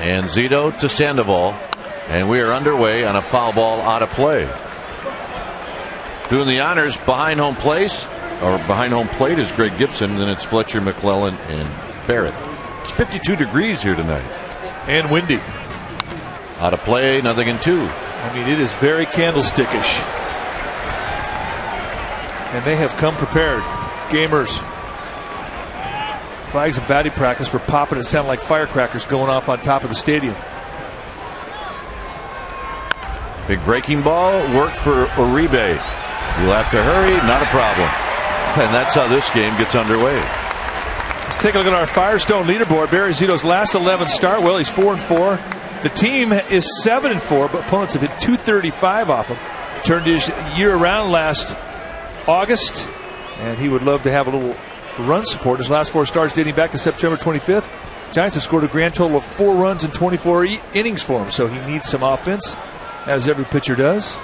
And Zito to Sandoval. And we are underway on a foul ball out of play. Doing the honors behind home plate, is Greg Gibson. Then it's Fletcher, McClellan, and Barrett. It's 52 degrees here tonight. And windy. Out of play, nothing in 2. I mean, it is very candlestickish. And they have come prepared. Gamers. Flags and batting practice were popping. It sounded like firecrackers going off on top of the stadium. Big breaking ball worked for Uribe. You'll have to hurry, not a problem. And that's how this game gets underway. Let's take a look at our Firestone leaderboard. Barry Zito's last 11 start. Well, he's 4-4. The team is 7-4, but opponents have hit .235 off him. Turned his year around last August, and he would love to have a little run support. His last 4 starts dating back to September 25th. Giants have scored a grand total of 4 runs in 24 innings for him, so he needs some offense, as every pitcher does.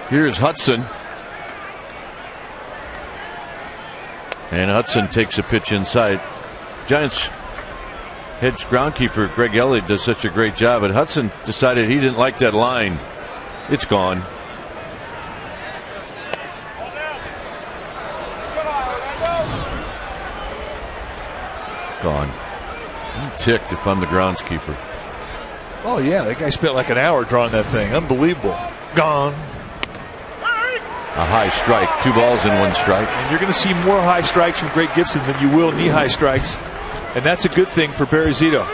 Here's Hudson. And Hudson takes a pitch inside. Giants head groundkeeper Greg Elliott does such a great job, but Hudson decided he didn't like that line. It's gone. Gone. I'm ticked if I'm the groundskeeper. Oh yeah, that guy spent like an hour drawing that thing. Unbelievable. Gone. A high strike. 2 balls and 1 strike. And you're going to see more high strikes from Greg Gibson than you will knee-high strikes. And that's a good thing for Barry Zito.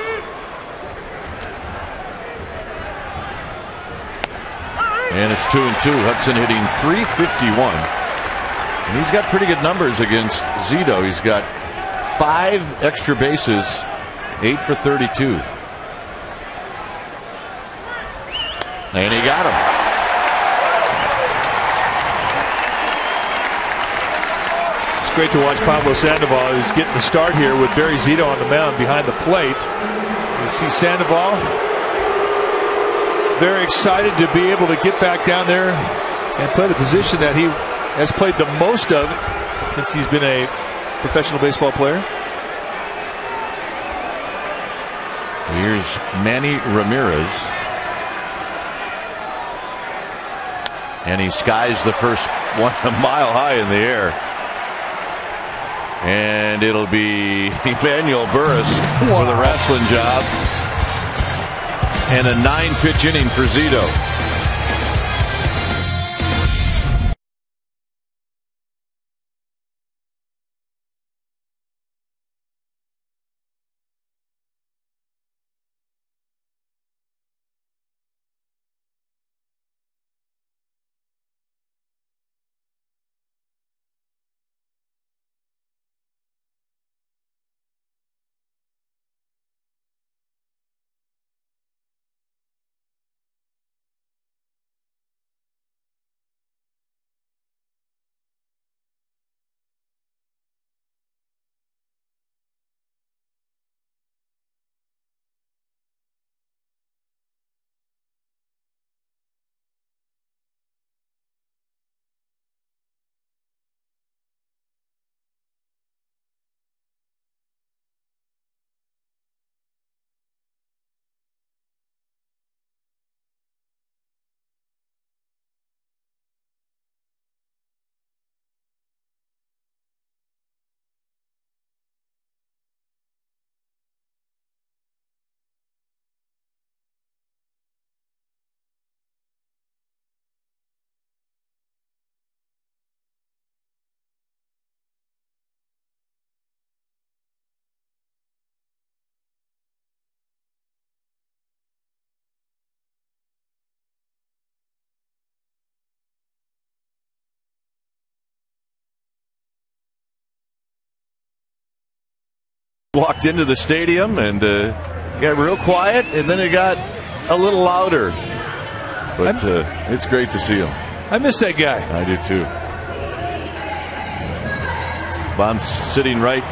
And it's 2-2. Hudson hitting .351. And he's got pretty good numbers against Zito. He's got 5 extra bases, 8 for 32. And he got him. It's great to watch Pablo Sandoval, who's getting the start here with Barry Zito on the mound behind the plate. You see Sandoval very excited to be able to get back down there and play the position that he has played the most of since he's been a professional baseball player. Here's Manny Ramirez. And he skies the first one a mile high in the air. And it'll be Emmanuel Burris for the wrestling job. And a 9-pitch inning for Zito. Walked into the stadium and got real quiet, and then it got a little louder. But it's great to see him. I miss that guy. I do too. Bond's sitting right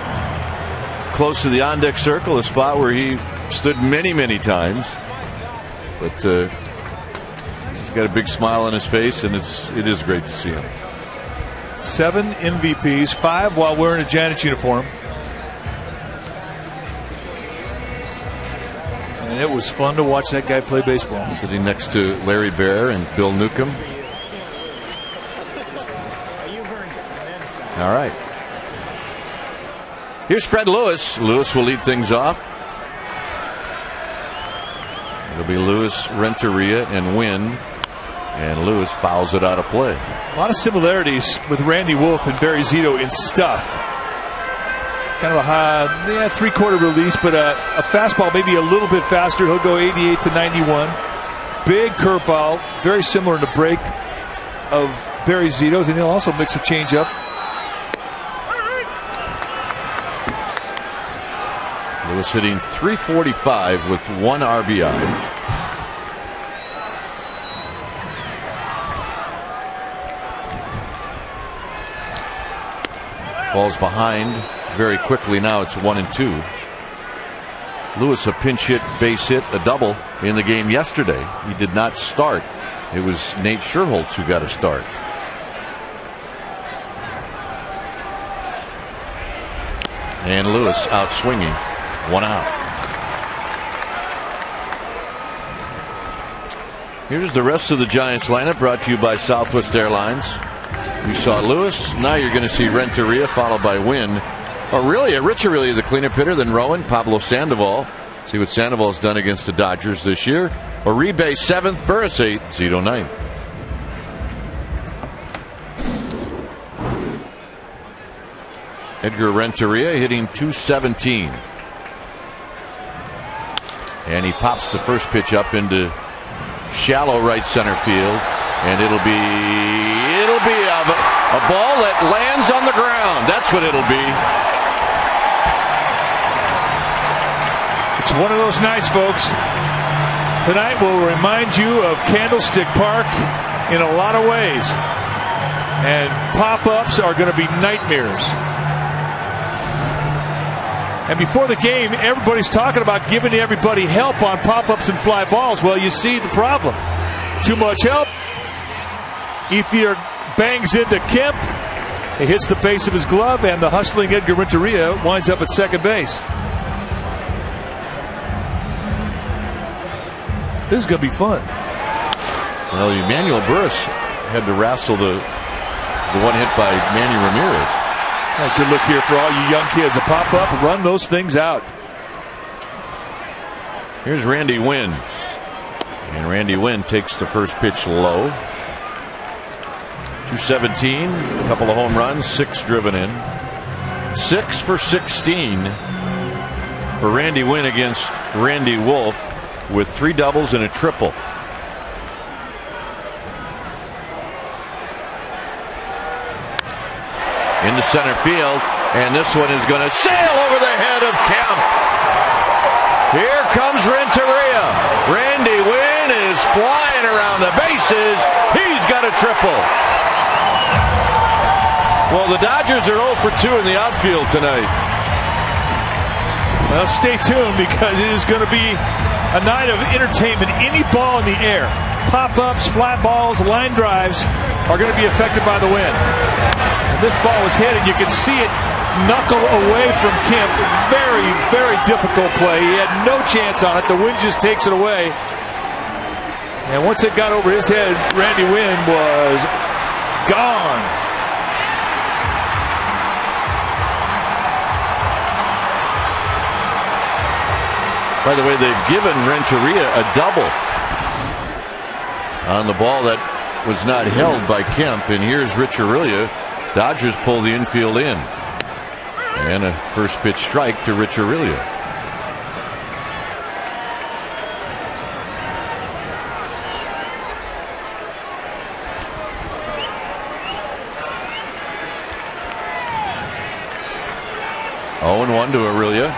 close to the on-deck circle, a spot where he stood many, many times. But he's got a big smile on his face, and it is great to see him. 7 MVPs, 5 while wearing a Giants uniform. And it was fun to watch that guy play baseball. Sitting next to Larry Baer and Bill Newcomb. All right. Here's Fred Lewis. Lewis will lead things off. It'll be Lewis, Renteria, and Wynn. And Lewis fouls it out of play. A lot of similarities with Randy Wolf and Barry Zito in stuff. Kind of a high, three-quarter release, but a fastball maybe a little bit faster. He'll go 88 to 91. Big curveball, very similar in the break of Barry Zito's, and he'll also mix a changeup. Lewis hitting .345 with 1 RBI. Falls behind very quickly now. It's 1-2. Lewis a pinch hit, base hit, a double in the game yesterday. He did not start. It was Nate Sherholtz who got a start. And Lewis out swinging. 1 out. Here's the rest of the Giants lineup, brought to you by Southwest Airlines. We saw Lewis. Now you're going to see Renteria, followed by Wynn. Rich Aurelia, the cleanup hitter, then Rowan, Pablo Sandoval. See what Sandoval's done against the Dodgers this year. Uribe 7th, Burris 8th, Zito 9th. Edgar Renteria hitting .217. And he pops the first pitch up into shallow right center field. And it'll be a ball that lands on the ground. That's what it'll be. It's one of those nights, folks. Tonight will remind you of Candlestick Park in a lot of ways. And pop-ups are going to be nightmares. And before the game, everybody's talking about giving everybody help on pop-ups and fly balls. Well, you see the problem. Too much help. Ethier bangs into Kemp. He hits the base of his glove, and the hustling Edgar Renteria winds up at second base. This is going to be fun. Well, Emmanuel Burris had to wrestle the one hit by Manny Ramirez. Good look here for all you young kids. A pop up, run those things out. Here's Randy Wynn. And Randy Wynn takes the first pitch low. 217, a couple of home runs, 6 driven in. 6 for 16 for Randy Wynn against Randy Wolf, with 3 doubles and a triple. Into center field, and this one is going to sail over the head of Kemp. Here comes Renteria. Randy Wynn is flying around the bases. He's got a triple. Well, the Dodgers are 0 for 2 in the outfield tonight. Well, stay tuned, because it is going to be a night of entertainment. Any ball in the air, pop-ups, flat balls, line drives, are going to be affected by the wind. And this ball was hit, and you can see it knuckle away from Kemp. Very, very difficult play. He had no chance on it. The wind just takes it away. And once it got over his head, Randy Wynn was gone. By the way, they've given Renteria a double on the ball that was not held by Kemp. And here's Rich Aurelia. Dodgers pull the infield in. And a first pitch strike to Rich Aurelia. Oh, 0-1 to Aurelia.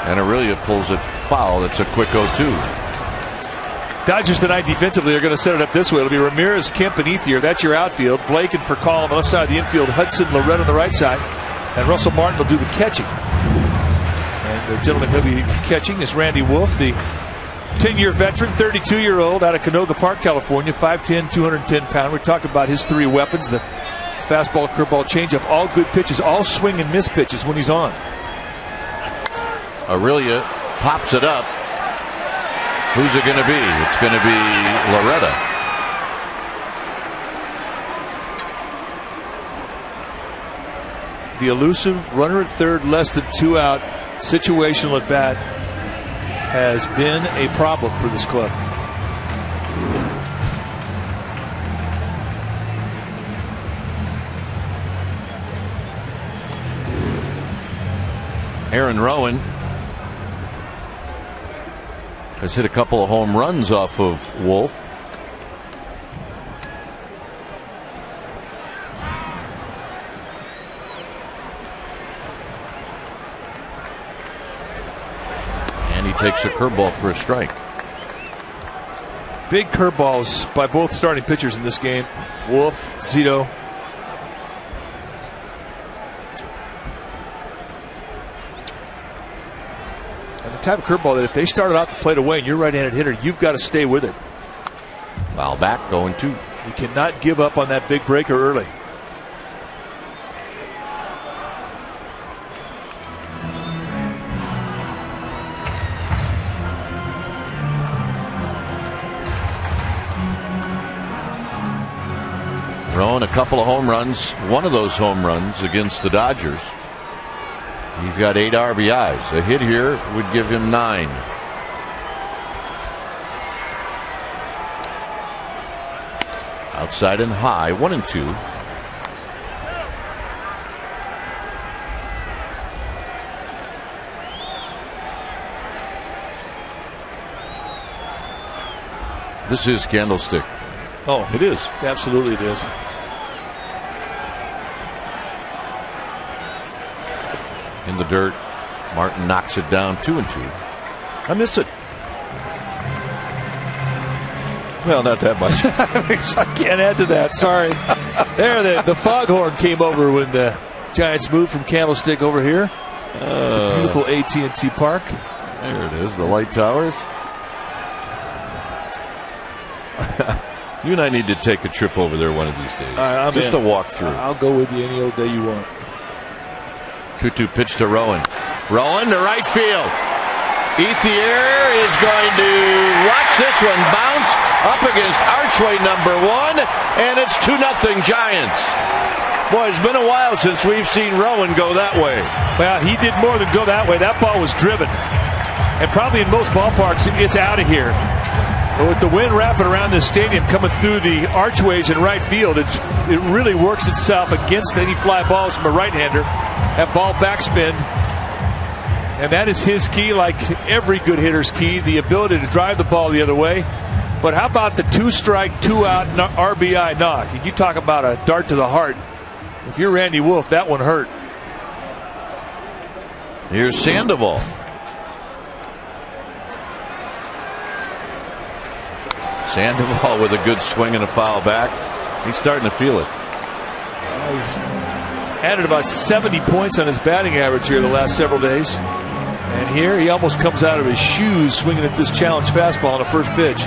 And Aurelia pulls it foul. That's a quick 0-2. Dodgers tonight defensively are going to set it up this way. It'll be Ramirez, Kemp, and Ethier. That's your outfield. Blake and Furcal on the left side of the infield. Hudson, Lorette on the right side. And Russell Martin will do the catching. And the gentleman who'll be catching is Randy Wolf, the 10-year veteran, 32-year-old out of Canoga Park, California, 5'10", 210-pound. We talked about his 3 weapons, the fastball, curveball, changeup. All good pitches, all swing and miss pitches when he's on. Aurelia pops it up. Who's it going to be? It's going to be Loretta. The elusive runner at third, less than 2 out, situational at bat has been a problem for this club. Aaron Rowan has hit a couple of home runs off of Wolf. And he takes a curveball for a strike. Big curveballs by both starting pitchers in this game. Wolf, Zito. And the type of curveball that if they started out the plate away and you're a right-handed hitter, you've got to stay with it. Foul back, 0-2. You cannot give up on that big breaker early. Rowan, a couple of home runs. One of those home runs against the Dodgers. He's got 8 RBIs. A hit here would give him 9. Outside and high, 1-2. This is Candlestick. Oh, it is. Absolutely, it is. In the dirt, Martin knocks it down, 2-2. I miss it. Well, not that much. I can't add to that. Sorry. There, the foghorn came over when the Giants moved from Candlestick over here. To beautiful AT&T Park. There it is, the light towers. You and I need to take a trip over there one of these days. Just a walk through. I'll go with you any old day you want. 2-2 pitch to Rowan. Rowan to right field. Ethier is going to watch this one bounce up against archway number 1, and it's 2-0 Giants. Boy, it's been a while since we've seen Rowan go that way. Well, he did more than go that way. That ball was driven. And probably in most ballparks, it's out of here. But with the wind wrapping around this stadium coming through the archways in right field, it really works itself against any fly balls from a right-hander. That ball backspin. And that is his key, like every good hitter's key, the ability to drive the ball the other way. But how about the 2-strike, 2-out RBI knock? And you talk about a dart to the heart. If you're Randy Wolf, that one hurt. Here's Sandoval. Sandoval with a good swing and a foul back. He's starting to feel it. He's added about 70 points on his batting average here the last several days. And here he almost comes out of his shoes swinging at this challenge fastball on the first pitch.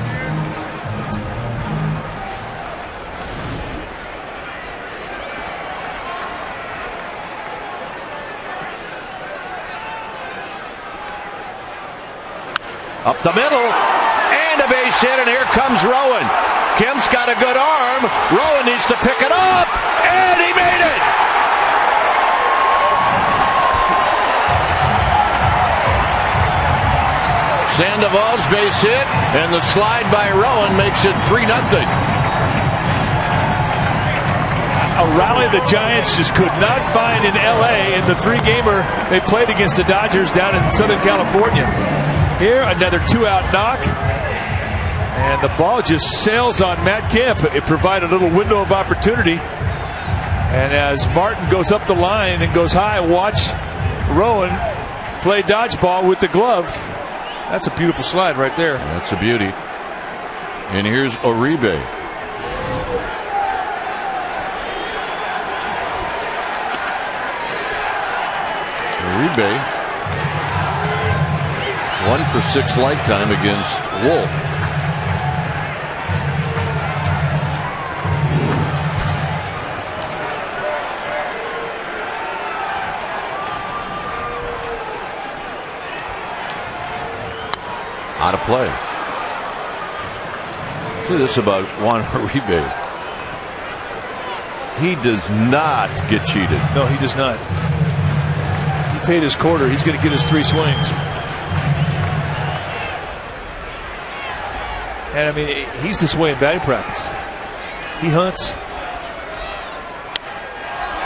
Up the middle, and a base hit, and here comes Rowan. Kim's got a good arm. Rowan needs to pick it up, and he made it. Sandoval's base hit, and the slide by Rowan makes it 3-0. A rally the Giants just could not find in L.A. in the 3-gamer they played against the Dodgers down in Southern California. Here, another 2-out knock. And the ball just sails on Matt Kemp. It provided a little window of opportunity. And as Martin goes up the line and goes high, watch Rowan play dodgeball with the glove. That's a beautiful slide right there. That's a beauty. And here's Uribe. Uribe 1 for 6 lifetime against Wolf. out of play. See this about Juan Uribe. He does not get cheated. No, he does not. He paid his quarter. He's going to get his 3 swings. And I mean, he's this way in batting practice. He hunts.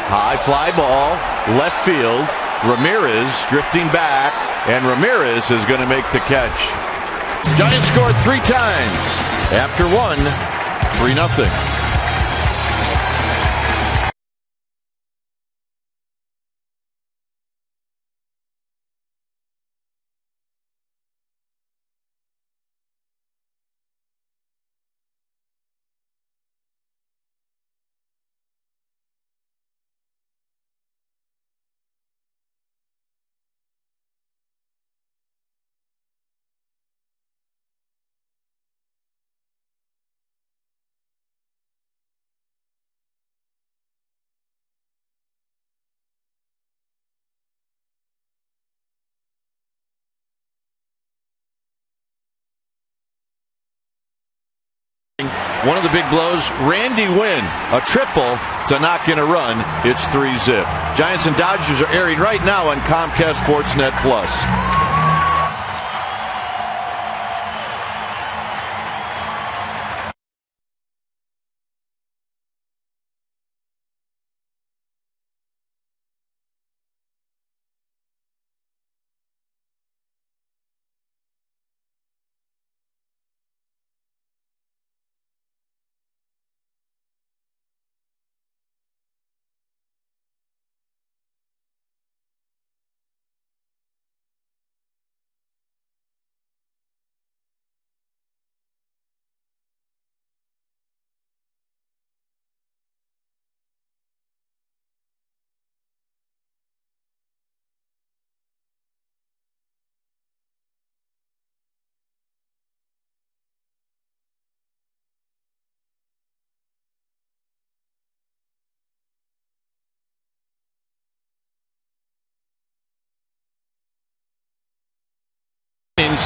High fly ball, left field. Ramirez drifting back, and Ramirez is going to make the catch. Giants scored 3 times. After 1, 3-0. One of the big blows, Randy Wynn, a triple to knock in a run. It's 3-zip. Giants and Dodgers are airing right now on Comcast Sportsnet Plus.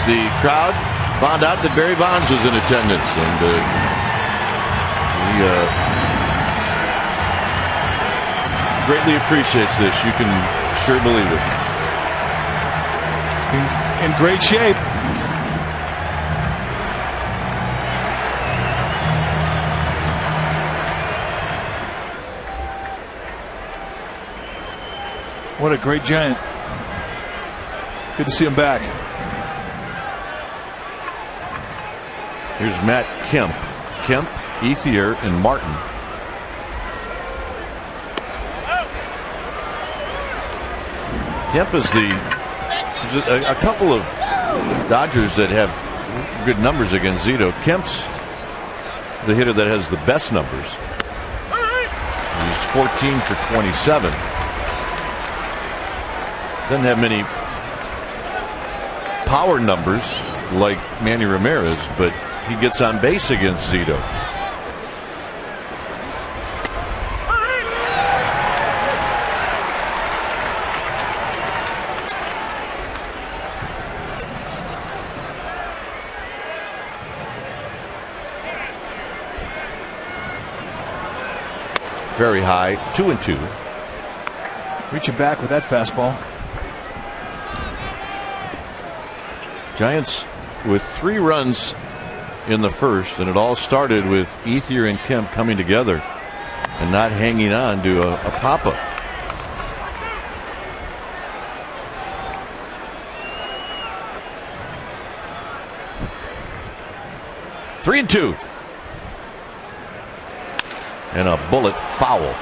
The crowd found out that Barry Bonds was in attendance, and he greatly appreciates this. You can sure believe it. In great shape. What a great Giant. Good to see him back. Here's Matt Kemp. Kemp, Ethier, and Martin. Kemp is there's a couple of Dodgers that have good numbers against Zito. Kemp's the hitter that has the best numbers. He's 14 for 27. Doesn't have many power numbers like Manny Ramirez, but he gets on base against Zito. Very high, 2-2. Reaching back with that fastball. Giants with 3 runs in the first, and it all started with Ethier and Kemp coming together and not hanging on to a pop-up. Three and 2. And a bullet foul.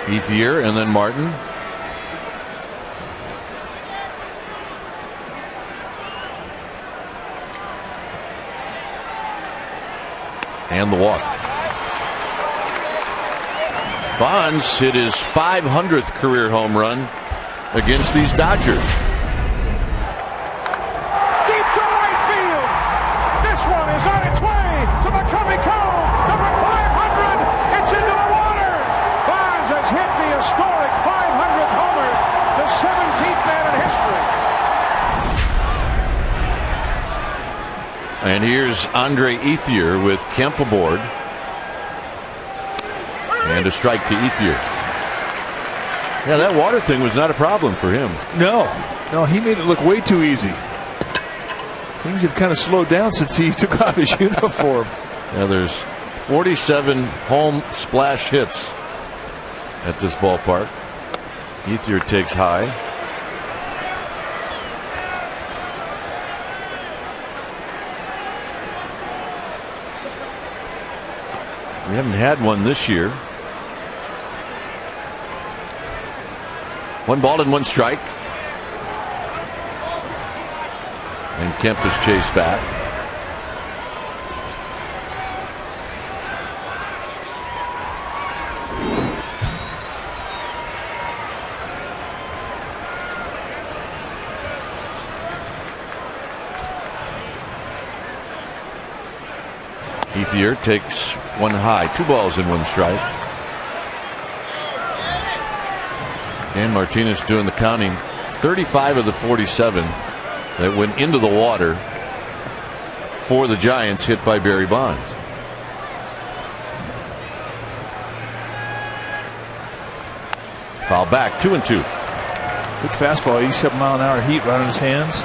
Ethier and then Martin. And the walk. Bonds hit his 500th career home run against these Dodgers. Deep to right field. This one is on its way to the Covey Cove. Number 500. It's into the water. And here's Andre Ethier with Kemp aboard. And a strike to Ethier. Yeah, that water thing was not a problem for him. No, he made it look way too easy. Things have kind of slowed down since he took off his uniform. Yeah, there's 47 home splash hits at this ballpark. Ethier takes high. We haven't had one this year. 1 ball and 1 strike. And Kemp is chased back. Ethier takes 1 high, 2 balls and 1 strike. And Martinez doing the counting. 35 of the 47 that went into the water for the Giants hit by Barry Bonds. Foul back, 2-2. Good fastball, 87-mile-an-hour heat right on his hands.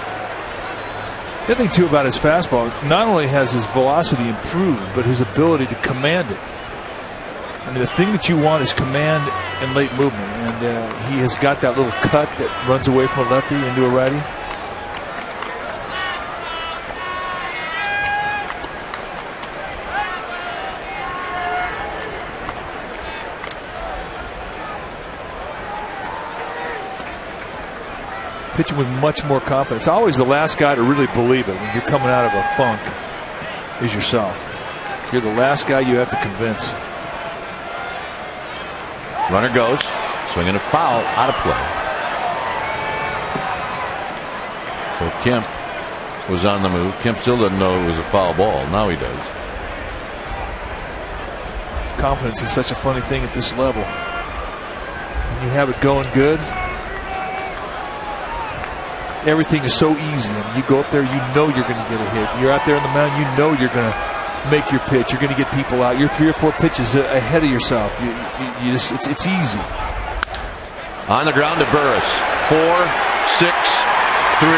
The other thing too about his fastball, not only has his velocity improved, but his ability to command it. I mean, the thing that you want is command and late movement, and he has got that little cut that runs away from a lefty into a righty. Pitching with much more confidence. Always the last guy to really believe it when you're coming out of a funk is yourself. You're the last guy you have to convince. Runner goes, swinging a foul, out of play. So Kemp was on the move. Kemp still doesn't know it was a foul ball. Now he does. Confidence is such a funny thing at this level. When you have it going good, everything is so easy. I mean, you go up there, you know you're going to get a hit. You're out there on the mound, you know you're going to make your pitch. You're going to get people out. You're 3 or 4 pitches ahead of yourself. You just, it's easy. On the ground to Burris. 4, 6, 3.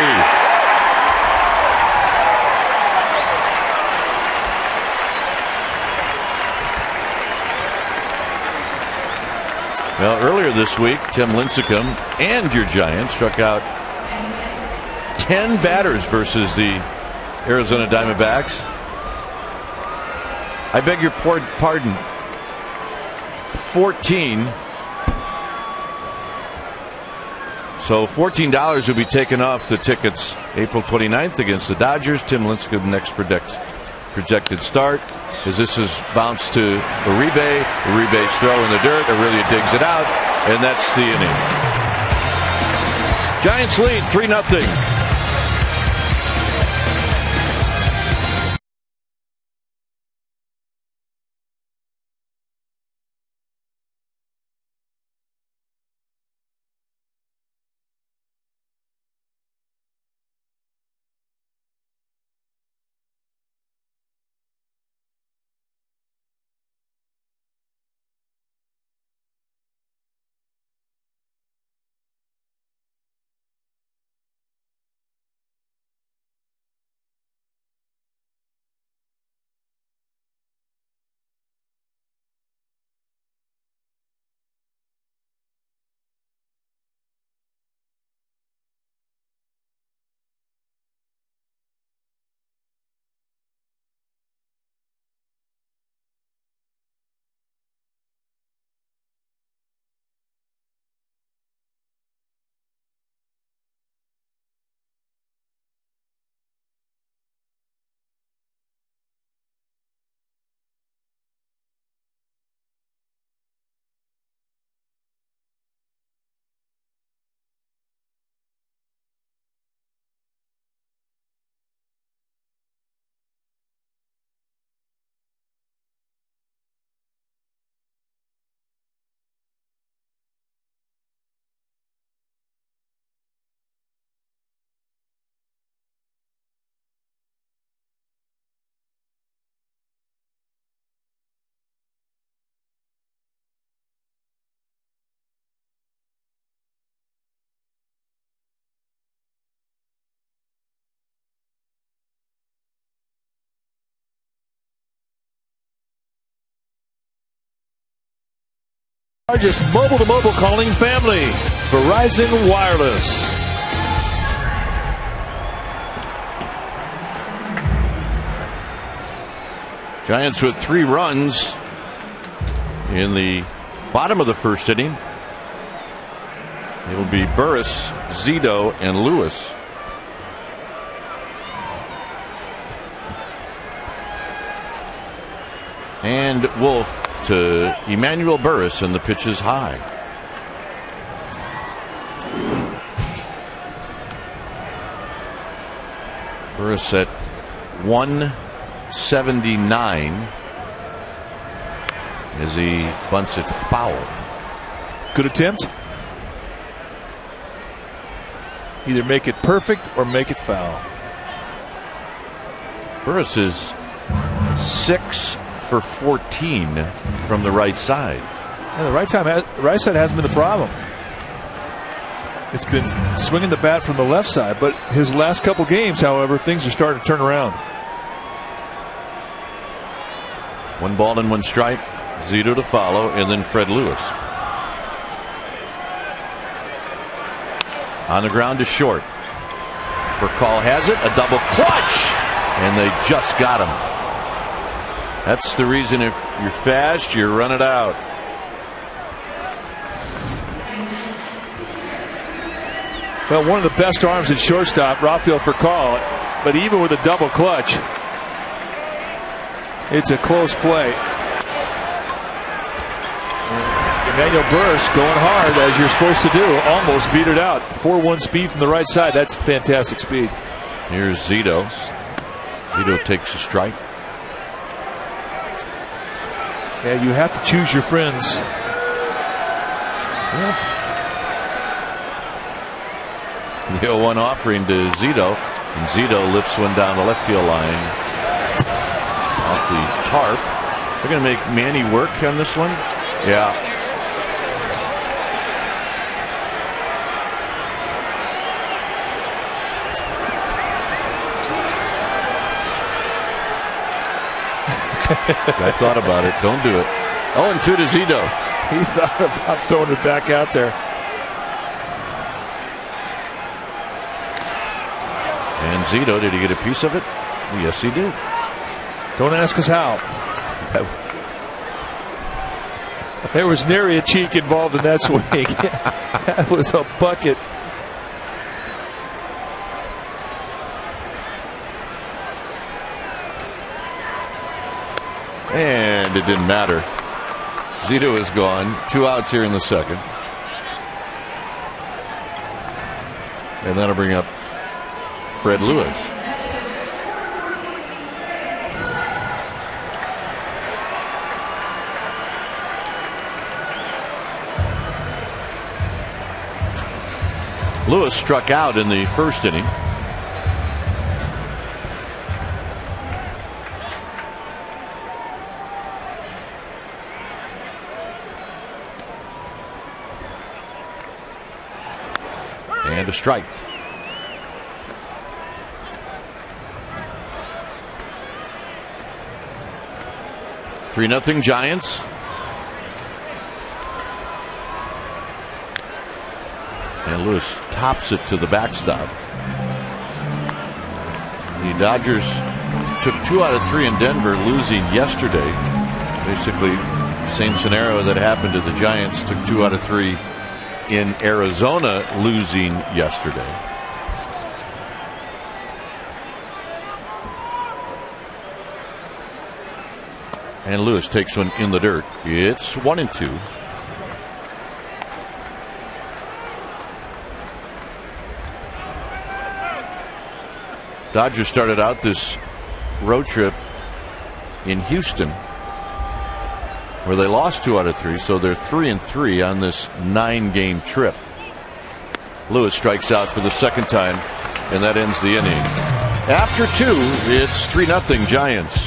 Well, earlier this week, Tim Lincecum and your Giants struck out 10 batters versus the Arizona Diamondbacks. I beg your pardon. 14. So $14 will be taken off the tickets April 29th against the Dodgers. Tim Lincecum next projected start. As this is bounced to Uribe. Uribe's throw in the dirt. Aurelia digs it out. And that's the inning. Giants lead 3-0. Largest mobile-to-mobile calling family, Verizon Wireless. Giants with 3 runs in the bottom of the first inning. It will be Burris, Zito, and Lewis. And Wolf to Emmanuel Burris, and the pitch is high. Burris at 179 as he bunts it foul. Good attempt. Either make it perfect or make it foul. Burris is 6 for 14 from the right side. Yeah, the right side hasn't been the problem. It's been swinging the bat from the left side, but his last couple games, however, things are starting to turn around. 1 ball and 1 strike. Zito to follow, and then Fred Lewis. On the ground to short. Call has it, a double clutch, and they just got him. That's the reason if you're fast, you run it out. Well, one of the best arms at shortstop, Rafael Furcal, but even with a double clutch, it's a close play. Emmanuel Burris going hard, as you're supposed to do, almost beat it out. 4-1 speed from the right side. That's fantastic speed. Here's Zito. Zito takes a strike. Yeah, you have to choose your friends. Yeah. The 0-1 offering to Zito, and Zito lifts one down the left field line off the tarp. They're going to make Manny work on this one. Yeah. I thought about it. Don't do it. 0-2 to Zito. He thought about throwing it back out there. And Zito, did he get a piece of it? Yes, he did. Don't ask us how. There was nary a cheek involved in that swing. That was a bucket. And it didn't matter. Zito is gone. 2 outs here in the second. And that'll bring up Fred Lewis. Lewis struck out in the first inning. And a strike. Three 0 Giants. And Lewis tops it to the backstop. The Dodgers took 2 out of 3 in Denver, losing yesterday. Basically, same scenario that happened to the Giants. Took 2 out of 3 in Arizona, losing yesterday. And Lewis takes one in the dirt. It's 1-2. Dodgers started out this road trip in Houston, where they lost 2 out of 3, so they're 3-3 on this 9-game trip. Lewis strikes out for the second time, and that ends the inning. After 2, it's 3-0 Giants.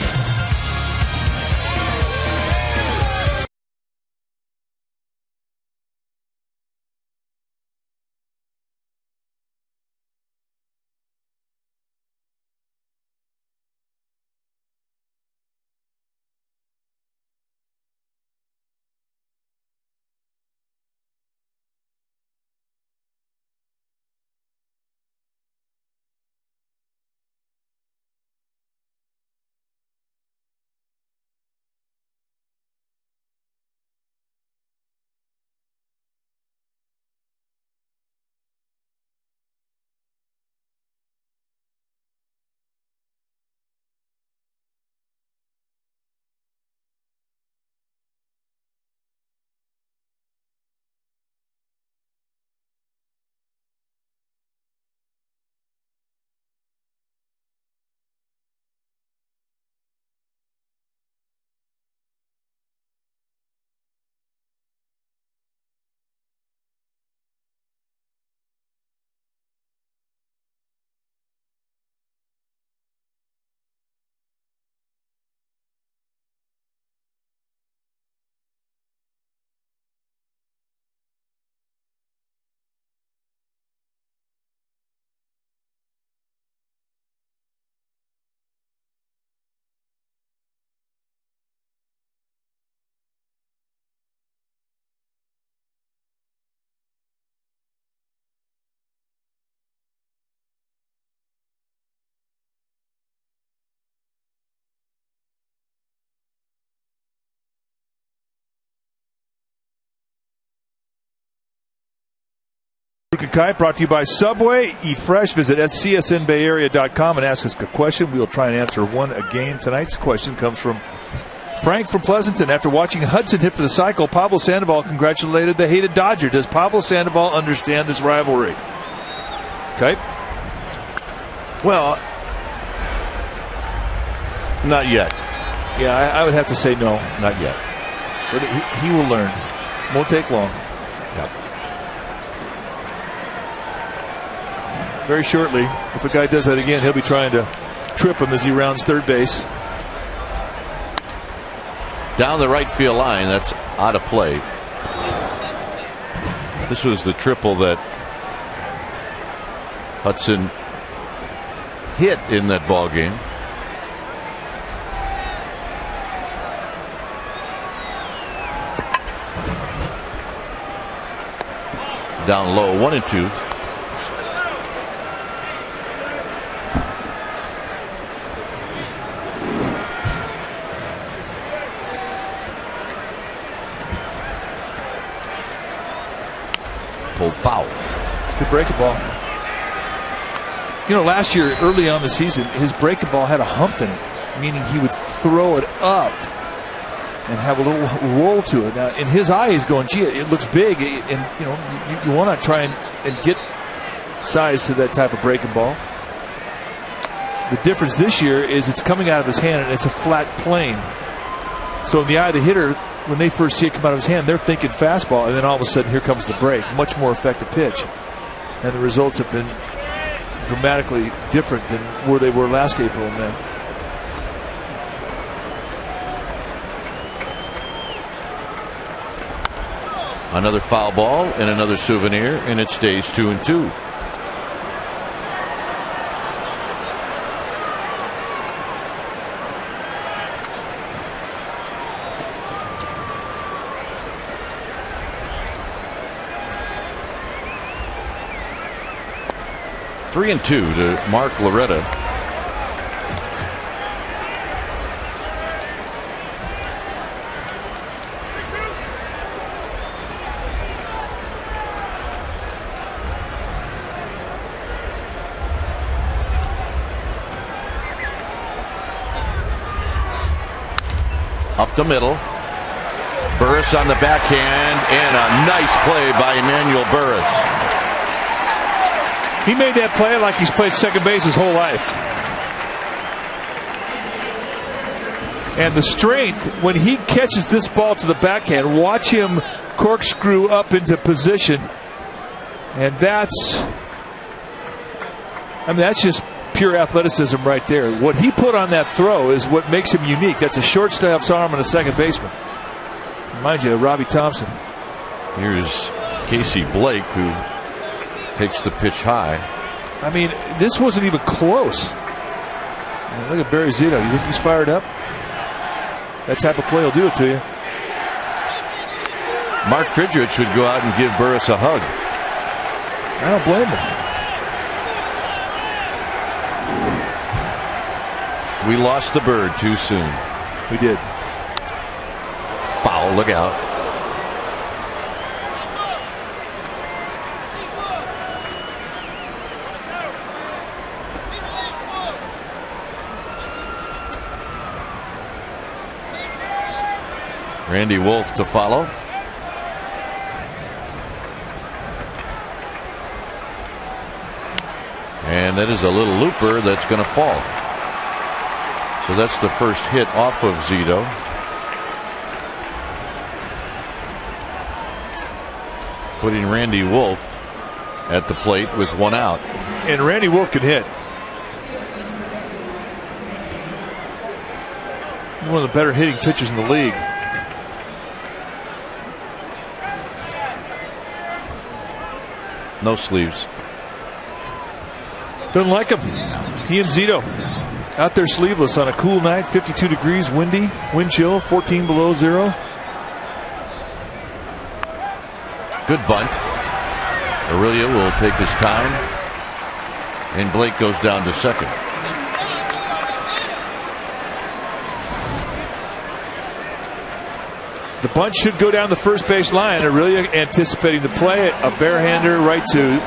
Kite, brought to you by Subway. Eat fresh. Visit csnbayarea.com and ask us a question. We'll try and answer one a game. Tonight's question comes from Frank from Pleasanton. After watching Hudson hit for the cycle, Pablo Sandoval congratulated the hated Dodger. Does Pablo Sandoval understand this rivalry? Kite? Well, not yet. Yeah, I would have to say no. Not yet. But he will learn. Won't take long. Yeah. Very shortly, if a guy does that again, he'll be trying to trip him as he rounds third base. Down the right field line, that's out of play. This was the triple that Hudson hit in that ball game. Down low, 1-2. Pulled foul. It's a good breaking ball. You know, last year, early on in the season, his breaking ball had a hump in it, meaning he would throw it up and have a little roll to it. Now, in his eye, he's going, gee, it looks big, and you know, you want to try and get size to that type of breaking ball. The difference this year is it's coming out of his hand, and it's a flat plane. So in the eye of the hitter, when they first see it come out of his hand, they're thinking fastball, and then all of a sudden, here comes the break. Much more effective pitch. And the results have been dramatically different than where they were last April and May. Another foul ball and another souvenir, and it stays 2-2. Three and 2 to Mark Loretta. Up the middle. Burris on the backhand, and a nice play by Emmanuel Burris. He made that play like he's played second base his whole life. And the strength, when he catches this ball to the backhand, watch him corkscrew up into position. And that's just pure athleticism right there. What he put on that throw is what makes him unique. That's a shortstop's arm on a second baseman. Mind you, Robbie Thompson. Here's Casey Blake, who takes the pitch high. I mean, this wasn't even close. And look at Barry Zito. You think he's fired up? That type of play will do it to you. Mark Fridrich would go out and give Burris a hug. I don't blame him. We lost the bird too soon. We did. Foul, look out. Randy Wolf to follow. And that is a little looper that's going to fall. So that's the first hit off of Zito. Putting Randy Wolf at the plate with one out. And Randy Wolf can hit. One of the better hitting pitchers in the league. No sleeves. Doesn't like him. He and Zito out there sleeveless on a cool night, 52 degrees, windy, wind chill, 14 below zero. Good bunt. Aurelia will take his time, and Blake goes down to second. The bunt should go down the first base line. Aurelia anticipating the play, a barehander right to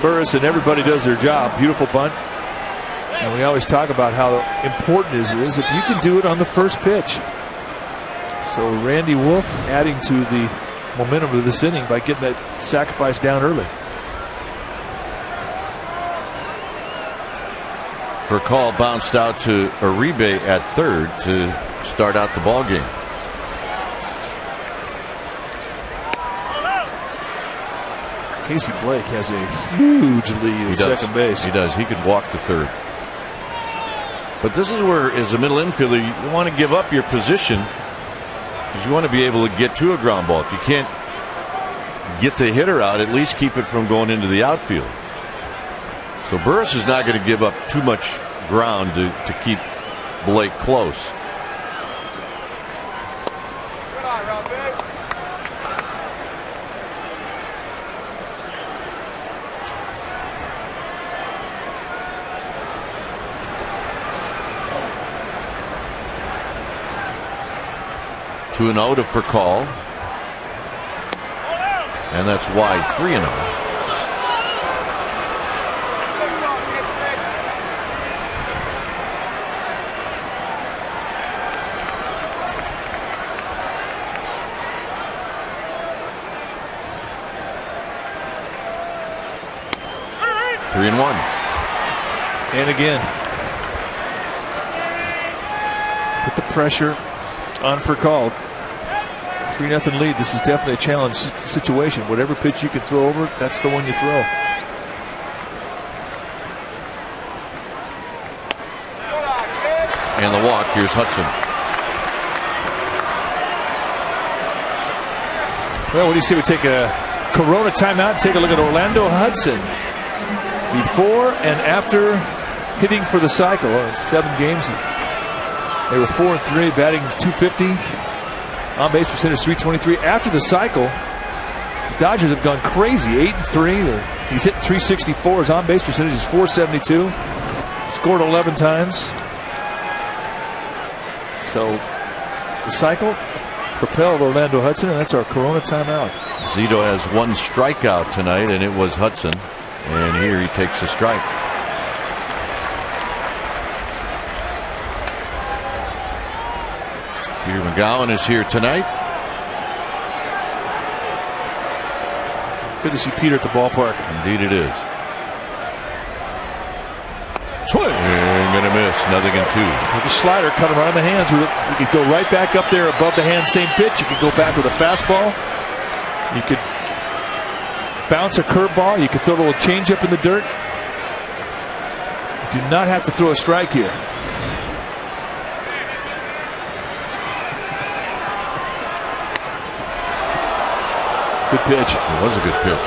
Burris and everybody does their job. Beautiful bunt. And we always talk about how important it is if you can do it on the first pitch. So Randy Wolf adding to the momentum of this inning by getting that sacrifice down early. For call bounced out to Uribe at third to start out the ball game. Casey Blake has a huge lead at second base. He does. He could walk to third. But this is where, as a middle infielder, you want to give up your position because you want to be able to get to a ground ball. If you can't get the hitter out, at least keep it from going into the outfield. So Burris is not going to give up too much ground to keep Blake close. 2-0 to for call. And that's wide 3-0. Three and one. And again, put the pressure on for called. 3-0 lead. This is definitely a challenge situation. Whatever pitch you can throw over, that's the one you throw. And the walk. Here's Hudson. Well, what do you say we take a Corona timeout and take a look at Orlando Hudson before and after hitting for the cycle. In 7 games, they were 4-3, batting .250. On base percentage 323. After the cycle, the Dodgers have gone crazy. 8-3. He's hitting .364. His on base percentage is .472. Scored 11 times. So the cycle propelled Orlando Hudson, and that's our Corona timeout. Zito has 1 strikeout tonight, and it was Hudson. And here he takes a strike. Peter McGowan is here tonight. Good to see Peter at the ballpark. Indeed it is. Swing and a miss. Nothing in 2. With the slider coming right on the hands with it. You could go right back up there above the hand, same pitch. You could go back with a fastball. You could bounce a curveball. You could throw a little changeup in the dirt. You do not have to throw a strike here. Good pitch. It was a good pitch.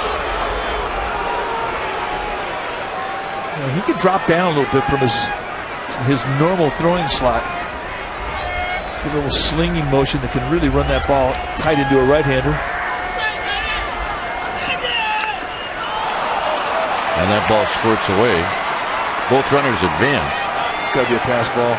You know, he could drop down a little bit from his normal throwing slot. Get a little slinging motion that can really run that ball tight into a right-hander. And that ball squirts away. Both runners advance. It's got to be a pass ball.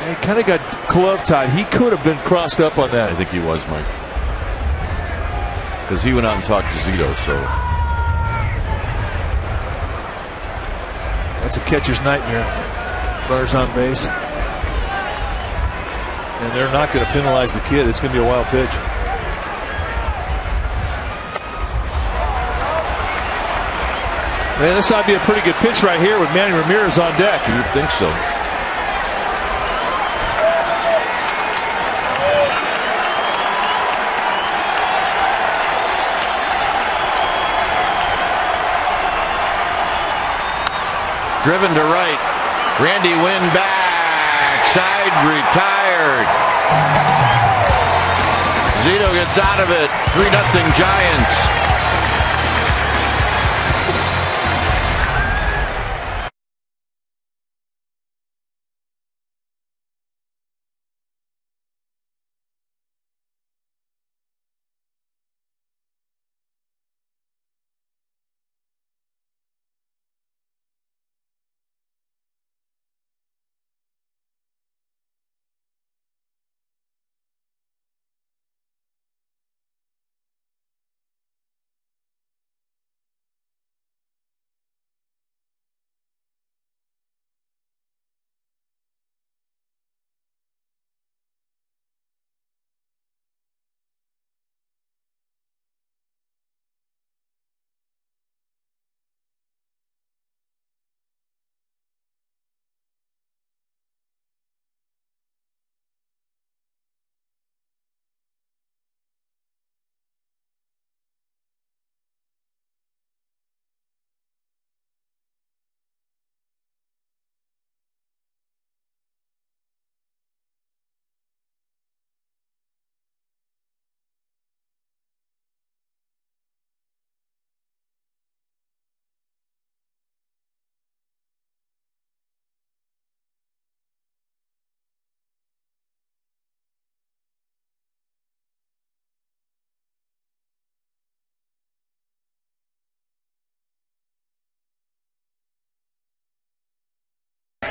He kind of got glove tied. He could have been crossed up on that. I think he was, Mike. Because he went out and talked to Zito, so. That's a catcher's nightmare. Runners on base. And they're not going to penalize the kid. It's going to be a wild pitch. Man, this ought to be a pretty good pitch right here with Manny Ramirez on deck. You would think so. Driven to right. Randy Wynn back. Side retired. Zito gets out of it. 3-0 Giants.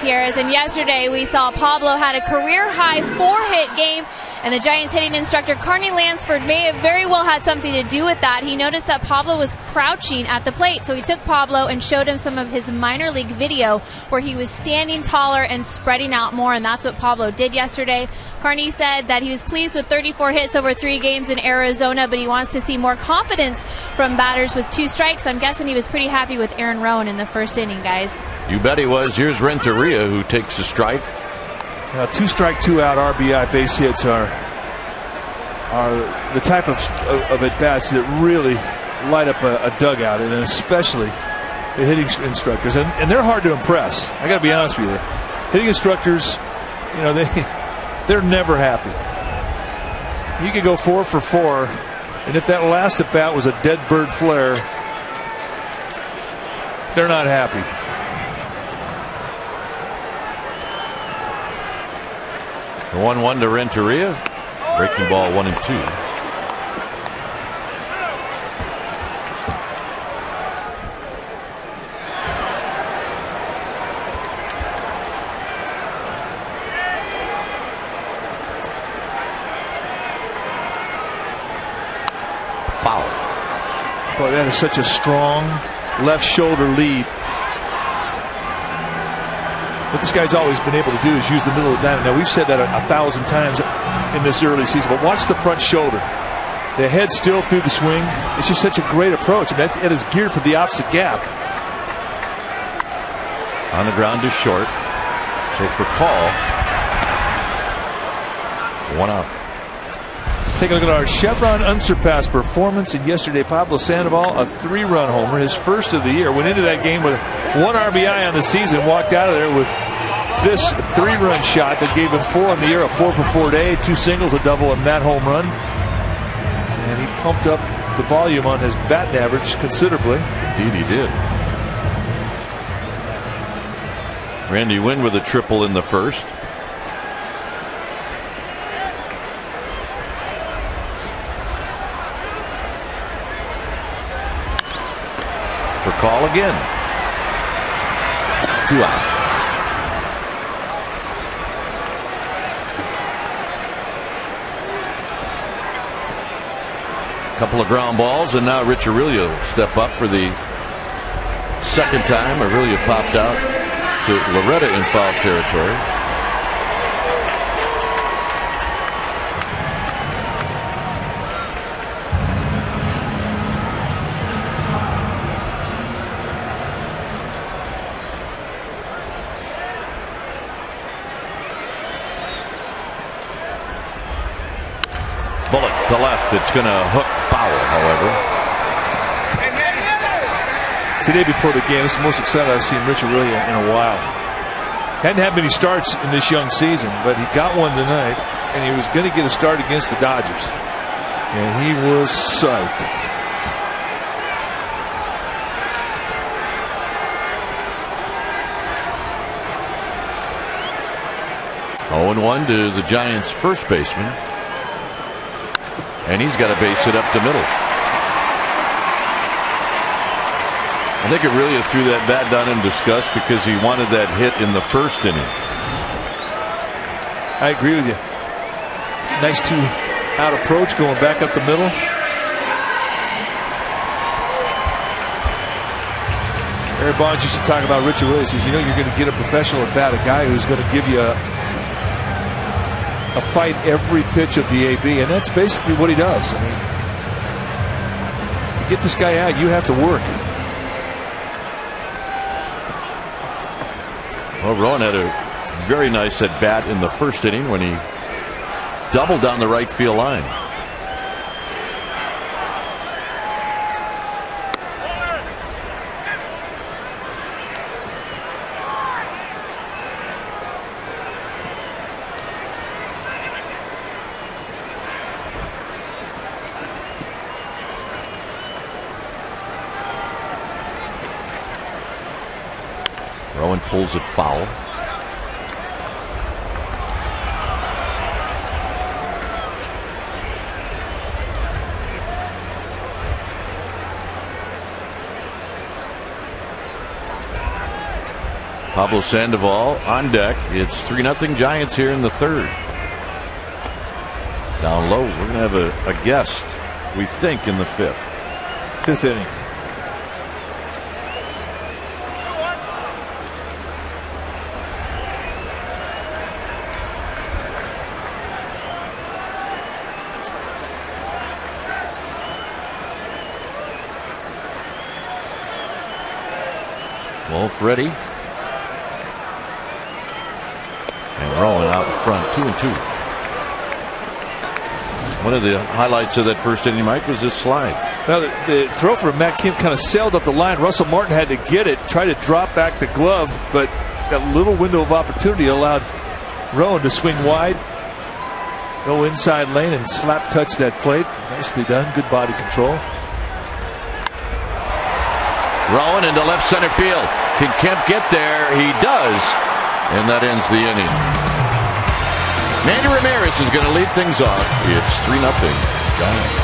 Gutierrez. And yesterday we saw Pablo had a career-high 4-hit game, and the Giants hitting instructor Carney Lansford may have very well had something to do with that. He noticed that Pablo was crouching at the plate, so he took Pablo and showed him some of his minor league video where he was standing taller and spreading out more, and that's what Pablo did yesterday. Carney said that he was pleased with 34 hits over 3 games in Arizona, but he wants to see more confidence from batters with 2 strikes. I'm guessing he was pretty happy with Aaron Rowan in the first inning, guys. You bet he was. Here's Renteria, who takes a strike. 2 strike, 2 out RBI base hits are the type of at-bats that really light up a dugout, and especially the hitting instructors. And they're hard to impress. I got to be honest with you. Hitting instructors, they're never happy. You could go 4 for 4, and if that last at bat was a dead bird flare, they're not happy. The 1-1 to Renteria. Breaking ball 1 and 2. Foul. Boy, that is such a strong left shoulder lead. What this guy's always been able to do is use the middle of the diamond. Now, we've said that 1,000 times in this early season, but watch the front shoulder. The head still through the swing. It's just such a great approach. I mean, it is geared for the opposite gap. On the ground is short. So for Paul, 1 out. Let's take a look at our Chevron unsurpassed performance. And yesterday, Pablo Sandoval, a 3-run homer, his first of the year. Went into that game with 1 RBI on the season. Walked out of there with this 3-run shot that gave him 4 on the year, a 4 for 4 day, 2 singles, a double, and that home run. And he pumped up the volume on his batting average considerably. Indeed, he did. Randy Wynn with a triple in the first. For call again. 2 outs. Couple of ground balls, and now Rich Aurelio step up for the second time. Aurelio popped out to Loretta in foul territory. Bullet to left. It's going to hook foul, however. Today before the game, it's the most excited I've seen Rich Aurelio in a while. Hadn't had many starts in this young season, but he got one tonight, and he was going to get a start against the Dodgers. And he was psyched. Oh, 0-1 to the Giants' first baseman. And he's got a base hit up the middle. I think Aurelio threw that bat down in disgust because he wanted that hit in the first inning. I agree with you. Nice 2-out approach going back up the middle. Barry Bonds used to talk about Rich Aurelio. He says, you're going to get a professional at bat, a guy who's going to give you a fight every pitch of the AB, and that's basically what he does. I mean, to get this guy out, you have to work. Well, Rowan had a very nice at bat in the first inning when he doubled down the right field line. Rowan pulls it foul. Pablo Sandoval on deck. It's 3-0 Giants here in the third. Down low, we're going to have a guest, we think, in the fifth inning. Wolf ready. And Rowan out in front, 2-2. One of the highlights of that first inning, Mike, was this slide. Well, the throw from Matt Kim kind of sailed up the line. Russell Martin had to get it, try to drop back the glove, but that little window of opportunity allowed Rowan to swing wide, go inside lane, and slap touch that plate. Nicely done. Good body control. Rowan into left center field. Can Kemp get there? He does. And that ends the inning. Manny Ramirez is going to lead things off. It's 3-0 Giants.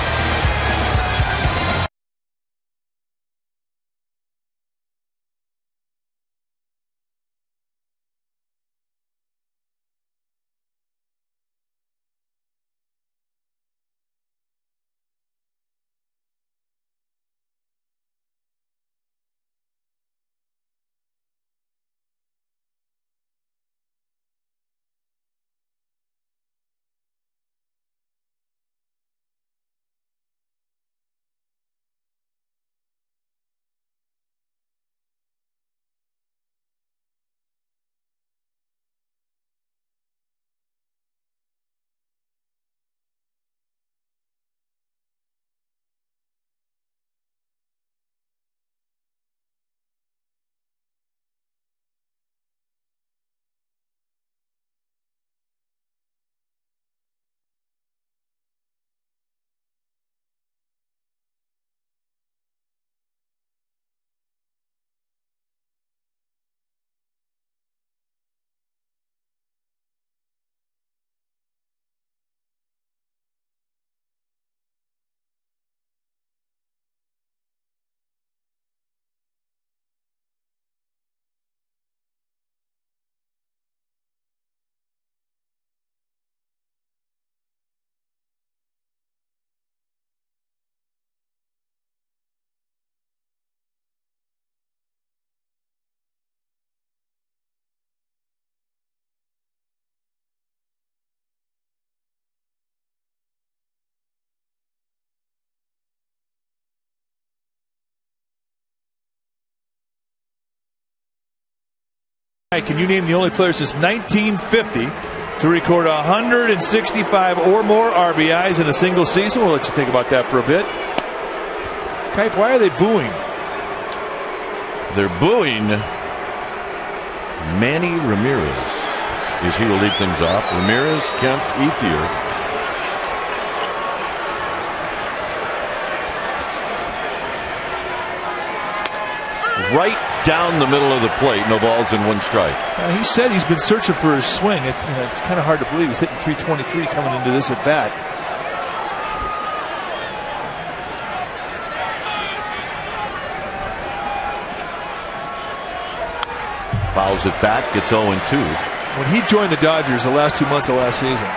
Can you name the only player since 1950 to record 165 or more RBIs in a single season? We'll let you think about that for a bit. Kite, why are they booing? They're booing Manny Ramirez. Is he will lead things off. Ramirez, Kemp, Ethier. Right down the middle of the plate. No balls and one strike. He said he's been searching for his swing. It's kind of hard to believe he's hitting 323 coming into this at bat. Fouls it back, gets 0-2. When he joined the Dodgers the last 2 months of last season,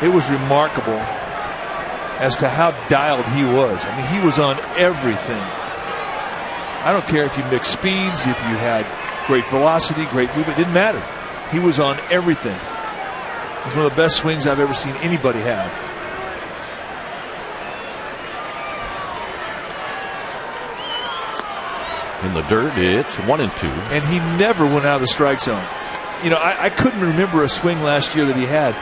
it was remarkable as to how dialed he was. I mean, he was on everything. I don't care if you mixed speeds, if you had great velocity, great movement, it didn't matter. He was on everything. It was one of the best swings I've ever seen anybody have. In the dirt, it's 1-2. And he never went out of the strike zone. You know, I couldn't remember a swing last year that he had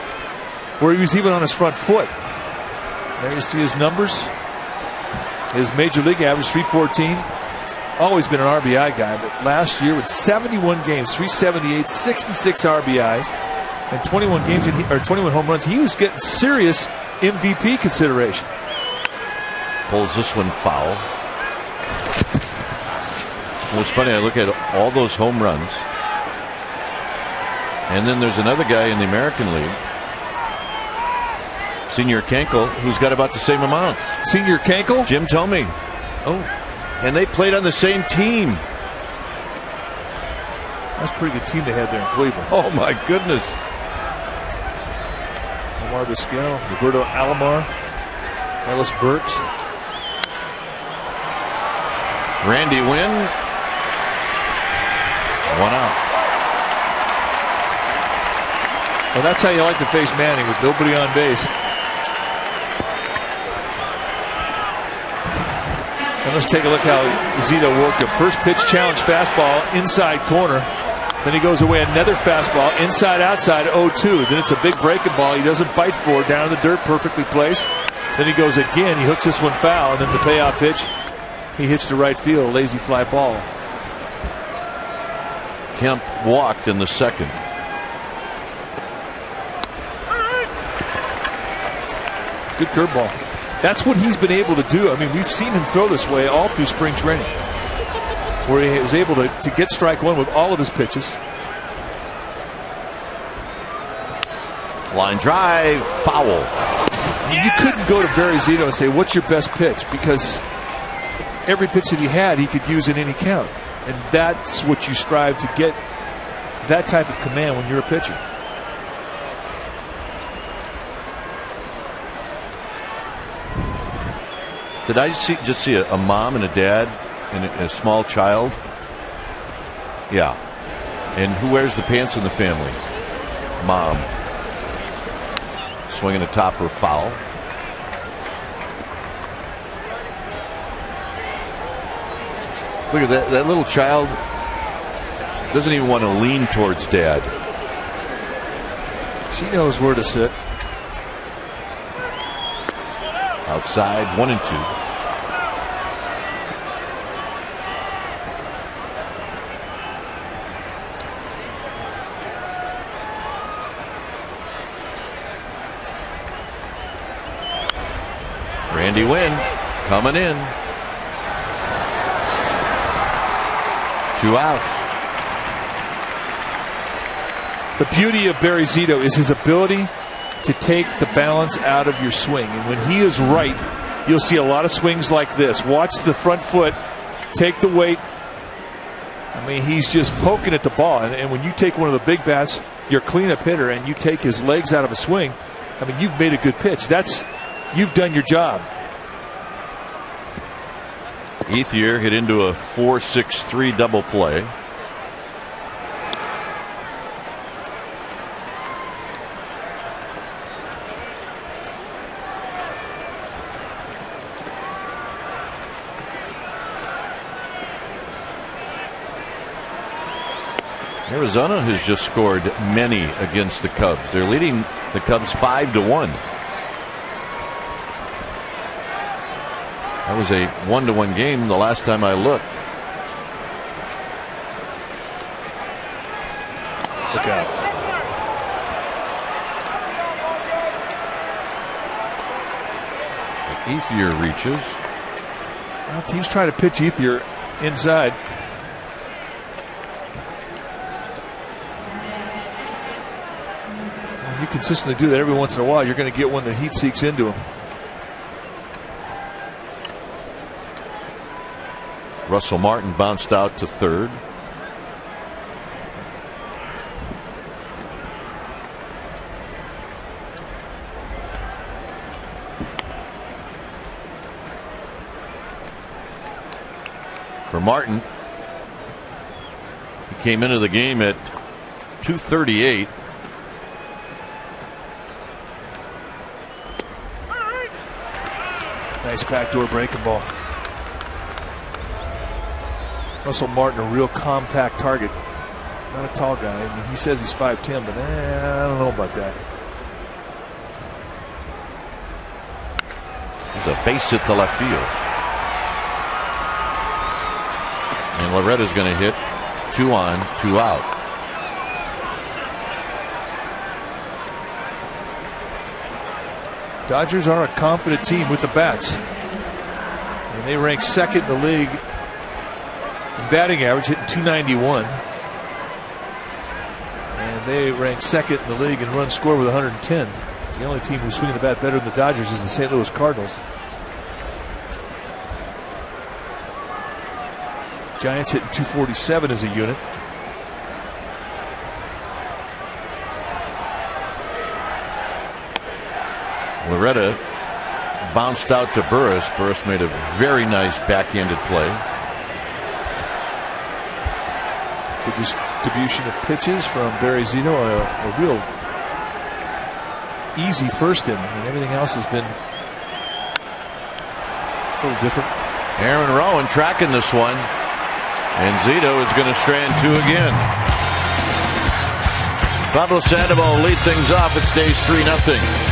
where he was even on his front foot. There you see his numbers. His major league average, 314. Always been an RBI guy, but last year with 71 games, 378, 66 RBIs, and 21 games, 21 home runs, he was getting serious MVP consideration. Pulls this one foul. It was funny, I look at all those home runs, and then there's another guy in the American League, Senior Kenkel, who's got about the same amount. Senior Kenkel? Jim told me. Oh. And they played on the same team. That's a pretty good team they had there in Cleveland. Oh, my goodness. Omar Vizquel, Roberto Alomar, Ellis Burks. Randy Wynn. 1 out. Well, that's how you like to face Manning, with nobody on base. And let's take a look how Zito worked him. First pitch challenge fastball, inside corner. Then he goes away, another fastball, inside outside, 0-2. Then it's a big breaking ball. He doesn't bite for it, down in the dirt, perfectly placed. Then he goes again, he hooks this one foul, and then the payout pitch, he hits to right field, lazy fly ball. Kemp walked in the second. Good curveball. That's what he's been able to do. I mean, we've seen him throw this way all through spring training, where he was able to get strike one with all of his pitches. Line drive, foul. Yes! You couldn't go to Barry Zito and say, what's your best pitch? Because every pitch that he had, he could use in any count. And that's what you strive to get, that type of command when you're a pitcher. Did I just see a mom and a dad and a small child? Yeah. And who wears the pants in the family? Mom. Swinging a topper, foul. Look at that. That little child doesn't even want to lean towards dad. She knows where to sit. Outside, 1-2. Randy Wynn coming in. 2 outs. The beauty of Barry Zito is his ability to take the balance out of your swing. And when he is right, you'll see a lot of swings like this. Watch the front foot, take the weight. I mean, he's just poking at the ball. And when you take one of the big bats, your cleanup hitter, and you take his legs out of a swing, I mean, you've made a good pitch. You've done your job. Ethier hit into a 4-6-3 double play. Arizona has just scored many against the Cubs. They're leading the Cubs 5-1. That was a 1-1 game the last time I looked. Look out. Ethier reaches. Well, team's trying to pitch Ethier inside. When you consistently do that every once in a while, you're going to get one that heat seeks into him. Russell Martin bounced out to third. For Martin, he came into the game at 238. Nice backdoor breaking ball. Russell Martin, a real compact target. Not a tall guy. I mean, he says he's 5'10", but I don't know about that. There's a base hit to left field. And Loretta's going to hit 2 on, 2 out. Dodgers are a confident team with the bats. And they rank second in the league in batting average, hitting .291. And they rank second in the league in runs scored with 110. The only team who's swinging the bat better than the Dodgers is the St. Louis Cardinals. Giants hitting .247 as a unit. Loretta bounced out to Burris. Burris made a very nice backhanded play. Good distribution of pitches from Barry Zito. A real easy first inning, and everything else has been a little different. Aaron Rowan tracking this one, and Zito is going to strand 2 again. Pablo Sandoval will lead things off. It stays 3-0.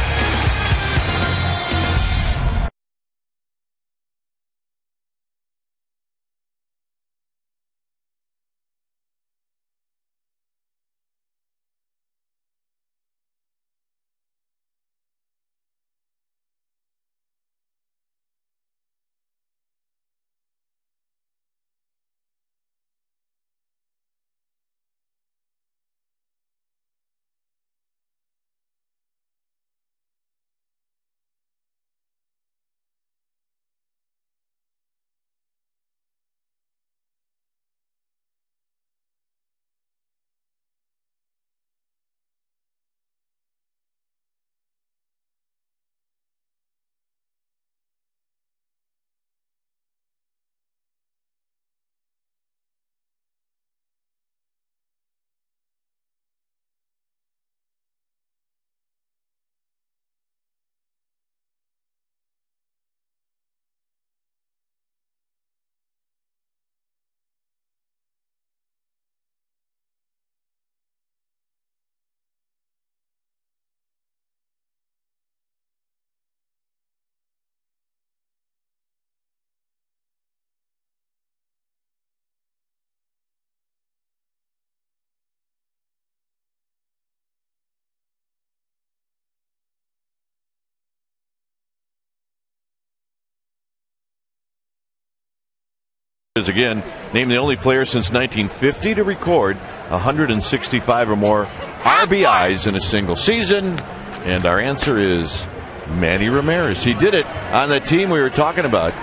Is again named the only player since 1950 to record 165 or more RBIs in a single season, and our answer is Manny Ramirez. He did it on the team we were talking about,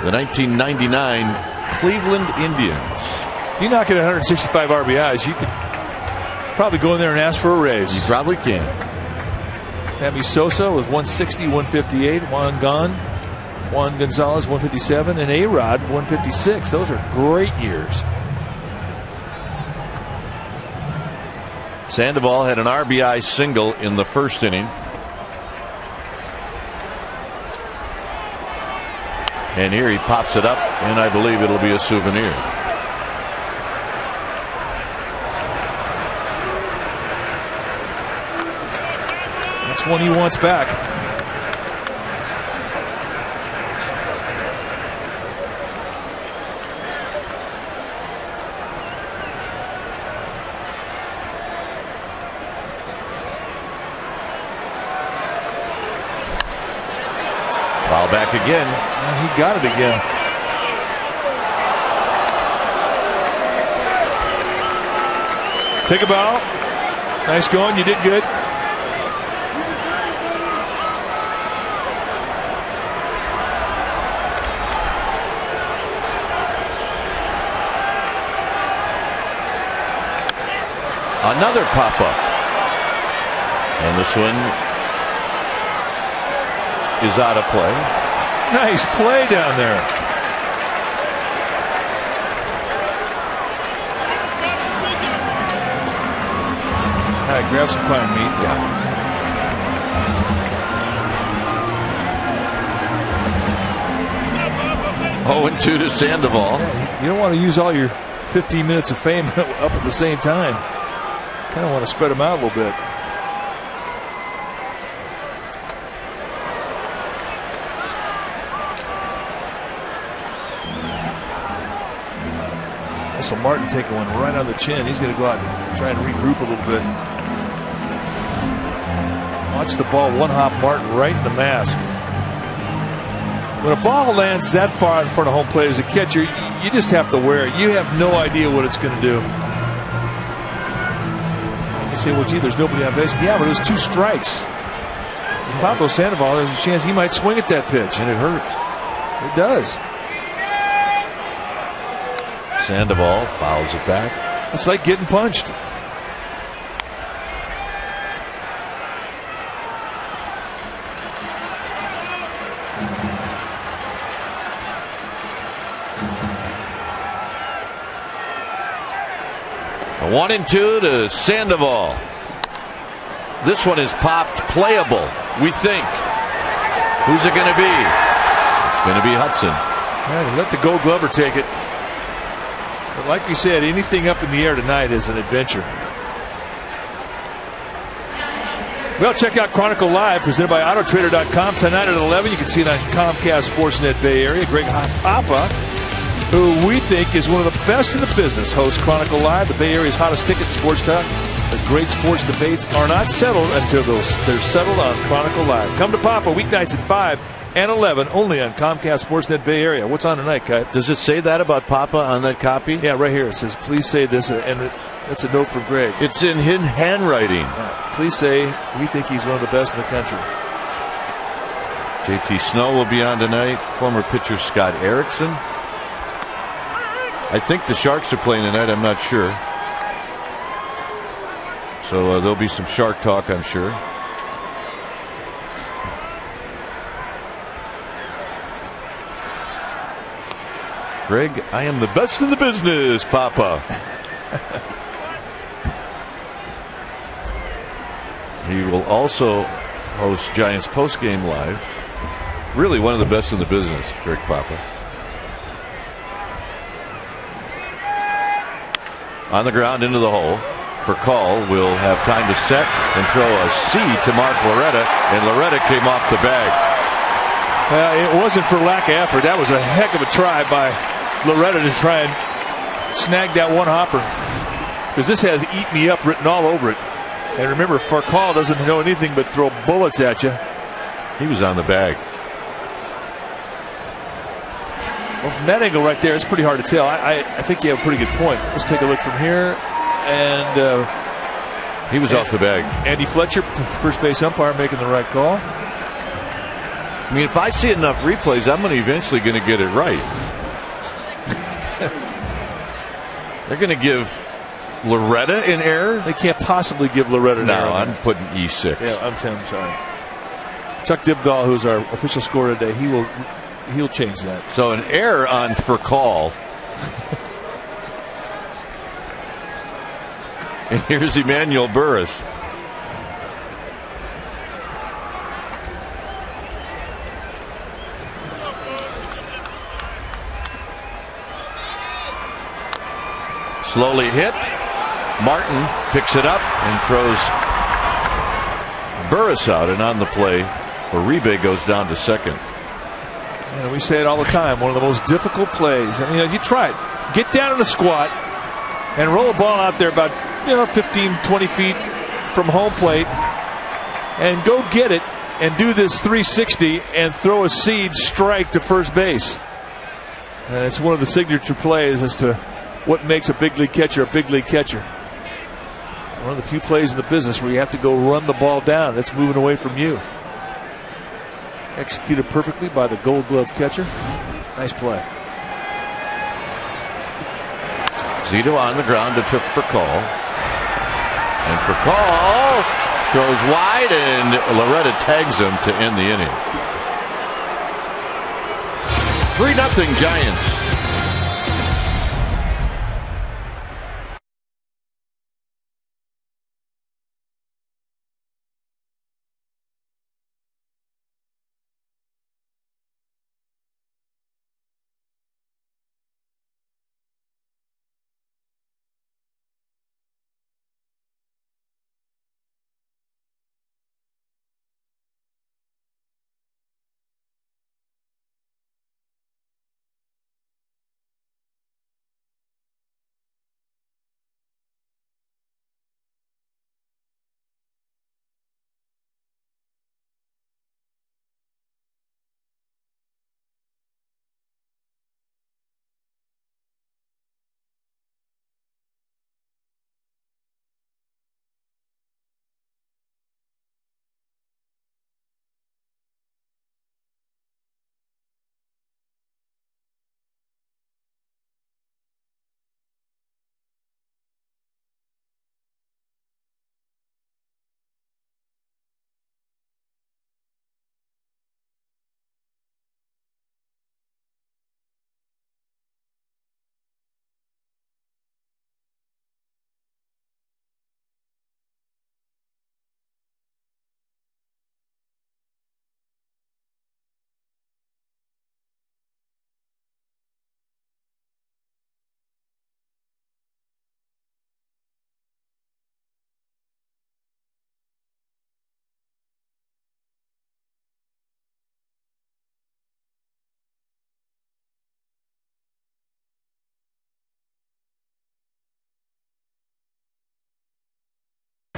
the 1999 Cleveland Indians. You knock it at 165 RBIs, you could probably go in there and ask for a raise. You probably can. Sammy Sosa with 160, 158, Juan Gonzalez 157, and A-Rod 156. Those are great years. Sandoval had an RBI single in the first inning. And here he pops it up, and I believe it'll be a souvenir. That's one he wants back. Foul back again. He got it again. Take a bow. Nice going. You did good. Another pop-up. And this one is out of play. Nice play down there. All right, grab some pine meat. Yeah. Oh, and 2 to Sandoval. Yeah, you don't want to use all your 15 minutes of fame up at the same time. Kind of want to spread them out a little bit. Also, Martin taking one right on the chin. He's going to go out and try and regroup a little bit. Watch the ball one hop Martin right in the mask. When a ball lands that far in front of home plate as a catcher, you just have to wear it. You have no idea what it's going to do. You say, well, gee, there's nobody on base. Yeah, but it was 2 strikes. And Pablo Sandoval, there's a chance he might swing at that pitch. And it hurts. It does. Sandoval fouls it back. It's like getting punched. 1-2 to Sandoval. This one is popped playable, we think. Who's it going to be? It's going to be Hudson. Yeah, let the Gold Glover take it. But like we said, anything up in the air tonight is an adventure. Well, check out Chronicle Live, presented by Autotrader.com. Tonight at 11, you can see it on Comcast Sportsnet Bay Area. Greg Papa, who we think is one of the best in the business, hosts Chronicle Live, the Bay Area's hottest ticket in sports talk. The great sports debates are not settled until they're settled on Chronicle Live. Come to Papa weeknights at 5 and 11, only on Comcast Sportsnet Bay Area. What's on tonight, Kite? Does it say that about Papa on that copy? Yeah, right here. It says, please say this, and that's a note from Greg. It's in his handwriting. Please say, we think he's one of the best in the country. JT Snow will be on tonight. Former pitcher Scott Erickson. I think the Sharks are playing tonight. I'm not sure. So there'll be some Shark talk, I'm sure. Greg, I am the best in the business, Papa. He will also host Giants postgame live. Really one of the best in the business, Greg Papa. On the ground into the hole. For call, will have time to set and throw a C to Mark Loretta, and Loretta came off the bag. It wasn't for lack of effort. That was a heck of a try by Loretta to try and snag that one hopper, because this has "Eat Me Up" written all over it. And remember, Farcall doesn't know anything but throw bullets at you. He was on the bag. Well, from that angle right there, it's pretty hard to tell. I think you have a pretty good point. Let's take a look from here. And he was off the bag. Andy Fletcher, first base umpire, making the right call. I mean, if I see enough replays, I'm eventually going to get it right. They're going to give Loretta an error? They can't possibly give Loretta an error. No, I'm putting E6. Yeah, I'm sorry. Chuck Dibdahl, who's our official scorer today, he'll change that. So an error on for call. And here's Emmanuel Burris. Slowly hit. Martin picks it up and throws Burris out, and on the play, Uribe goes down to second. And we say it all the time, one of the most difficult plays. I mean, you try it. Get down in the squat and roll a ball out there about 15, 20 feet from home plate and go get it and do this 360 and throw a seed strike to first base. And it's one of the signature plays as to what makes a big league catcher a big league catcher. One of the few plays in the business where you have to go run the ball down. That's moving away from you. Executed perfectly by the Gold Glove catcher. Nice play. Zito on the ground to Furcall. And Furcall throws wide, and Loretta tags him to end the inning. 3-0 Giants.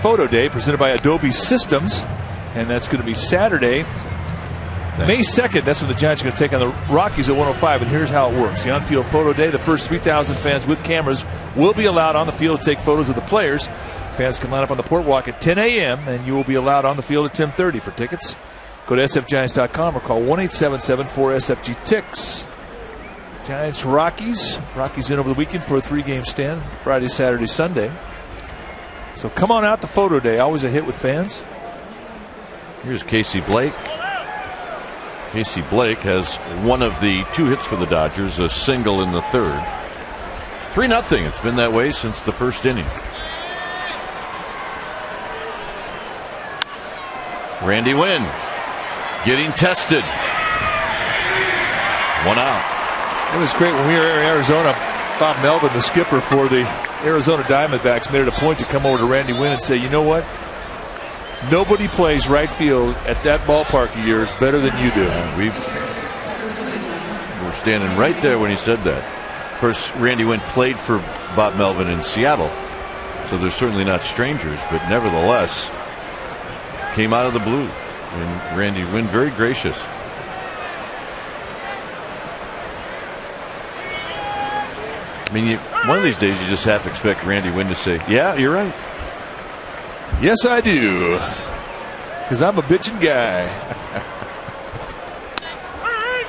Photo Day presented by Adobe Systems, and that's going to be Saturday, May 2nd. That's when the Giants are going to take on the Rockies at 105, and here's how it works. The on-field photo day, the first 3,000 fans with cameras will be allowed on the field to take photos of the players. Fans can line up on the port walk at 10 a.m., and you will be allowed on the field at 10:30. For tickets, go to sfgiants.com or call 1-877-4SFG-TICKS. Giants, Rockies. Rockies in over the weekend for a 3-game stand, Friday, Saturday, Sunday. So come on out to photo day. Always a hit with fans. Here's Casey Blake. Casey Blake has one of the 2 hits for the Dodgers, a single in the 3rd. 3-0. It's been that way since the first inning. Randy Wynn getting tested. 1 out. It was great when we were in Arizona. Bob Melvin, the skipper for the Arizona Diamondbacks, made it a point to come over to Randy Wynn and say, you know what? Nobody plays right field at that ballpark of yours better than you do. We were standing right there when he said that. Of course, Randy Wynn played for Bob Melvin in Seattle, so they're certainly not strangers, but nevertheless, came out of the blue. And Randy Wynn, very gracious. I mean, one of these days you just have to expect Randy Wynn to say, yeah, you're right. Yes, I do. Because I'm a bitchin' guy.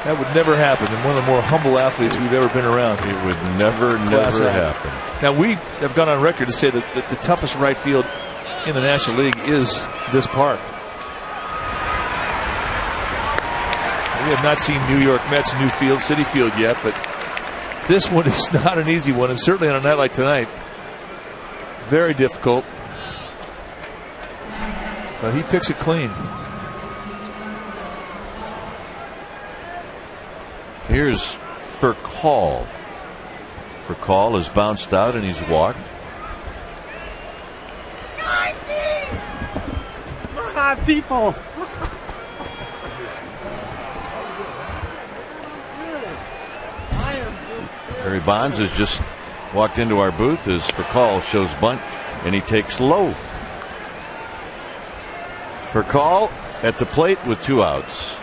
That would never happen. And one of the more humble athletes we've ever been around. It would never happen. Now, we have gone on record to say that the toughest right field in the National League is this park. We have not seen New York Mets' new field, Citi Field, yet, but this one is not an easy one, and certainly on a night like tonight, very difficult. But he picks it clean. Here's Furcal. Furcal has bounced out and he's walked. People. Barry Bonds has just walked into our booth as Furcal shows bunt, and he takes low. Furcal at the plate with 2 outs.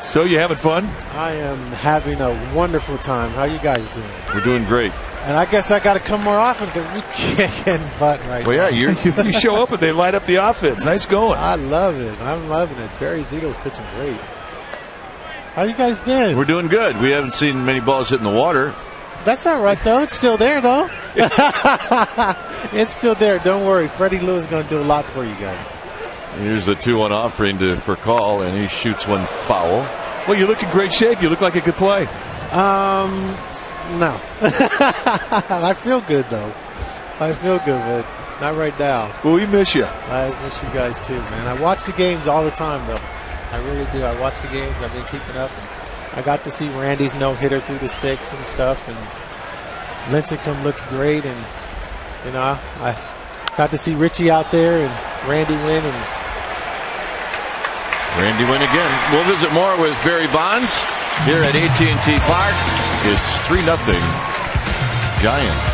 So you having fun? I am having a wonderful time. How you guys doing? We're doing great. And I guess I got to come more often because we kicking butt right now. Well, yeah, you show up and they light up the offense. Nice going. I love it. I'm loving it. Barry Zito's pitching great. How you guys been? We're doing good. We haven't seen many balls hitting the water. That's all right, though. It's still there, though. It's still there. Don't worry. Freddie Lou is going to do a lot for you guys. Here's the 2-1 offering to Furcal, and he shoots one foul. Well, you look in great shape. You look like a good play. No. I feel good, though. I feel good, but not right now. Well, we miss you. I miss you guys, too, man. I watch the games all the time, though. I really do. I watch the games. I've been keeping up. And I got to see Randy's no-hitter through the 6th and stuff, and Lincecum looks great, and, you know, I got to see Richie out there and Randy Wynn. And Randy Wynn again. We'll visit more with Barry Bonds here at AT&T Park. It's 3-0 Giants.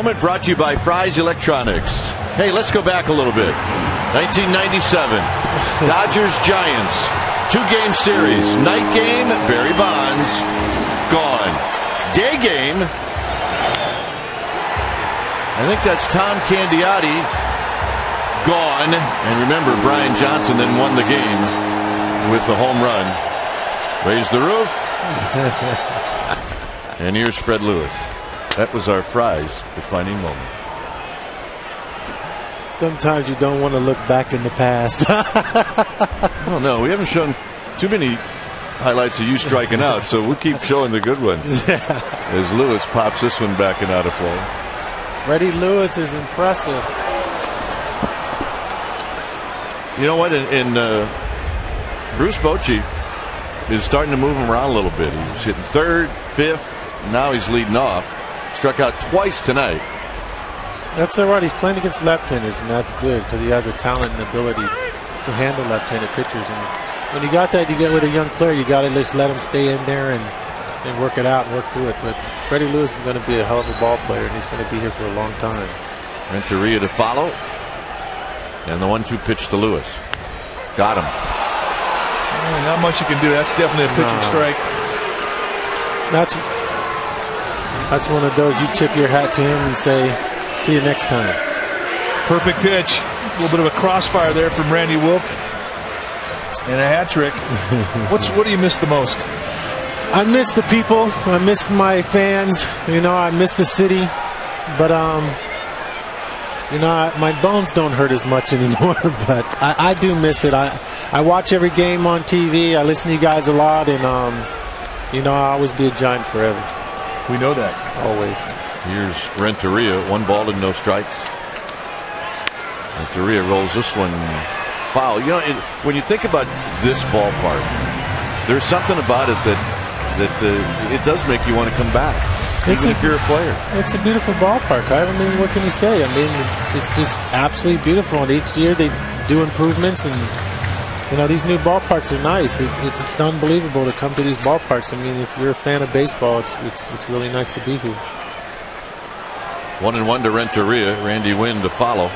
Moment brought to you by Fry's Electronics. Hey, let's go back a little bit. 1997, Dodgers Giants, 2-game series. Night game, Barry Bonds, gone. Day game, I think that's Tom Candiotti, gone. And remember, Brian Johnson then won the game with the home run. Raise the roof. And here's Fred Lewis. That was our Fry's defining moment. Sometimes you don't want to look back in the past. I don't know. We haven't shown too many highlights of you striking out, so we'll keep showing the good ones. As Lewis pops this one back and out of play. Freddie Lewis is impressive. You know what? Bruce Bochy is starting to move him around a little bit. He was hitting third, fifth. Now he's leading off. Struck out twice tonight. That's all right. He's playing against left-handers, and that's good because he has a talent and ability to handle left-handed pitchers. And when you got that, you get with a young player, you got to just let him stay in there and work it out and work through it. But Freddie Lewis is going to be a hell of a ball player, and he's going to be here for a long time. Renteria to follow. And the 1-2 pitch to Lewis. Got him. Not much you can do. That's definitely a pitching strike. That's one of those you tip your hat to him and say, see you next time. Perfect pitch. A little bit of a crossfire there from Randy Wolf. And a hat trick. What do you miss the most? I miss the people. I miss my fans. I miss the city. But, my bones don't hurt as much anymore. But I do miss it. I watch every game on TV. I listen to you guys a lot. And, I'll always be a Giant forever. We know that. Always. Here's Renteria, 1 ball and no strikes. Renteria rolls this one foul. When you think about this ballpark, there's something about it that it does make you want to come back, even if you're a player. It's a beautiful ballpark. What can you say? It's just absolutely beautiful. And each year they do improvements, and these new ballparks are nice. It's unbelievable to come to these ballparks. If you're a fan of baseball, it's really nice to be here. 1-1 to Renteria. Randy Wynn to follow.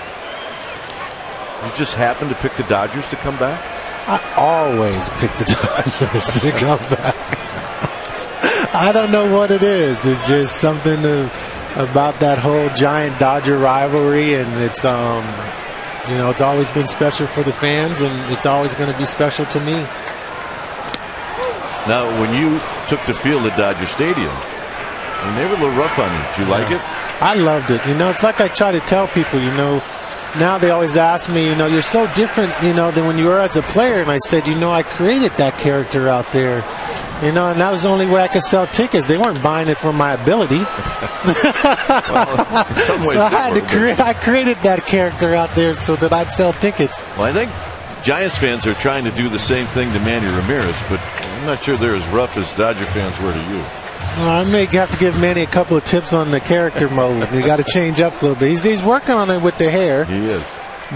You just happened to pick the Dodgers to come back? I always pick the Dodgers to come back. I don't know what it is. It's just something about that whole Giant-Dodger rivalry, and it's it's always been special for the fans, and it's always going to be special to me. Now, when you took the field at Dodger Stadium, they were a little rough on you. Did you like it? I loved it. It's like I try to tell people, now they always ask me, you're so different, than when you were as a player. And I said, I created that character out there. And that was the only way I could sell tickets. They weren't buying it for my ability. I created that character out there so that I'd sell tickets. Well, I think Giants fans are trying to do the same thing to Manny Ramirez, but I'm not sure they're as rough as Dodger fans were to you. Well, I may have to give Manny a couple of tips on the character mode. You got to change up a little bit. He's working on it with the hair. He is.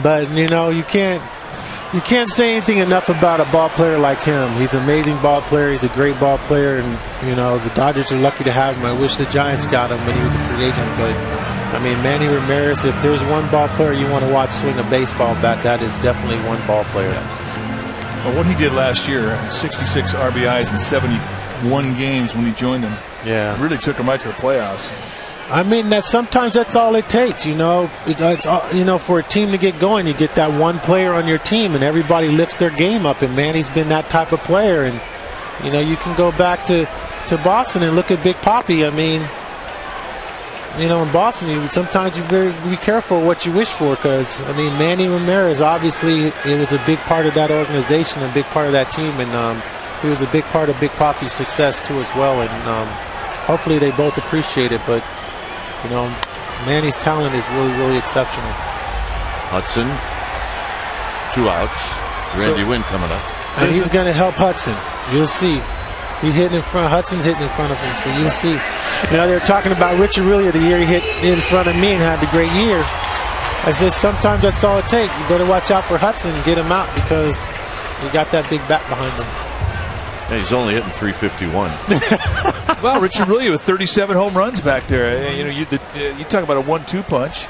But, you can't say anything enough about a ball player like him. He's an amazing ball player. He's a great ball player. And, the Dodgers are lucky to have him. I wish the Giants got him when he was a free agent. But, Manny Ramirez, if there's one ball player you want to watch swing a baseball bat, that is definitely one ball player. Well, what he did last year, 66 RBIs in 71 games when he joined them. Yeah. Really took him right to the playoffs. Sometimes that's all it takes, for a team to get going. You get that one player on your team, and everybody lifts their game up. And Manny's been that type of player. And you can go back to Boston and look at Big Papi. In Boston, sometimes you better be careful what you wish for, because Manny Ramirez, obviously, it was a big part of that organization, a big part of that team, and he was a big part of Big Papi's success too as well. And hopefully they both appreciate it. But Manny's talent is really, really exceptional. Hudson, 2 outs. Randy Wynn coming up. And he's going to help Hudson. You'll see. He's hitting in front. Hudson's hitting in front of him, so you'll see. They're talking about Richard Willier the year he hit in front of me and had a great year. I said, sometimes that's all it takes. You better watch out for Hudson and get him out, because you got that big bat behind him. Yeah, he's only hitting .351. Well, Richard Willie with 37 home runs back there. You know, you talk about a 1-2 punch.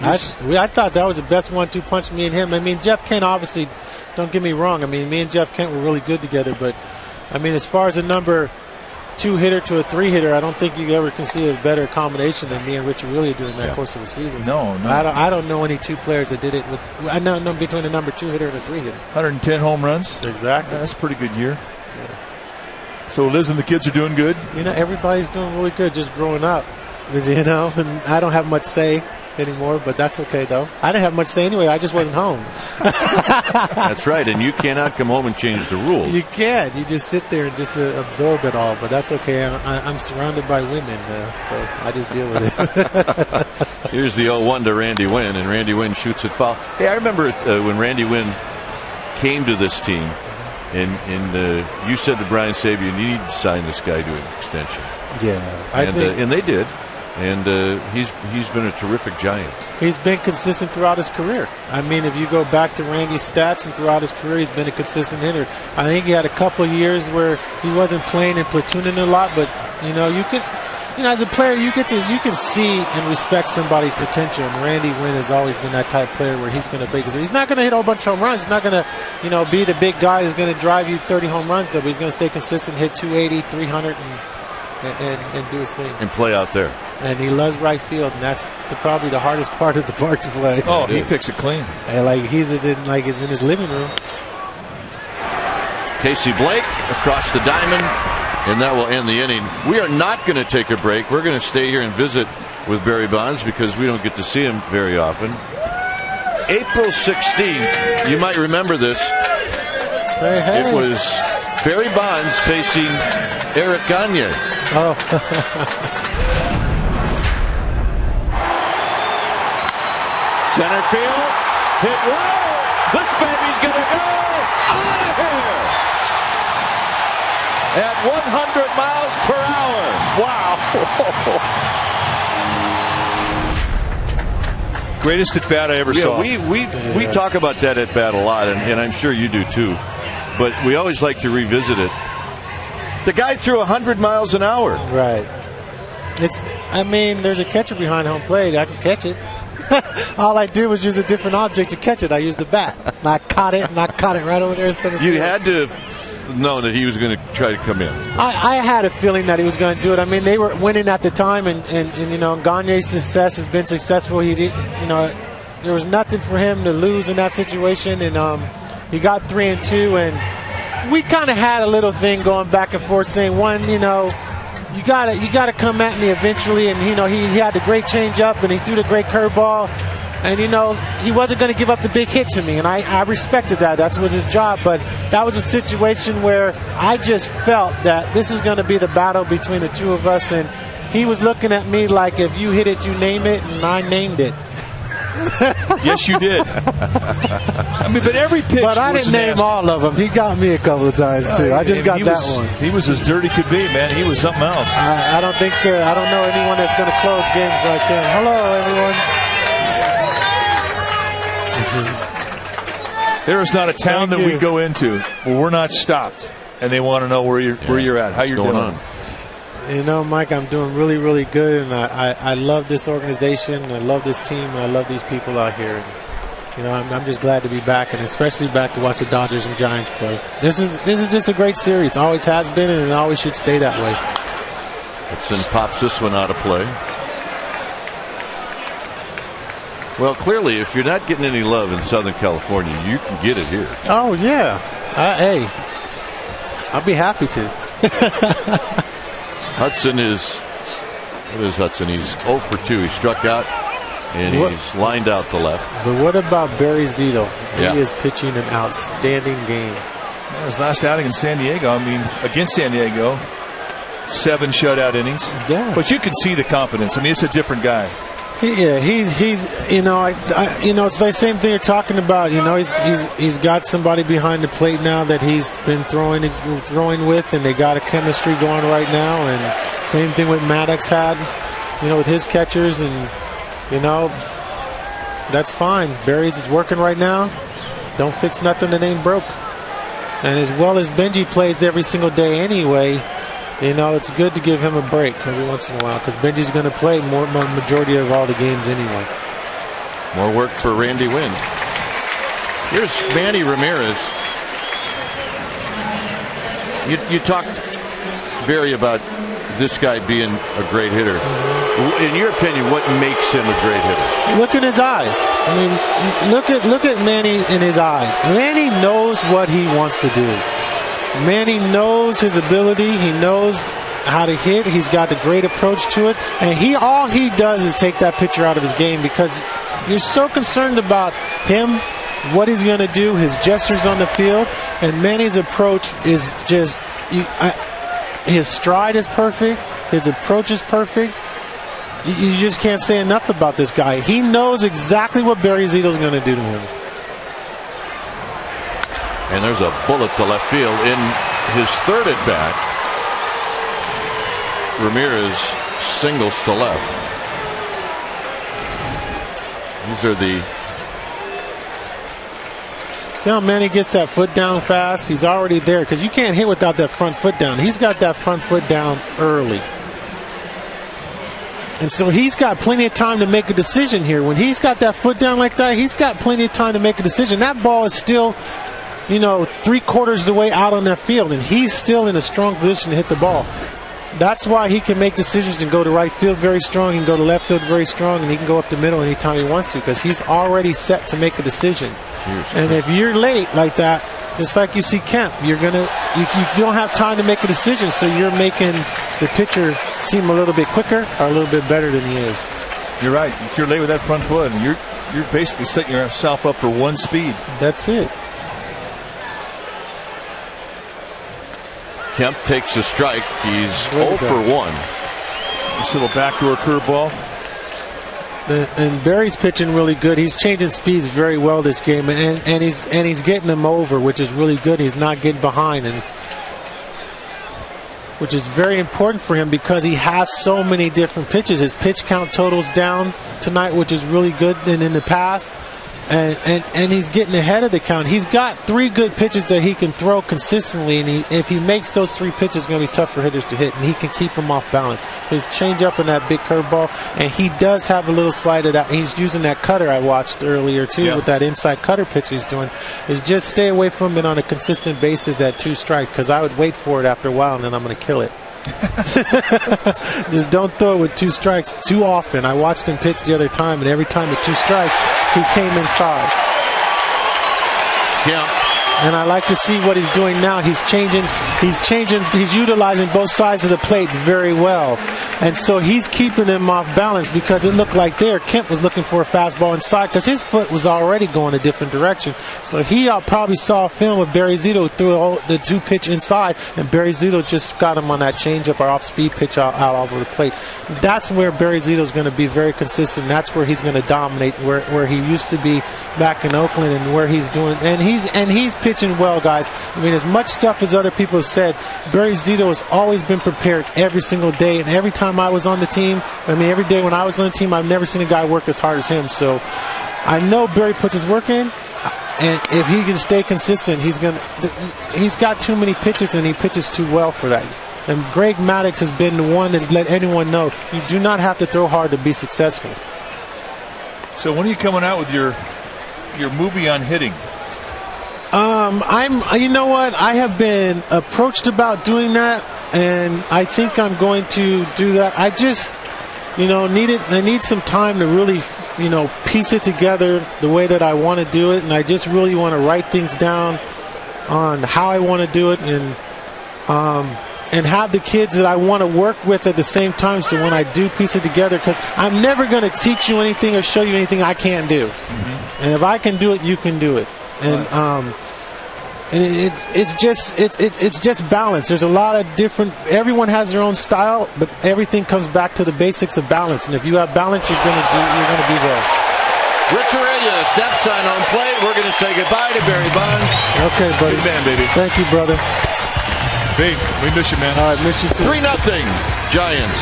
I thought that was the best 1-2 punch, me and him. I mean, Jeff Kent, obviously, don't get me wrong. I mean, me and Jeff Kent were really good together. But, I mean, as far as a number 2 hitter to a 3 hitter, I don't think you ever can see a better combination than me and Richard Willie during that course of a season. No. I don't know any 2 players that did it with. I know between a number 2 hitter and a 3 hitter. 110 home runs. Exactly. That's a pretty good year. So Liz and the kids are doing good? You know, everybody's doing really good just growing up. You know, and I don't have much say anymore, but that's okay, though. I didn't have much say anyway. I just wasn't home. That's right, and you cannot come home and change the rules. You can't. You just sit there and just absorb it all, but that's okay. I'm surrounded by women, so I just deal with it. Here's the 0-1 to Randy Wynn, and Randy Wynn shoots it foul. Hey, I remember when Randy Wynn came to this team, and you said to Brian Sabian, you need to sign this guy to an extension. Yeah, and they did. And he's been a terrific Giant. He's been consistent throughout his career. I mean, if you go back to Randy's stats and throughout his career, he's been a consistent hitter. I think he had a couple of years where he wasn't playing and platooning a lot, but you know, as a player, you can see and respect somebody's potential. And Randy Wynn has always been that type of player where he's going to be, because he's not going to hit a whole bunch of home runs. He's not going to, be the big guy who's going to drive you 30 home runs, though. But he's going to stay consistent, hit 280, 300, and do his thing. And play out there. And he loves right field, and that's probably the hardest part of the park to play. Oh, he picks it clean. And like it's in his living room. Casey Blake across the diamond, and that will end the inning. We are not going to take a break. We're going to stay here and visit with Barry Bonds because we don't get to see him very often. April 16th, you might remember this. Hey. It was Barry Bonds facing Eric Gagne. Oh. Center field, hit well. This baby's going to go out of here at 100 miles per hour. Wow. Greatest at bat I ever saw. We talk about that at bat a lot, and I'm sure you do too. But we always like to revisit it. The guy threw 100 miles an hour. Right. There's a catcher behind home plate. I can catch it. All I did was use a different object to catch it. I used the bat. And I caught it right over there in center field. You had to have known that he was going to try to come in. I had a feeling that he was going to do it. I mean, they were winning at the time, and Gagne's success has been successful. He did, there was nothing for him to lose in that situation, and he got 3-2, and we kind of had a little thing going back and forth saying, you gotta come at me eventually, and he had the great changeup and he threw the great curveball, and he wasn't going to give up the big hit to me, and I respected that. That was his job, but that was a situation where I just felt that this is going to be the battle between the two of us, and he was looking at me like, if you hit it, you name it, and I named it. Yes, you did. But every pitch. But I didn't name all of them. He got me a couple of times too. I just got that one. He was as dirty could be, man. He was something else. I don't know anyone that's going to close games like him. Hello, everyone. There is not a town that we go into where we're not stopped, and they want to know where you're at, how you're doing. Mike, I'm doing really, really good, and I love this organization, I love this team, and I love these people out here. And, I'm just glad to be back, and especially back to watch the Dodgers and Giants play. This is just a great series. It always has been, and it always should stay that way. Hudson pops this one out of play. Well, clearly, if you're not getting any love in Southern California, you can get it here. Oh, yeah. Hey, I'll be happy to. Hudson what is Hudson? He's 0 for 2. He struck out, and he's lined out to left. But what about Barry Zito? He is pitching an outstanding game. His last outing in San Diego, against San Diego, 7 shutout innings. Yeah. But you can see the confidence. It's a different guy. He's it's the same thing you're talking about. He's got somebody behind the plate now that he's been throwing with, and they got a chemistry going right now. And same thing with Maddox had, with his catchers, and that's fine. Barry's working right now. Don't fix nothing that ain't broke. And as well as Benji plays every single day anyway, You know, it's good to give him a break every once in a while because Benji's going to play more majority of all the games anyway. More work for Randy Wynn. Here's Manny Ramirez. You talked, Barry, about this guy being a great hitter. In your opinion, what makes him a great hitter? Look at his eyes. I mean, look at Manny in his eyes. Manny knows what he wants to do. Manny knows his ability. He knows how to hit. He's got a great approach to it. And all he does is take that pitcher out of his game because you're so concerned about him, what he's going to do, his gestures on the field. And Manny's approach is just, his stride is perfect. His approach is perfect. You just can't say enough about this guy. He knows exactly what Barry Zito's going to do to him. And there's a bullet to left field in his third at bat. Ramirez singles to left. These are the. See how Manny gets that foot down fast? He's already there because you can't hit without that front foot down. He's got that front foot down early. And so he's got plenty of time to make a decision here. When he's got that foot down like that, he's got plenty of time to make a decision. That ball is still, 3/4 of the way out on that field, and he's still in a strong position to hit the ball. That's why he can make decisions and go to right field very strong, he can go to left field very strong, and he can go up the middle anytime he wants to because he's already set to make a decision. And if you're late like that, just like you see Kemp, you don't have time to make a decision, so you're making the pitcher seem a little bit quicker or a little bit better than he is. You're right. If you're late with that front foot, you're basically setting yourself up for one speed. That's it. Kemp takes a strike. He's 0 for 1. This little backdoor curveball. And Barry's pitching really good. He's changing speeds very well this game, and he's getting them over, which is really good. He's not getting behind, which is very important for him because he has so many different pitches. His pitch count totals down tonight, which is really good than in the past. And he's getting ahead of the count. He's got 3 good pitches that he can throw consistently, and if he makes those 3 pitches, it's going to be tough for hitters to hit, and he can keep them off balance. His changeup and that big curveball, and he does have a little slide of that. He's using that cutter I watched earlier too, with that inside cutter pitch he's doing. Is just stay away from it on a consistent basis at 2 strikes because I would wait for it after a while, and then I'm going to kill it. Just don't throw it with 2 strikes too often. I watched him pitch the other time, and every time with 2 strikes, he came inside. Yeah. And I like to see what he's doing now. He's utilizing both sides of the plate very well. And so he's keeping them off balance because it looked like there Kemp was looking for a fastball inside because his foot was already going a different direction. So he probably saw a film of Barry Zito threw the 2 pitch inside, and Barry Zito just got him on that changeup or off-speed pitch out over the plate. That's where Barry Zito's going to be very consistent. That's where he's going to dominate, where he used to be back in Oakland, and where he's doing. And he's pitching well, guys. I mean, as much stuff as other people have said, Barry Zito has always been prepared every single day, and every time I was on the team, every day when I was on the team, I've never seen a guy work as hard as him. So I know Barry puts his work in, and if he can stay consistent, he's got too many pitches, and he pitches too well for that. And Greg Maddux has been the one that let anyone know you do not have to throw hard to be successful. So when are you coming out with your movie on hitting? You know what? I have been approached about doing that, and I think I'm going to do that. I just, I need some time to really, piece it together the way that I want to do it, and I just really want to write things down on how I want to do it, and have the kids that I want to work with at the same time. So when I do piece it together, because I'm never going to teach you anything or show you anything I can't do, and if I can do it, you can do it. And it's just balance. There's a lot of different. Everyone has their own style, but everything comes back to the basics of balance. And if you have balance, you're gonna be there. Rich Aurelia steps on home plate. We're gonna say goodbye to Barry Bonds. Okay, buddy. Good man, baby. Thank you, brother. Babe, we miss you, man. All right, miss you too. 3-0 Giants.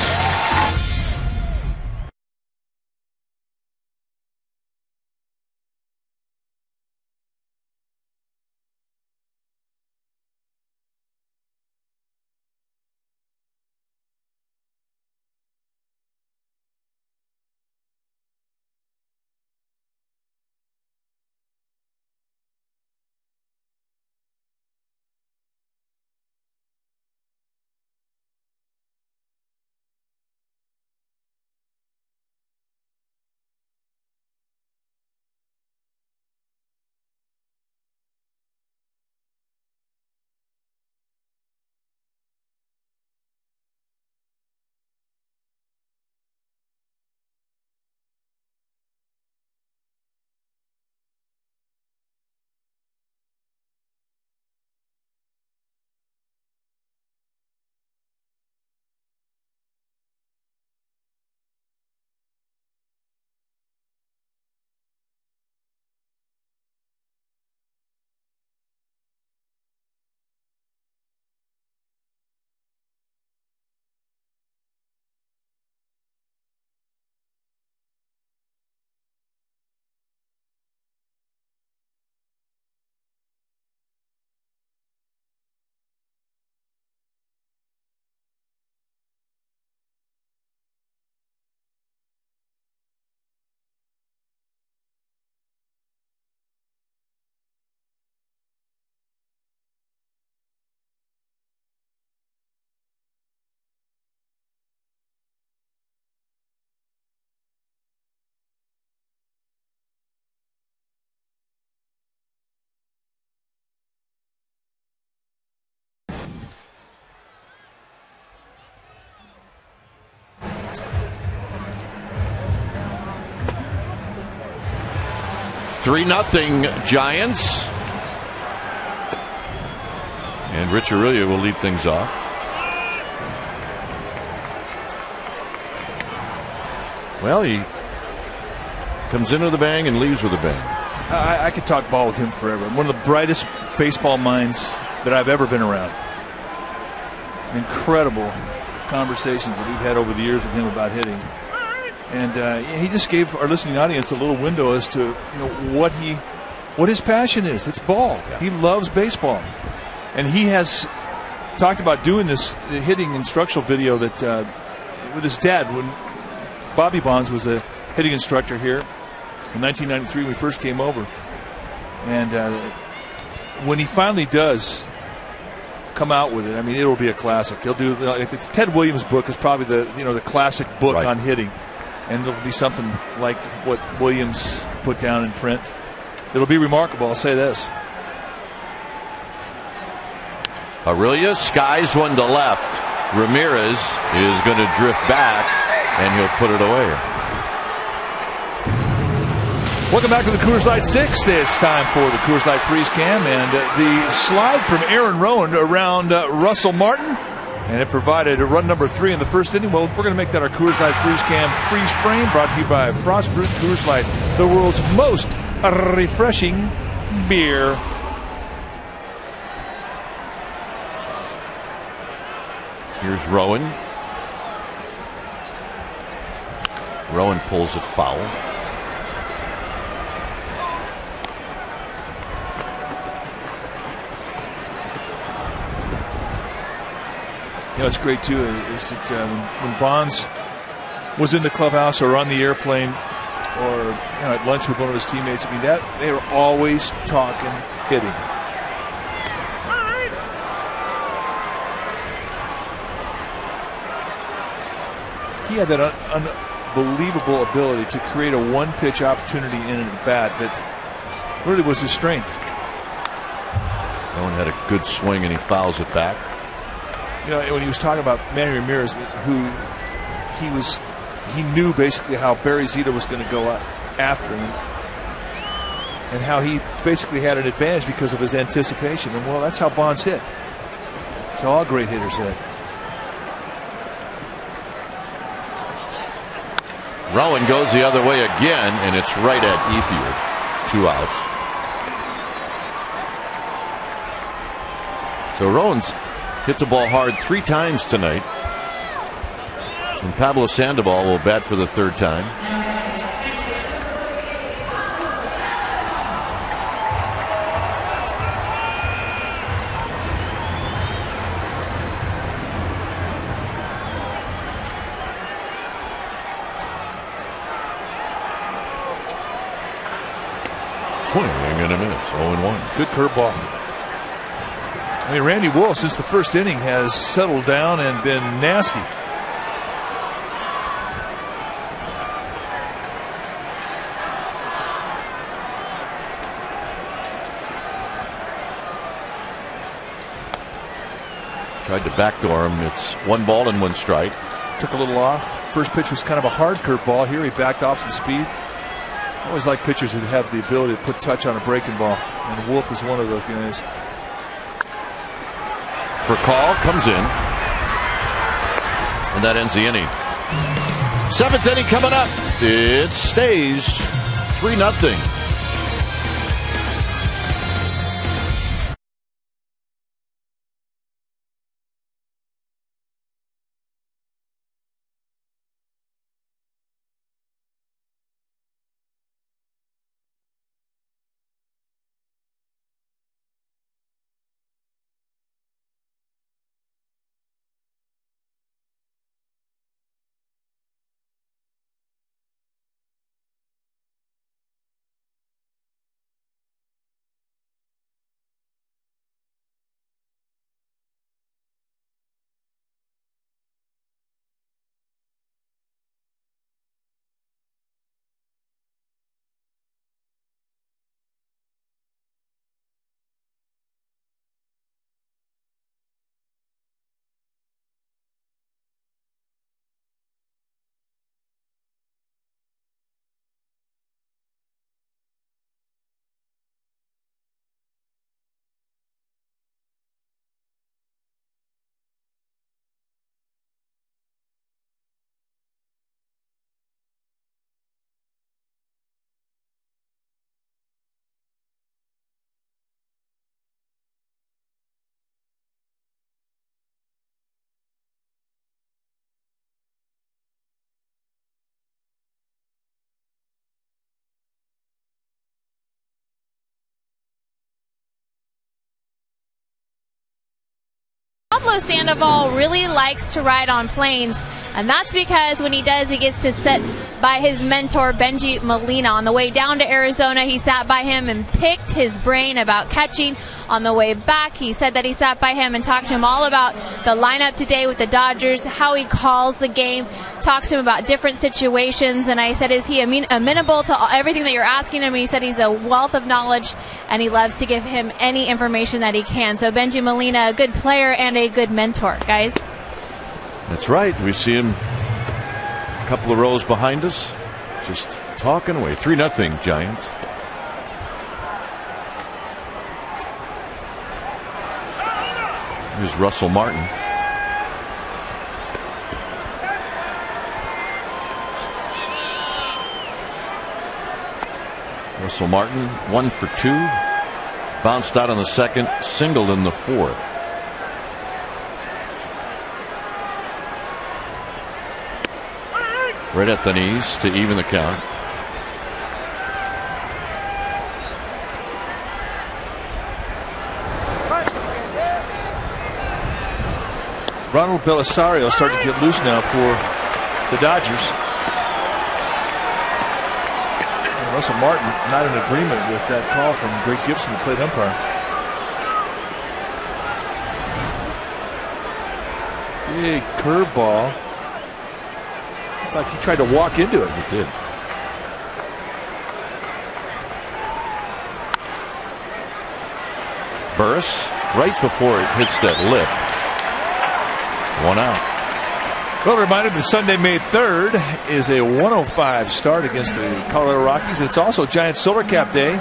3-0 Giants. And Rich Aurelia will lead things off. Well, he comes in with a bang and leaves with a bang. I could talk ball with him forever. One of the brightest baseball minds that I've ever been around. Incredible conversations that we've had over the years with him about hitting. And he just gave our listening audience a little window as to what his passion is. It's ball. Yeah. He loves baseball. And he has talked about doing this hitting instructional video that with his dad when Bobby Bonds was a hitting instructor here in 1993 when we first came over. And when he finally does come out with it, I mean, it'll be a classic. He'll do it's Ted Williams' book is probably the classic book on hitting, and it'll be something like what Williams put down in print. It'll be remarkable. I'll say this. Aurelia skies one to left. Ramirez is going to drift back, and he'll put it away. Welcome back to the Coors Light 6th. It's time for the Coors Light Freeze Cam and the slide from Aaron Rowan around Russell Martin. And it provided a run number 3 in the first inning. Well, we're going to make that our Coors Light Freeze Cam freeze frame, brought to you by Frost Brewed Coors Light, the world's most refreshing beer. Here's Rowan. Rowan pulls it foul. It's great too. Is that when Bonds was in the clubhouse or on the airplane or at lunch with one of his teammates, I mean that they were always talking hitting. He had that unbelievable ability to create a one-pitch opportunity in an at-bat that really was his strength. Rowan had a good swing and he fouls it back. When he was talking about Manny Ramirez, who he knew basically how Barry Zito was going to go after him, and how he basically had an advantage because of his anticipation. And well, that's how Bonds hit. It's how all great hitters hit. Rowan goes the other way again, and it's right at Ethier. 2 outs. So Rowan's hit the ball hard 3 times tonight. And Pablo Sandoval will bat for the 3rd time. Swing and a miss. 0-1. Good curveball. I mean, Randy Wolf, since the first inning, has settled down and been nasty. Tried to backdoor him. It's 1 ball and 1 strike. Took a little off. First pitch was kind of a hard curveball. Here he backed off some speed. I always like pitchers that have the ability to put touch on a breaking ball. And Wolf is one of those guys. For call, comes in, and that ends the inning. 7th inning coming up. It stays 3-0. Pablo Sandoval really likes to ride on planes, and that's because when he does, he gets to sit by his mentor, Benji Molina. On the way down to Arizona, he sat by him and picked his brain about catching. On the way back, he said that he sat by him and talked to him all about the lineup today with the Dodgers, how he calls the game, talks to him about different situations. And I said, is he amenable to everything that you're asking him? And he said he's a wealth of knowledge, and he loves to give him any information that he can. So Benji Molina, a good player and a good mentor, guys. That's right. We see him a couple of rows behind us, just talking away. 3-0 Giants. Here's Russell Martin. Russell Martin 1 for 2. Bounced out on the second, singled in the fourth. Right at the knees to even the count. Ronald Belisario starting to get loose now for the Dodgers. And Russell Martin not in agreement with that call from Greg Gibson, the plate umpire. Big curveball. Looked like he tried to walk into it. It did. Burris, right before it hits that lip. 1 out. Well, reminded that Sunday, May 3rd is a 105 start against the Colorado Rockies. It's also Giant Solar Cap Day,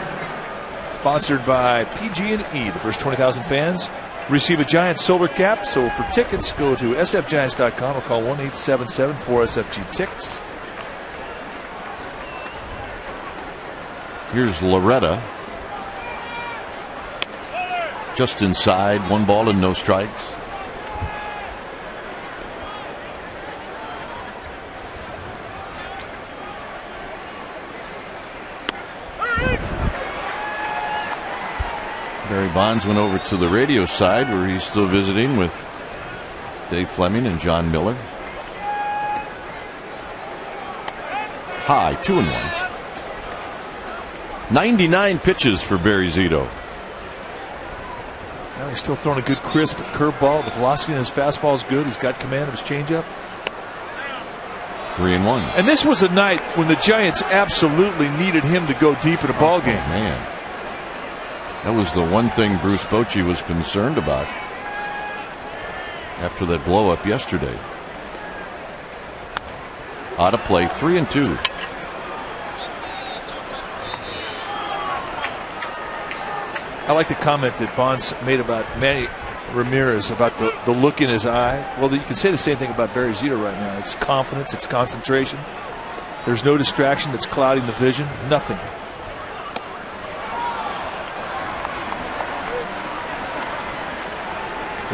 sponsored by PG&E. The first 20,000 fans receive a Giant Solar Cap. So for tickets, go to sfgiants.com or call 1-877-4SFG-TICKETS. Here's Loretta. Just inside, 1 ball and no strikes. Barry Bonds went over to the radio side where he's still visiting with Dave Fleming and John Miller. High, 2-1. 99 pitches for Barry Zito. Now he's still throwing a good crisp curveball. The velocity in his fastball is good. He's got command of his changeup. 3-1. And this was a night when the Giants absolutely needed him to go deep in a ball game. Man, that was the one thing Bruce Bochy was concerned about after that blow up yesterday. Out of play, 3-2. I like the comment that Bonds made about Manny Ramirez about the look in his eye. Well, you can say the same thing about Barry Zito right now. It's confidence, it's concentration. There's no distraction that's clouding the vision. Nothing.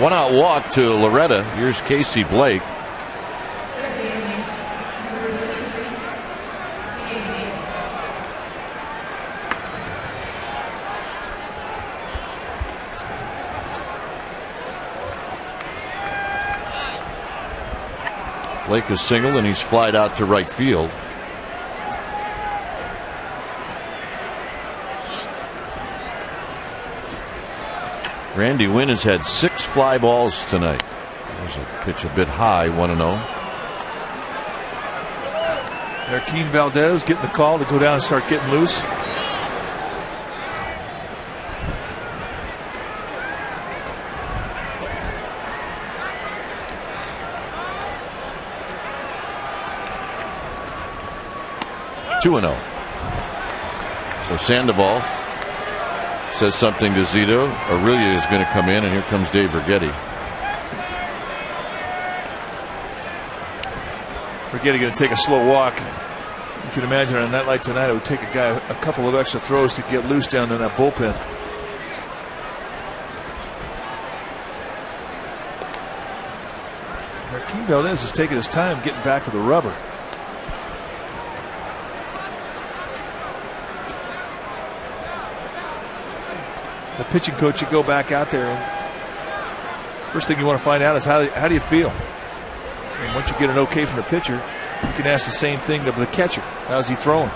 One out walk to Loretta. Here's Casey Blake. Blake is single and he's flied out to right field. Randy Wynn has had 6 fly balls tonight. There's a pitch a bit high, 1-0. Marquín Valdez getting the call to go down and start getting loose. So Sandoval says something to Zito. Aurelia is going to come in, and here comes Dave Righetti. Righetti going to take a slow walk. You can imagine on a night like tonight, it would take a guy a couple of extra throws to get loose down in that bullpen. Marquín Valdez is taking his time getting back to the rubber. The pitching coach should go back out there and First thing you want to find out is how do you feel? And once you get an okay from the pitcher, you can ask the same thing of the catcher. How's he throwing?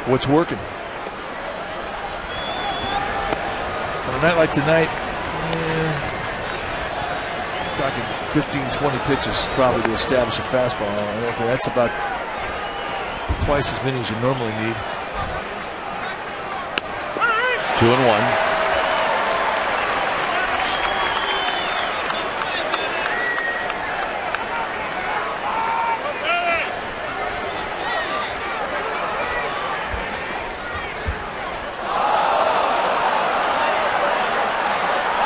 What's working? On a night like tonight, talking 15, 20 pitches probably to establish a fastball. That's about twice as many as you normally need. 2-1.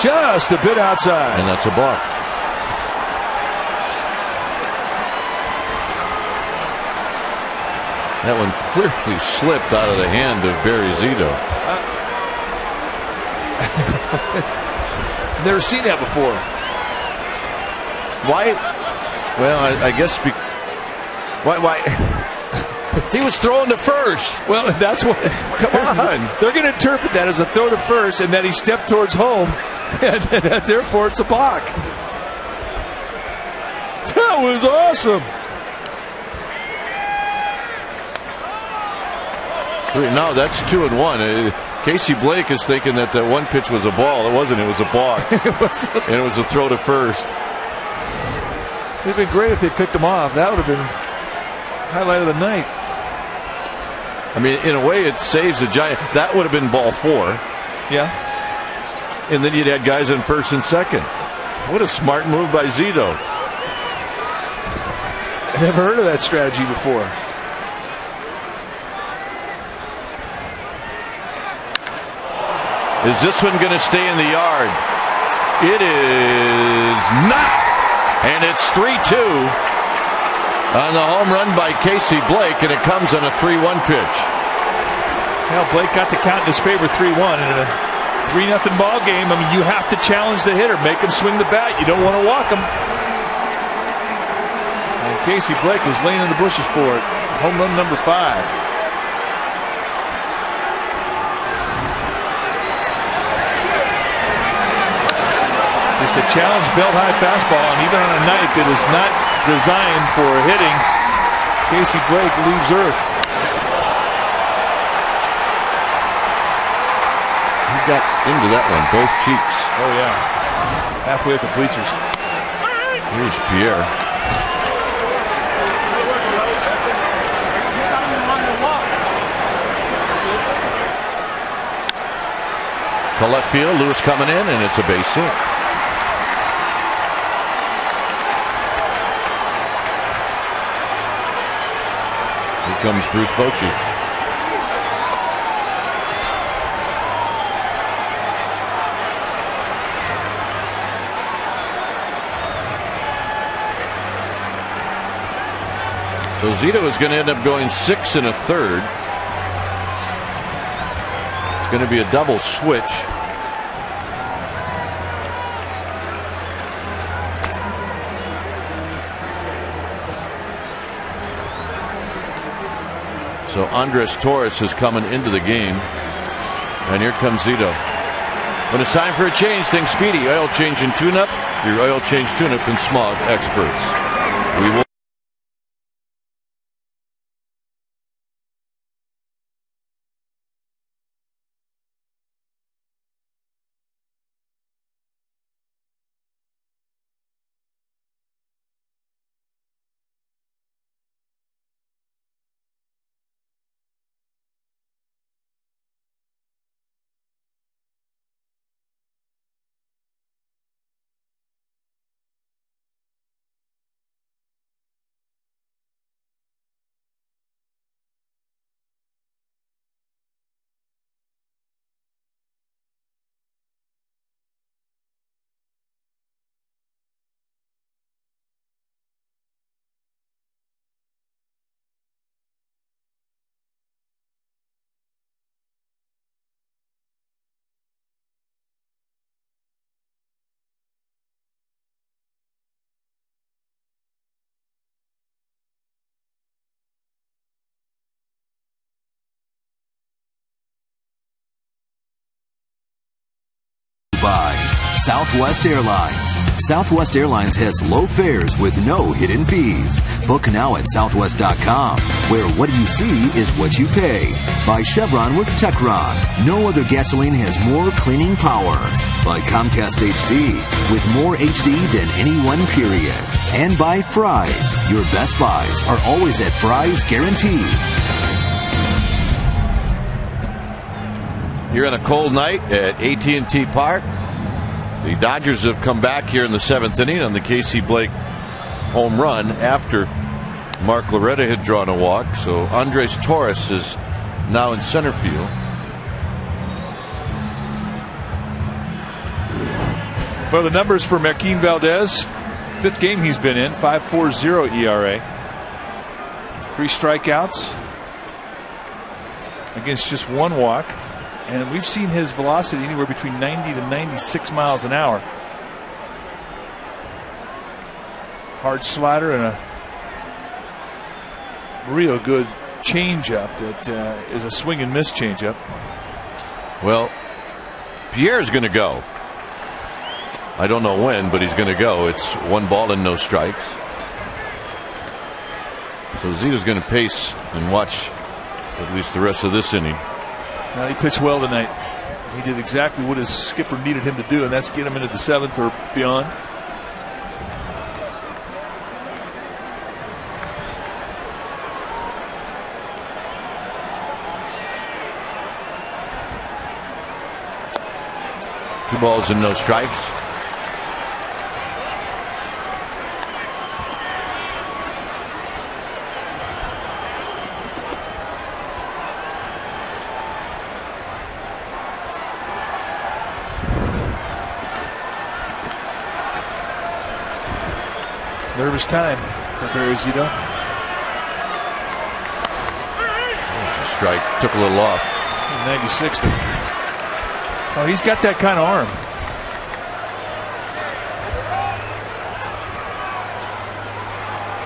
Just a bit outside. And that's a balk. That one clearly slipped out of the hand of Barry Zito. Never seen that before. Why? Well, I guess. Why? He was throwing to first. Well, that's what. Come on. They're going to interpret that as a throw to first, and that he stepped towards home, and therefore it's a block. That was awesome. No, that's 2-1. Casey Blake is thinking that one pitch was a ball. It wasn't. It was a balk. And it was a throw to first. It'd been great if they picked him off. That would have been highlight of the night. I mean, in a way, it saves the Giant. That would have been ball 4. Yeah. And then you'd had guys in first and second. What a smart move by Zito. I never heard of that strategy before. Is this one going to stay in the yard? It is not. And it's 3-2 on the home run by Casey Blake, and it comes on a 3-1 pitch. Well, Blake got the count in his favor 3-1 in a 3-0 ball game. I mean, you have to challenge the hitter, make him swing the bat. You don't want to walk him. And Casey Blake was laying in the bushes for it. Home run number 5. Just a challenge belt high fastball, and even on a night that is not designed for hitting, Casey Blake leaves earth. He got into that one, both cheeks. Oh yeah, halfway up the bleachers. Here's Pierre. To left field, Lewis coming in, and it's a base hit. Here comes Bruce Bochy. So Zito is going to end up going 6 1/3. It's going to be a double switch. So Andres Torres is coming into the game, and here comes Zito. When it's time for a change, think Speedy Oil Change and Tune-Up. Your oil change tune-up and smog experts. We will. Southwest Airlines. Southwest Airlines has low fares with no hidden fees. Book now at southwest.com, where what you see is what you pay. By Chevron with Techron. No other gasoline has more cleaning power. By Comcast HD, with more HD than any one period. And by Fry's. Your best buys are always at Fry's Guaranteed. Here on a cold night at AT&T Park, the Dodgers have come back here in the 7th inning on the Casey Blake home run after Mark Loretta had drawn a walk. So Andres Torres is now in center field. Well, the numbers for Marquín Valdez, 5th game he's been in, 5.40 ERA. 3 strikeouts against just 1 walk. And we've seen his velocity anywhere between 90 to 96 miles an hour. Hard slider and a real good changeup that is a swing and miss changeup. Well, Pierre's going to go. I don't know when, but he's going to go. It's 1 ball and no strikes. So Zito's going to pace and watch at least the rest of this inning. Now, he pitched well tonight. He did exactly what his skipper needed him to do, and that's get him into the 7th or beyond. Two balls and no strikes. Nervous time for Barry Zito. Strike took a little off. 96. Oh, he's got that kind of arm.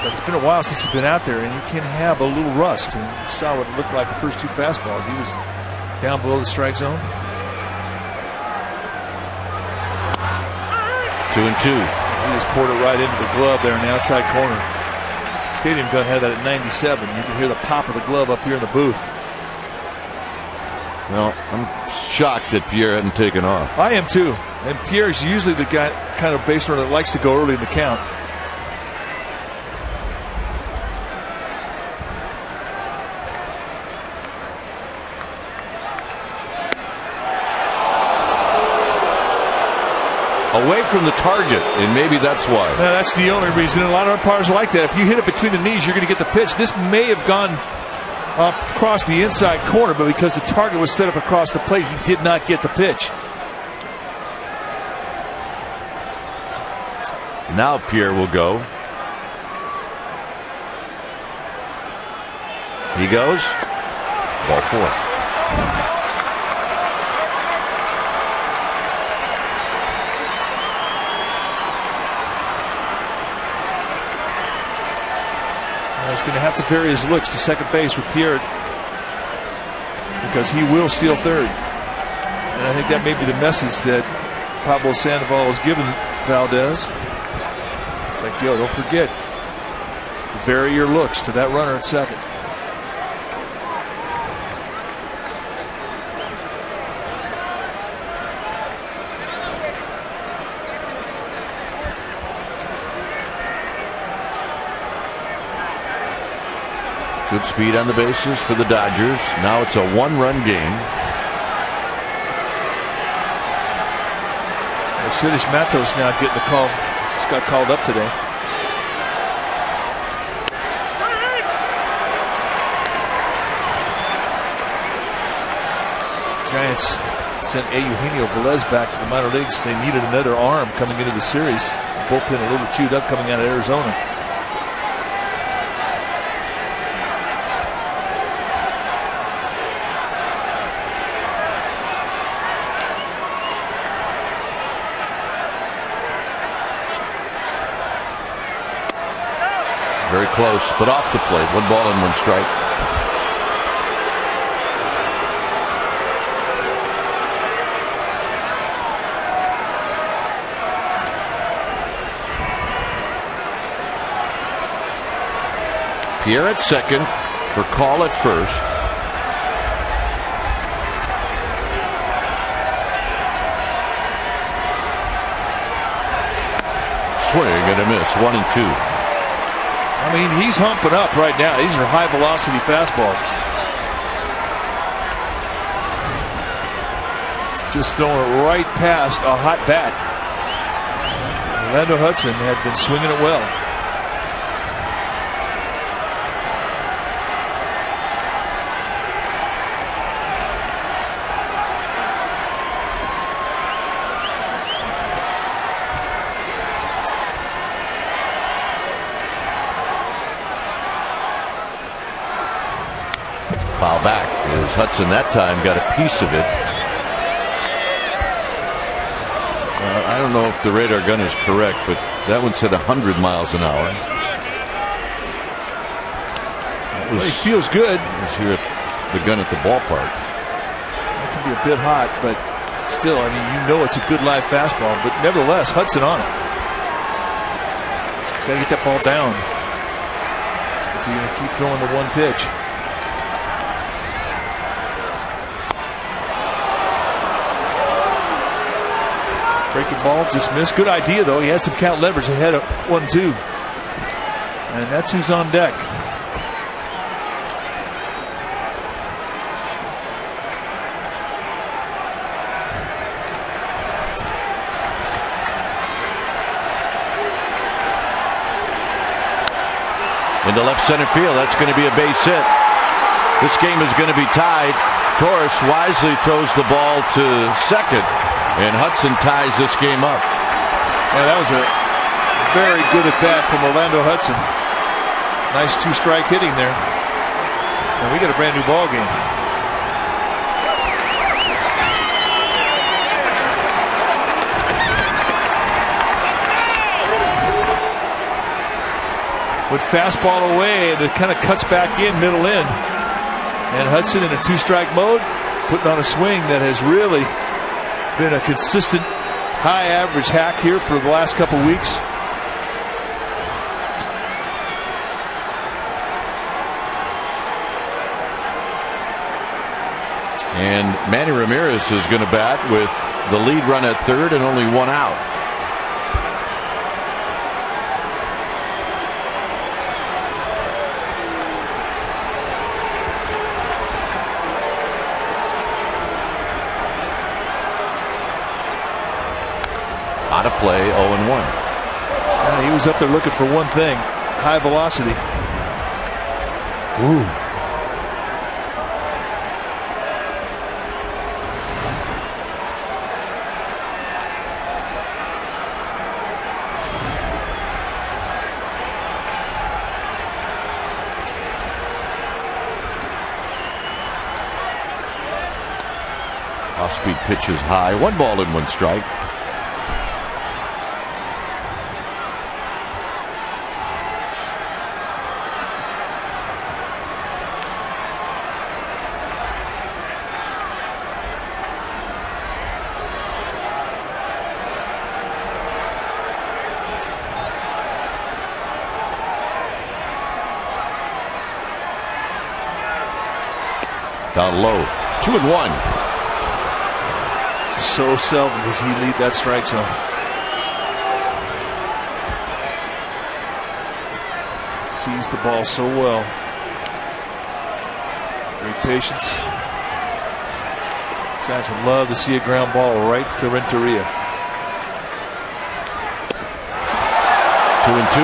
But it's been a while since he's been out there, and he can have a little rust. And you saw what it looked like the first 2 fastballs. He was down below the strike zone. 2-2. He just poured it right into the glove there in the outside corner. Stadium gun had that at 97. You can hear the pop of the glove up here in the booth. Well, I'm shocked that Pierre hadn't taken off. I am too. And Pierre's usually the guy, kind of base runner that likes to go early in the count. Away from the target, and maybe that's why. Now, that's the only reason. And a lot of umpires like that. If you hit it between the knees, you're going to get the pitch. This may have gone up across the inside corner, but because the target was set up across the plate, he did not get the pitch. Now Pierre will go. He goes. Ball 4. He's going to have to vary his looks to second base with Pierre because he will steal third. And I think that may be the message that Pablo Sandoval has given Valdez. It's like, yo, don't forget, vary your looks to that runner at second. Good speed on the bases for the Dodgers. Now it's a 1-run game. Acidius Matos now getting the call. Just got called up today. Giants sent Eugenio Velez back to the minor leagues. They needed another arm coming into the series. Bullpen a little chewed up coming out of Arizona. Very close, but off the plate. 1 ball and 1 strike. Pierre at second for Call at first. Swing and a miss. 1-2. I mean, he's humping up right now. These are high velocity fastballs. Just throwing it right past a hot bat. Orlando Hudson had been swinging it well. Foul back as Hudson that time got a piece of it. I don't know if the radar gun is correct, but that one said 100 miles an hour. Well, he feels good. It was here at the gun at the ballpark. It can be a bit hot, but still, I mean, you know it's a good live fastball. But nevertheless, Hudson on it. Got to get that ball down if you're going to keep throwing the one pitch. Breaking ball, just missed. Good idea, though. He had some count leverage ahead of 1-2. And that's who's on deck. Into left center field. That's going to be a base hit. This game is going to be tied. Torres wisely throws the ball to second. And Hudson ties this game up. Yeah, that was a very good at bat from Orlando Hudson. Nice two-strike hitting there. And we got a brand new ball game. With fastball away, that kind of cuts back in, middle in. And Hudson in a two-strike mode, putting on a swing that has really been a consistent high average hack here for the last couple weeks. And Manny Ramirez is going to bat with the lead run at third and only one out. Out of play, 0-1. He was up there looking for one thing, high velocity. Ooh. Off-speed pitch is high. 1-1 strike. Down low, 2-1. So seldom does he lead that strike zone. Sees the ball so well. Great patience. Guys would love to see a ground ball right to Renteria. 2-2.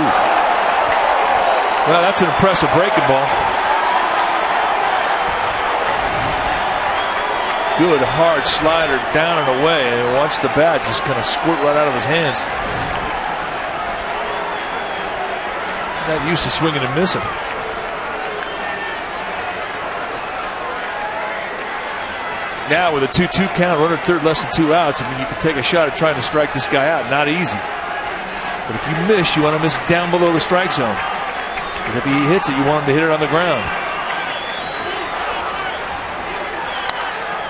Well, that's an impressive breaking ball. Good hard slider down and away, and watch the bat just kind of squirt right out of his hands. Not used to swinging and missing. Now with a 2-2 count, runner at third, less than 2 outs. I mean, you can take a shot at trying to strike this guy out. Not easy. But if you miss, you want to miss down below the strike zone. Because if he hits it, you want him to hit it on the ground.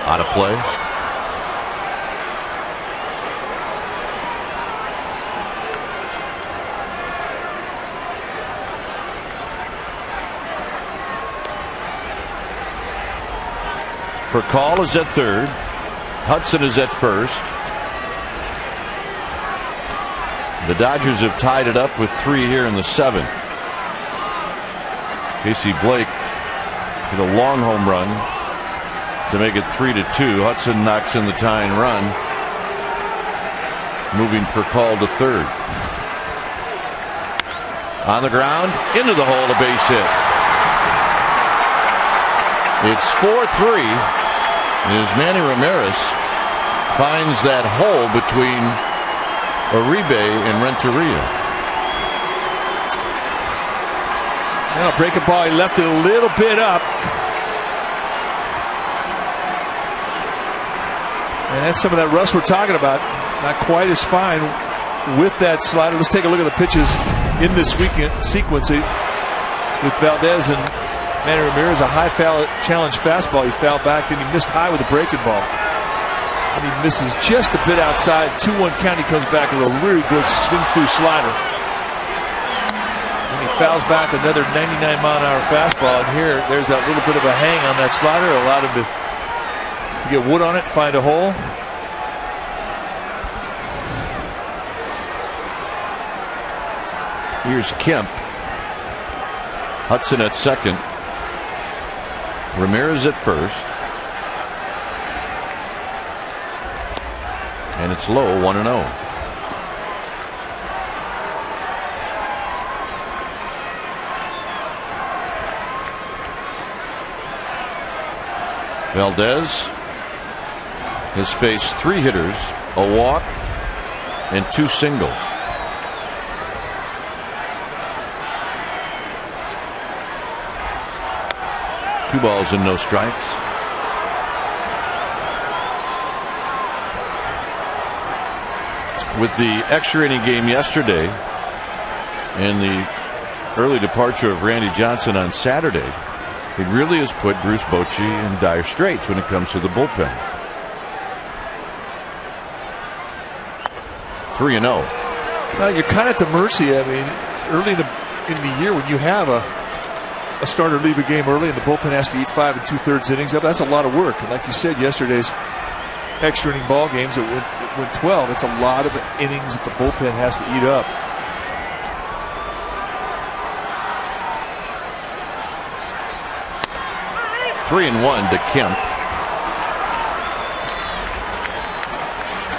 Out of play. for call is at third. Hudson is at first. The Dodgers have tied it up with 3 here in the 7th. Casey Blake hit a long home run to make it 3-2. Hudson knocks in the tying run, moving for call to third. On the ground, into the hole, a base hit. It's 4-3 as Manny Ramirez finds that hole between Uribe and Renteria. Now break a ball. He left it a little bit up. And that's some of that rust we're talking about. Not quite as fine with that slider. Let's take a look at the pitches in this weekend sequence with Valdez and Manny Ramirez. A high foul challenge fastball. He fouled back, then he missed high with a breaking ball. And he misses just a bit outside. 2-1 count. He comes back with a really good swing through slider. And he fouls back another 99-mile-an-hour fastball. And here, there's that little bit of a hang on that slider. It allowed him to get wood on it, find a hole. Here's Kemp. Hudson at second. Ramirez at first. And it's low, 1-0. Valdez has faced 3 hitters, a walk, and 2 singles. Two balls and no strikes. With the extra inning game yesterday and the early departure of Randy Johnson on Saturday, it really has put Bruce Bochy in dire straits when it comes to the bullpen. 3-0. Well, you're kind of at the mercy. I mean, early in the year when you have a starter leave a game early and the bullpen has to eat 5 2/3 innings, that's a lot of work. And like you said, yesterday's extra inning ball games, it went 12. It's a lot of innings that the bullpen has to eat up. Three and 1 to Kemp.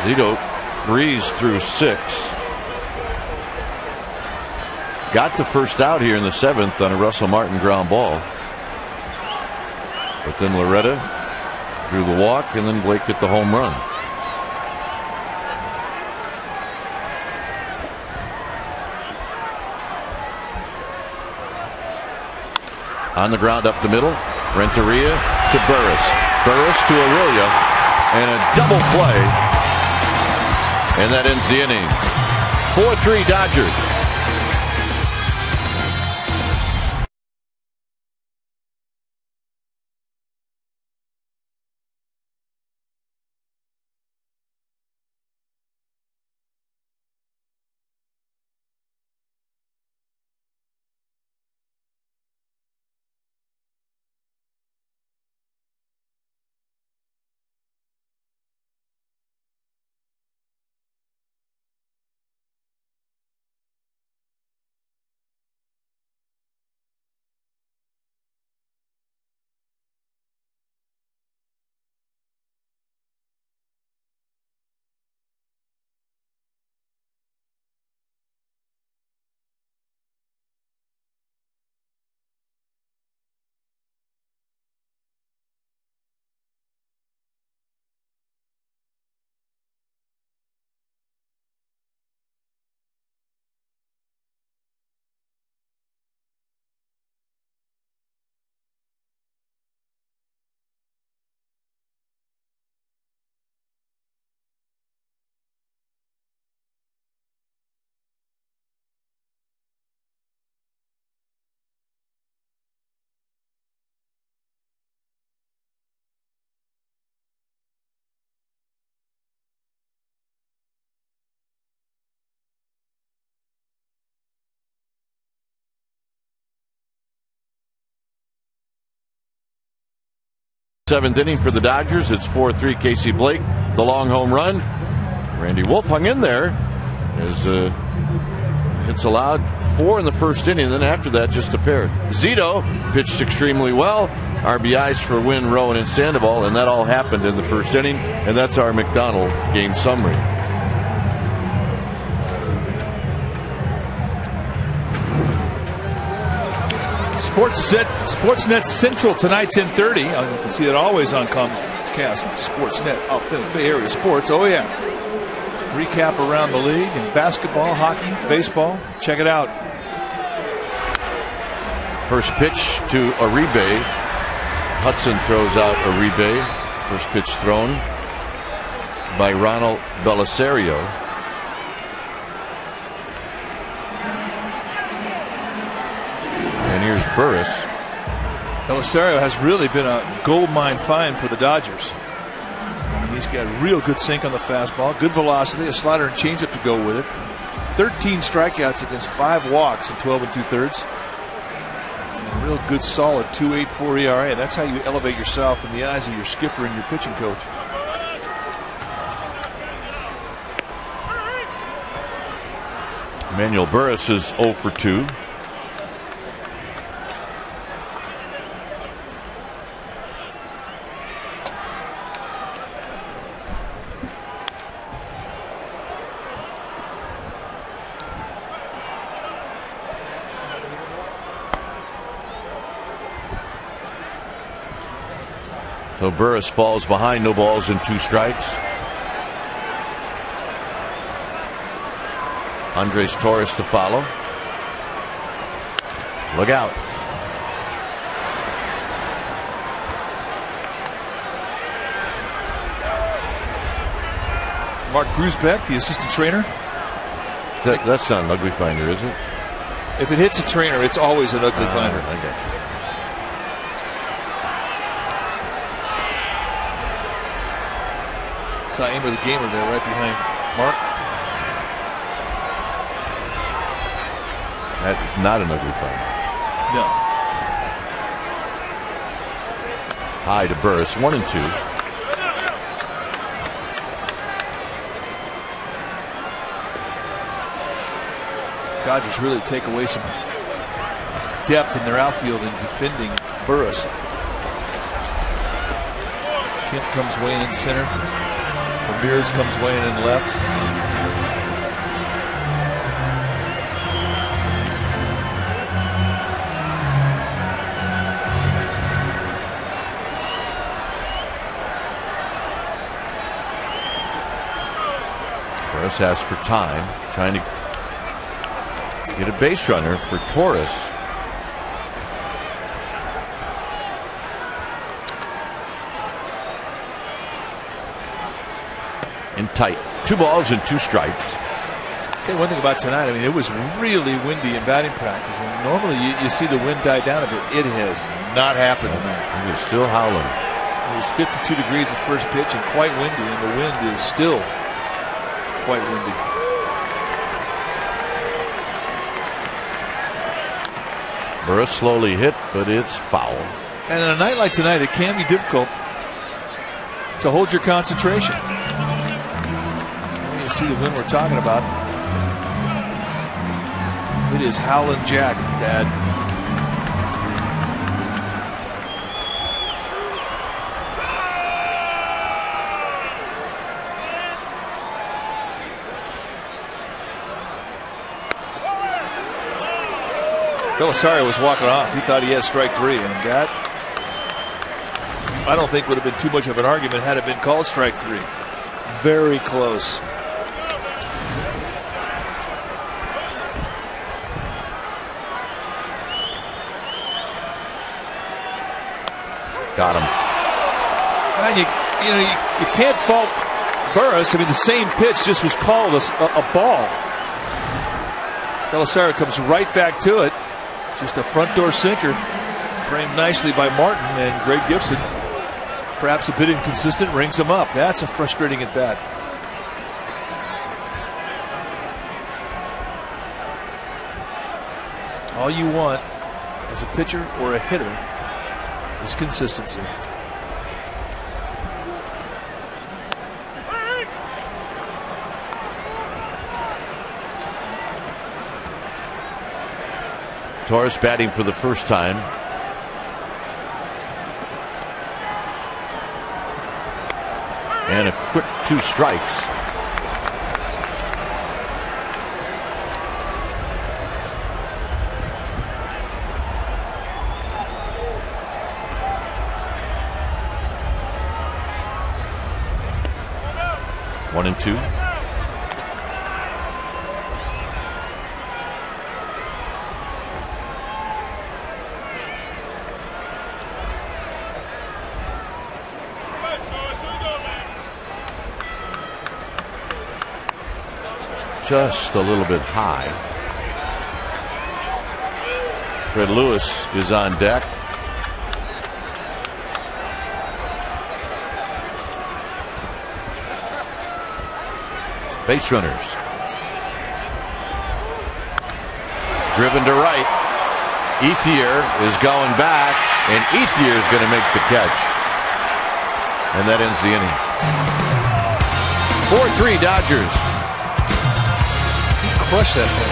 Zito breezed through 6. Got the first out here in the 7th on a Russell Martin ground ball. But then Loretta drew the walk, and then Blake hit the home run. On the ground up the middle, Renteria to Burris. Burris to Aurelia, and a double play. And that ends the inning. 4-3 Dodgers. Seventh inning for the Dodgers. It's 4-3 Casey Blake. The long home run. Randy Wolf hung in there as hits allowed 4 in the first inning. And then after that, just a pair. Zito pitched extremely well. RBIs for Wynn, Rowan, and Sandoval. And that all happened in the first inning. And that's our McDonald game summary. Sportsnet Central tonight, 10:30. You can see it always on Comcast. Sportsnet, Authentic Bay Area Sports. Oh, yeah. Recap around the league in basketball, hockey, baseball. Check it out. First pitch to Uribe. Hudson throws out Uribe. First pitch thrown by Ronald Belisario. And here's Burris. Belisario has really been a gold mine find for the Dodgers. I mean, he's got real good sink on the fastball, good velocity, a slider and changeup to go with it. 13 strikeouts against 5 walks in 12 2/3. And a real good, solid 2.84 ERA. That's how you elevate yourself in the eyes of your skipper and your pitching coach. Emmanuel Burris is 0 for 2. So Burris falls behind, no balls and 2 strikes. Andres Torres to follow. Look out. Mark Grusbeck, the assistant trainer. That's not an ugly finder, is it? If it hits a trainer, it's always an ugly finder. I got you. Saw Aim of the Gamer there right behind Mark. That is not an ugly find. No. High to Burris, 1 and 2. Dodgers really take away some depth in their outfield in defending Burris. Kemp comes weighing in center. Ramirez comes weighing in left. Burris asks for time, trying to get a base runner for Torres. In tight. 2 balls and 2 strikes. Say one thing about tonight. I mean, it was really windy in batting practice. And normally you see the wind die down a bit. It has not happened tonight. It is still howling. It was 52 degrees at first pitch and quite windy. And the wind is still quite windy. Burris slowly hit, but it's foul. And on a night like tonight, it can be difficult to hold your concentration. You see the wind we're talking about. It is howling Jack, Dad. Belisario was walking off. He thought he had strike 3, and that, I don't think, would have been too much of an argument had it been called strike 3. Very close. Got him. And you can't fault Burris. I mean, the same pitch just was called a ball. Belisario comes right back to it. Just a front door sinker, framed nicely by Martin, and Greg Gibson, perhaps a bit inconsistent, rings him up. That's a frustrating at bat. All you want as a pitcher or a hitter is consistency. Torres batting for the first time. And a quick 2 strikes. One and 2. Just a little bit high. Fred Lewis is on deck. Base runners. Driven to right. Ethier is going back, and Ethier is going to make the catch. And that ends the inning. 4-3 Dodgers. Crush that thing.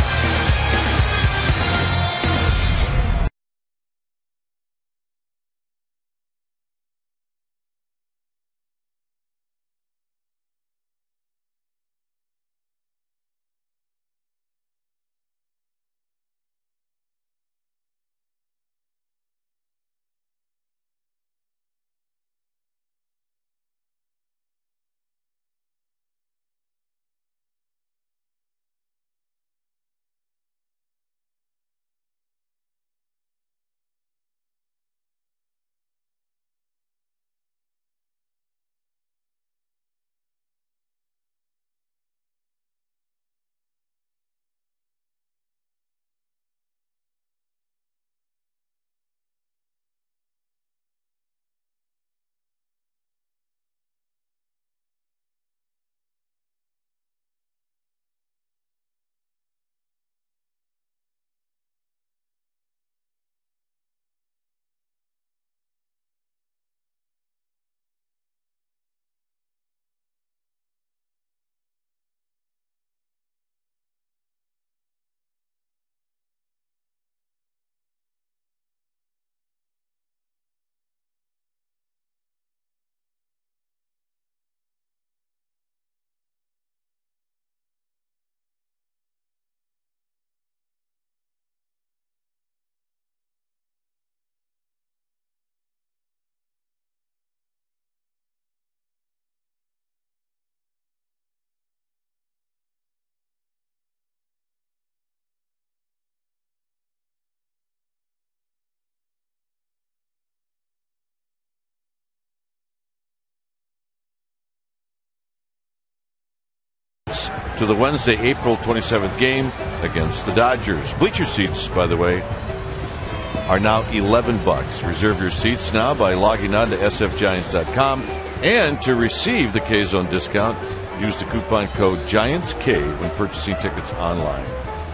To the Wednesday, April 27th game against the Dodgers. Bleacher seats, by the way, are now $11. Reserve your seats now by logging on to sfgiants.com. And to receive the K-Zone discount, use the coupon code GIANTSK when purchasing tickets online.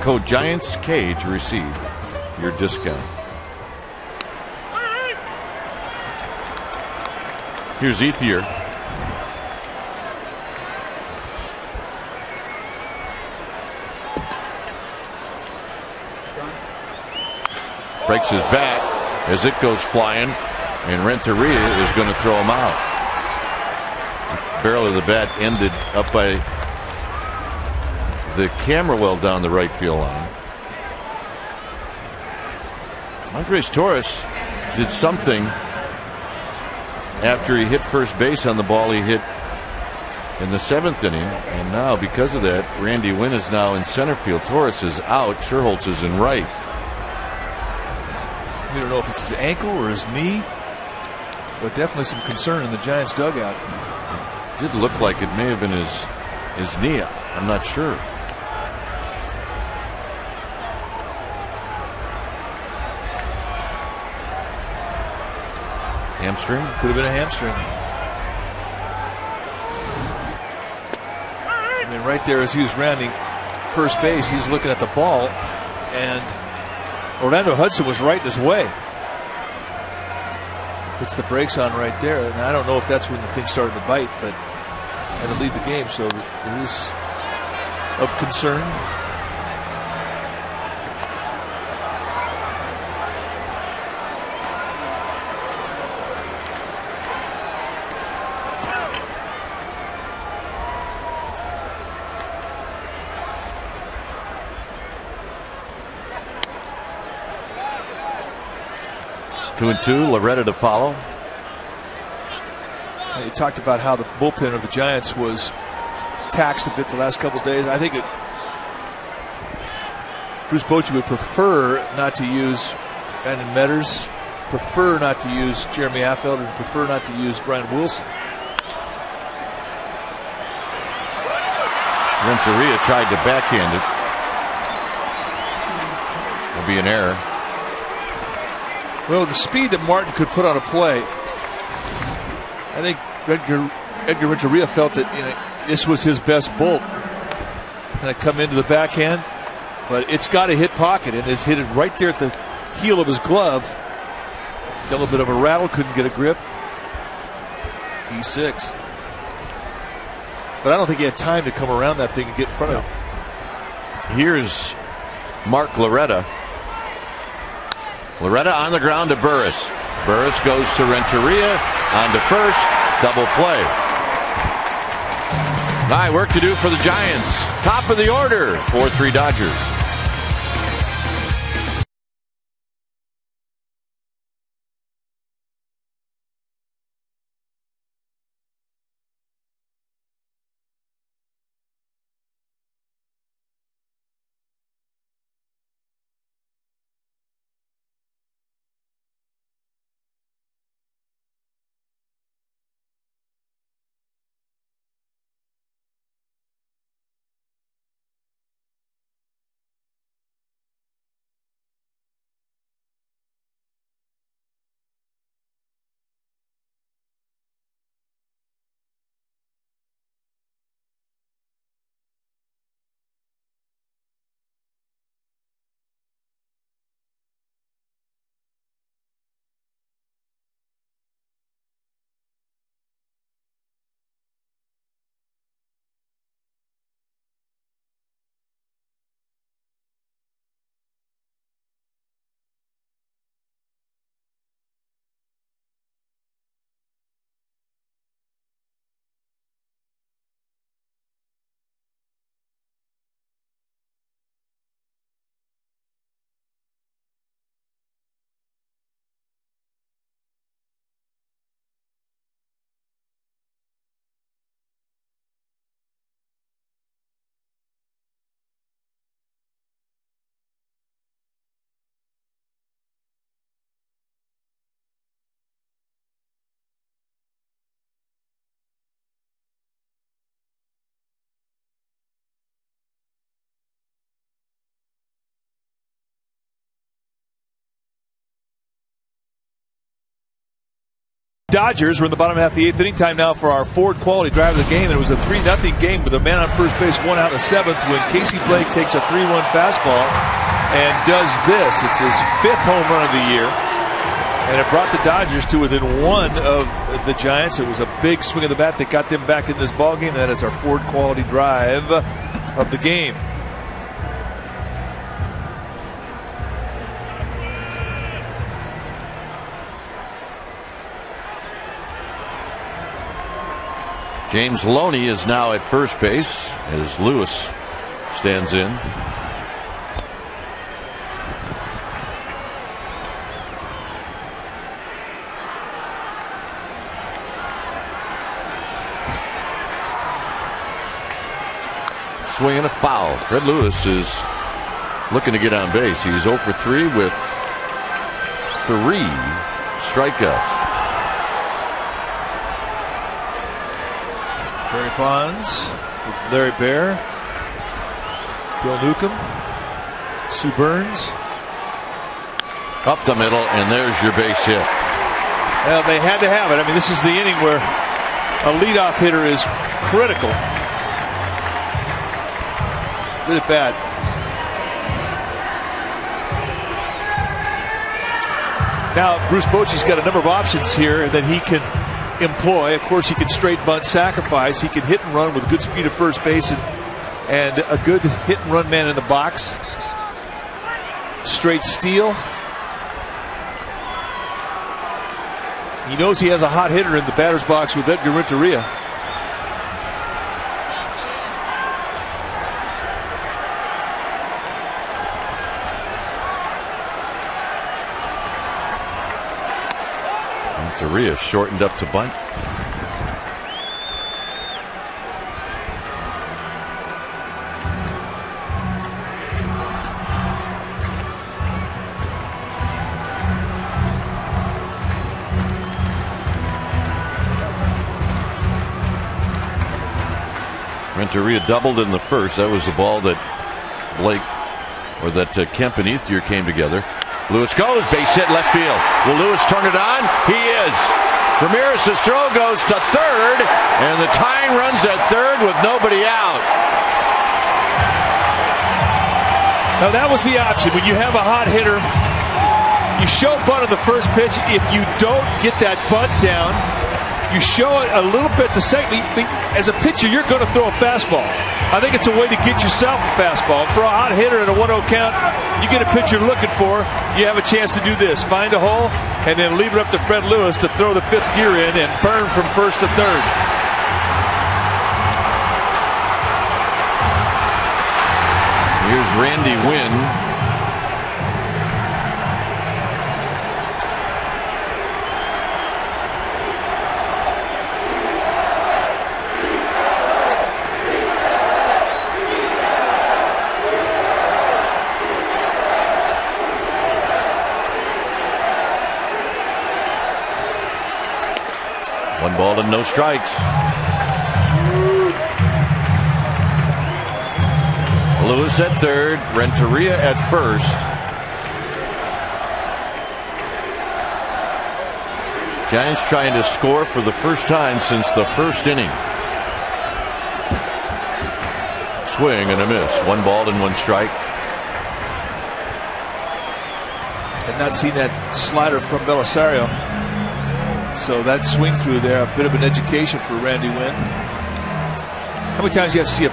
Code GIANTSK to receive your discount. Here's Ethier. Breaks his bat as it goes flying, and Renteria is going to throw him out. The barrel of the bat ended up by the camera well down the right field line. Andres Torres did something after he hit first base on the ball he hit in the 7th inning, and now because of that, Randy Wynn is now in center field. Torres is out. Sherholtz is in right. We don't know if it's his ankle or his knee, but definitely some concern in the Giants dugout. It did look like it may have been his knee. I'm not sure. Hamstring? Could have been a hamstring. I mean, right there as he was rounding first base, he was looking at the ball, and Orlando Hudson was right in his way. Puts the brakes on right there, and I don't know if that's when the thing started to bite, but had to leave the game, so it is of concern. 2-2. Loretta to follow. You talked about how the bullpen of the Giants was taxed a bit the last couple of days. I think Bruce Bochy would prefer not to use Brandon Metters, prefer not to use Jeremy Affelder, and prefer not to use Brian Wilson. Renteria tried to backhand it. It'll be an error. Well, the speed that Martin could put on a play, I think Edgar Renteria felt that this was his best bolt. And I come into the backhand, but it's got to hit pocket, and it's hit it right there at the heel of his glove. Got a little bit of a rattle, couldn't get a grip. E6. But I don't think he had time to come around that thing and get in front of it. Here's Mark Loretta. Loretta on the ground to Burris. Burris goes to Renteria, on to first, double play. All right, work to do for the Giants. Top of the order, 4-3 Dodgers. Dodgers, we're in the bottom half of the eighth inning. Time now for our Ford quality drive of the game. It was a 3-0 game with a man on first base, one out in the seventh, when Casey Blake takes a 3-1 fastball and does this. It's his 5th home run of the year, and it brought the Dodgers to within 1 of the Giants. It was a big swing of the bat that got them back in this ball game. That is our Ford quality drive of the game. James Loney is now at first base as Lewis stands in. Swing and a foul. Fred Lewis is looking to get on base. He's 0 for 3 with 3 strikeouts. Barry Bonds, Larry Baer, Bill Newcomb, Sue Burns. Up the middle, and there's your base hit. Well, they had to have it. I mean, this is the inning where a leadoff hitter is critical. Did it bad. Now, Bruce Bochy's got a number of options here that he can employ. Of course, he can straight bunt sacrifice. He can hit and run with good speed at first base and a good hit and run man in the box. Straight steal. He knows he has a hot hitter in the batter's box with Edgar Renteria. Renteria shortened up to bunt. Renteria doubled in the first. That was the ball that Kemp and Ethier came together. Lewis goes, base hit left field. Will Lewis turn it on? He is. Ramirez's throw goes to third, and the tying runs at third with nobody out. Now that was the option. When you have a hot hitter, you show bunt on the first pitch. If you don't get that bunt down, you show it a little bit the second. As a pitcher, you're going to throw a fastball. I think it's a way to get yourself a fastball. For a hot hitter at a 1-0 count, you get a pitch you're looking for, you have a chance to do this. Find a hole, and then leave it up to Fred Lewis to throw the fifth gear in and burn from first to third. Here's Randy Wynn. One ball and no strikes. Lewis at third, Renteria at first. Giants trying to score for the first time since the first inning. Swing and a miss. One ball and one strike. Had not seen that slider from Belisario. So that swing through there, a bit of an education for Randy Wynn. How many times do you have to see a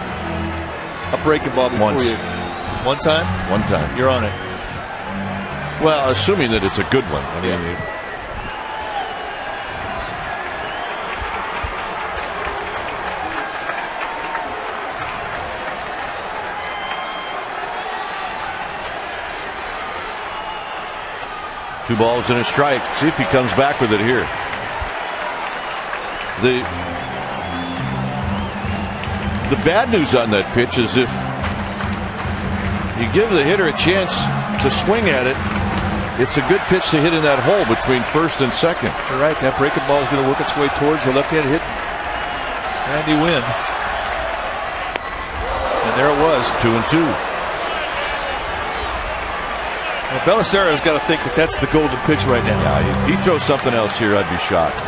breaking ball before Once. you? One time? One time. You're on it. Well, assuming that it's a good one. I mean, two balls and a strike. See if he comes back with it here. The bad news on that pitch is if you give the hitter a chance to swing at it, it's a good pitch to hit in that hole between first and second. You're right. That breaking ball is going to work its way towards the left-hand hit. Randy Wynn. And there it was. 2-2. Well, Belisario's got to think that that's the golden pitch right now. Yeah, if he throws something else here, I'd be shocked.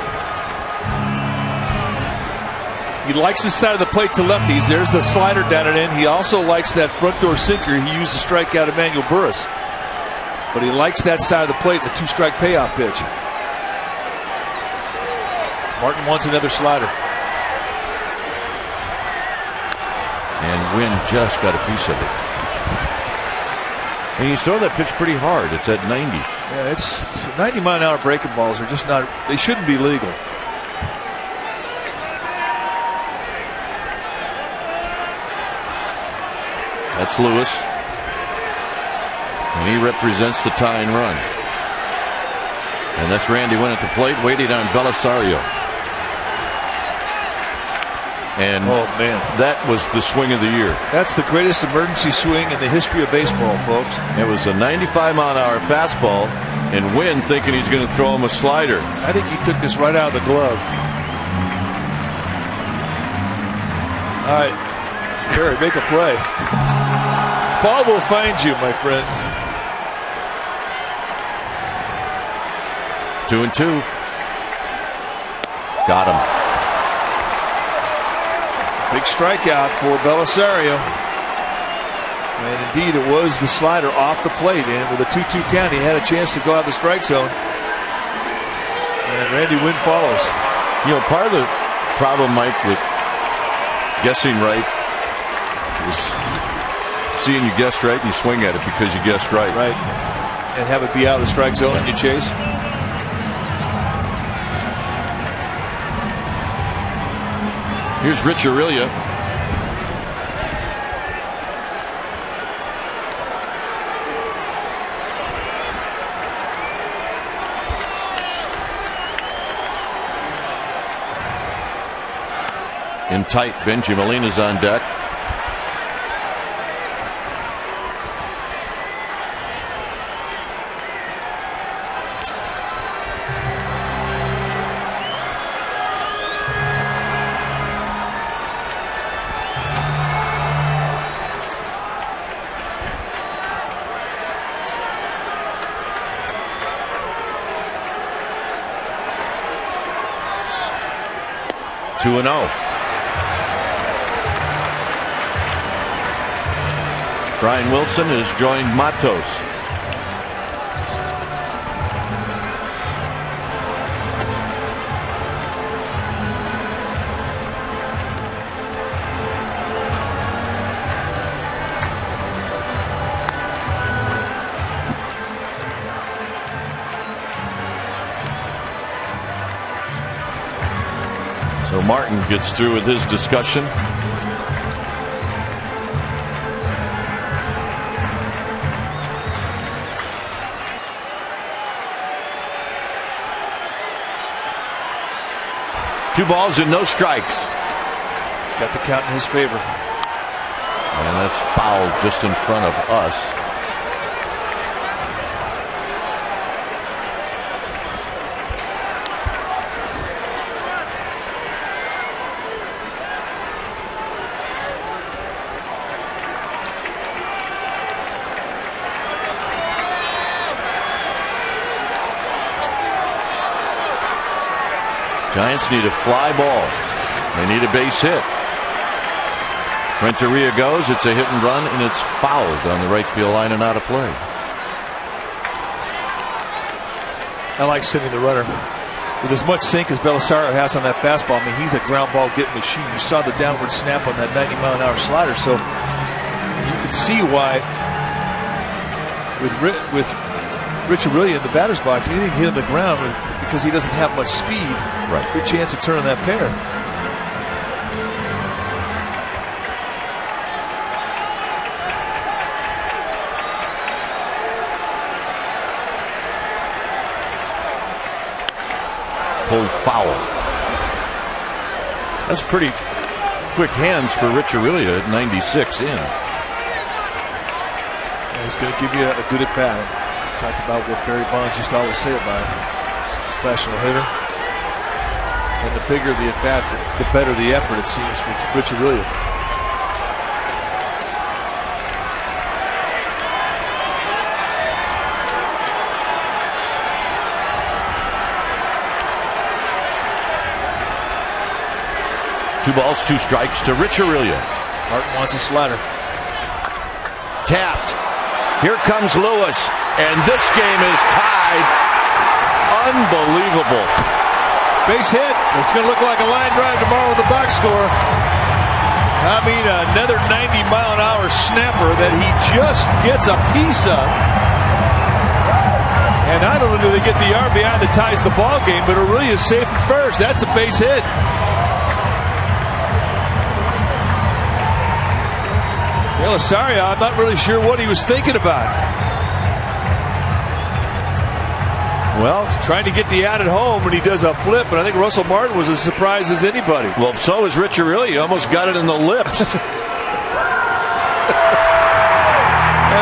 He likes his side of the plate to lefties. There's the slider down and in. He also likes that front door sinker. He used to strike out Emmanuel Burris. But he likes that side of the plate, the two-strike payoff pitch. Martin wants another slider. And Wynn just got a piece of it. And he's throwing that pitch pretty hard. It's at 90. Yeah, it's 90-mile-an-hour breaking balls are just not, they shouldn't be legal. That's Lewis. And he represents the tying run. And that's Randy Wynn at the plate, waiting on Belisario. And oh, man, that was the swing of the year. That's the greatest emergency swing in the history of baseball, folks. It was a 95-mile-an-hour fastball, and Wynn thinking he's going to throw him a slider. I think he took this right out of the glove. All right, Barry, make a play. Paul will find you, my friend. 2-2. Got him. Big strikeout for Belisario. And indeed, it was the slider off the plate. And with a 2-2 count, he had a chance to go out the strike zone. And Randy Wynn follows. You know, part of the problem, Mike, with guessing right is seeing you guess right and you swing at it because you guessed right. Right. And have it be out of the strike zone and you chase. Here's Rich Aurelia. in tight. Benji Molina's on deck. Two and 0. Brian Wilson has joined Matos. So Martin gets through with his discussion. Two balls and no strikes. He's got the count in his favor. And that's fouled just in front of us. Giants need a fly ball. They need a base hit. Renteria goes. It's a hit and run, and it's fouled on the right field line and out of play. I like sending the runner with as much sink as Belisario has on that fastball. I mean, he's a ground ball getting machine. You saw the downward snap on that 90-mile-an-hour slider, so you can see why with Rich Aurelia in the batter's box, he didn't hit on the ground because he doesn't have much speed. Right. Good chance of turning that pair. Pulled foul. That's pretty quick hands for Rich Aurelia at 96 in. And he's going to give you a good at bat. Talked about what Barry Bonds used to always say about him. Professional hitter. And the bigger the at bat, the better the effort, it seems, with Rich Aurelia. Two balls, two strikes to Rich Aurelia. Martin wants a slider. Tapped. Here comes Lewis, and this game is tied. Unbelievable. Base hit. It's going to look like a line drive tomorrow with the box score. I mean, another 90-mile-an-hour snapper that he just gets a piece of. And not only do they get the RBI that ties the ball game, but Aurelia is safe at first. That's a base hit. Belisario, I'm not really sure what he was thinking about. Well, he's trying to get the out at home, and he does a flip, and I think Russell Martin was as surprised as anybody. Well, so is Rich Aurelia. He almost got it in the lips. And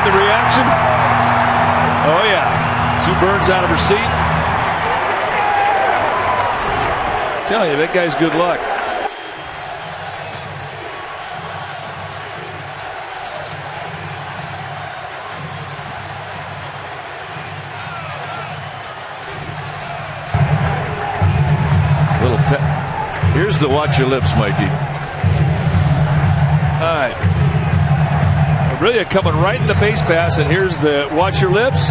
the reaction? Oh, yeah. Sue Burns out of her seat. I'm telling you, that guy's good luck. Here's the watch your lips, Mikey. All right. Aurelia coming right in the base pass, and here's the watch your lips.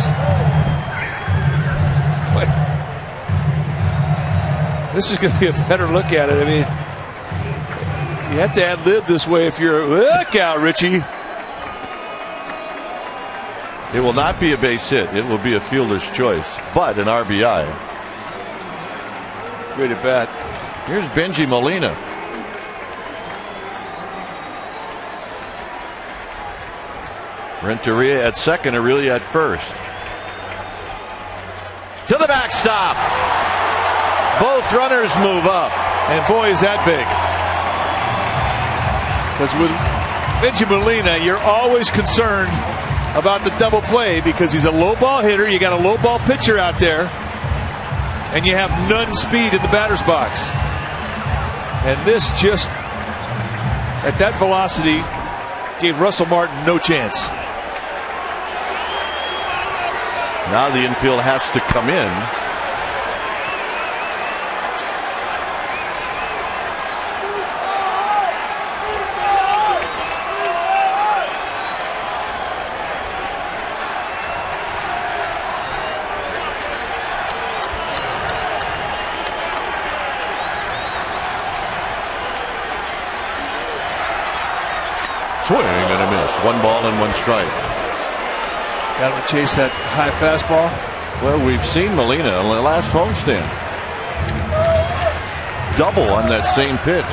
This is going to be a better look at it. I mean, you have to ad-lib this way if you're... Look out, Richie. It will not be a base hit. It will be a fielder's choice, but an RBI. Great at bat. Here's Benji Molina. Renteria at second, Aurelia at first. To the backstop. Both runners move up. And boy, is that big. Because with Benji Molina, you're always concerned about the double play because he's a low ball hitter. You got a low ball pitcher out there, and you have none speed in the batter's box. And this just, at that velocity, gave Russell Martin no chance. Now the infield has to come in. Swing and a miss. 1 ball and 1 strike. Got him to chase that high fastball. Well, we've seen Molina on the last homestand double on that same pitch.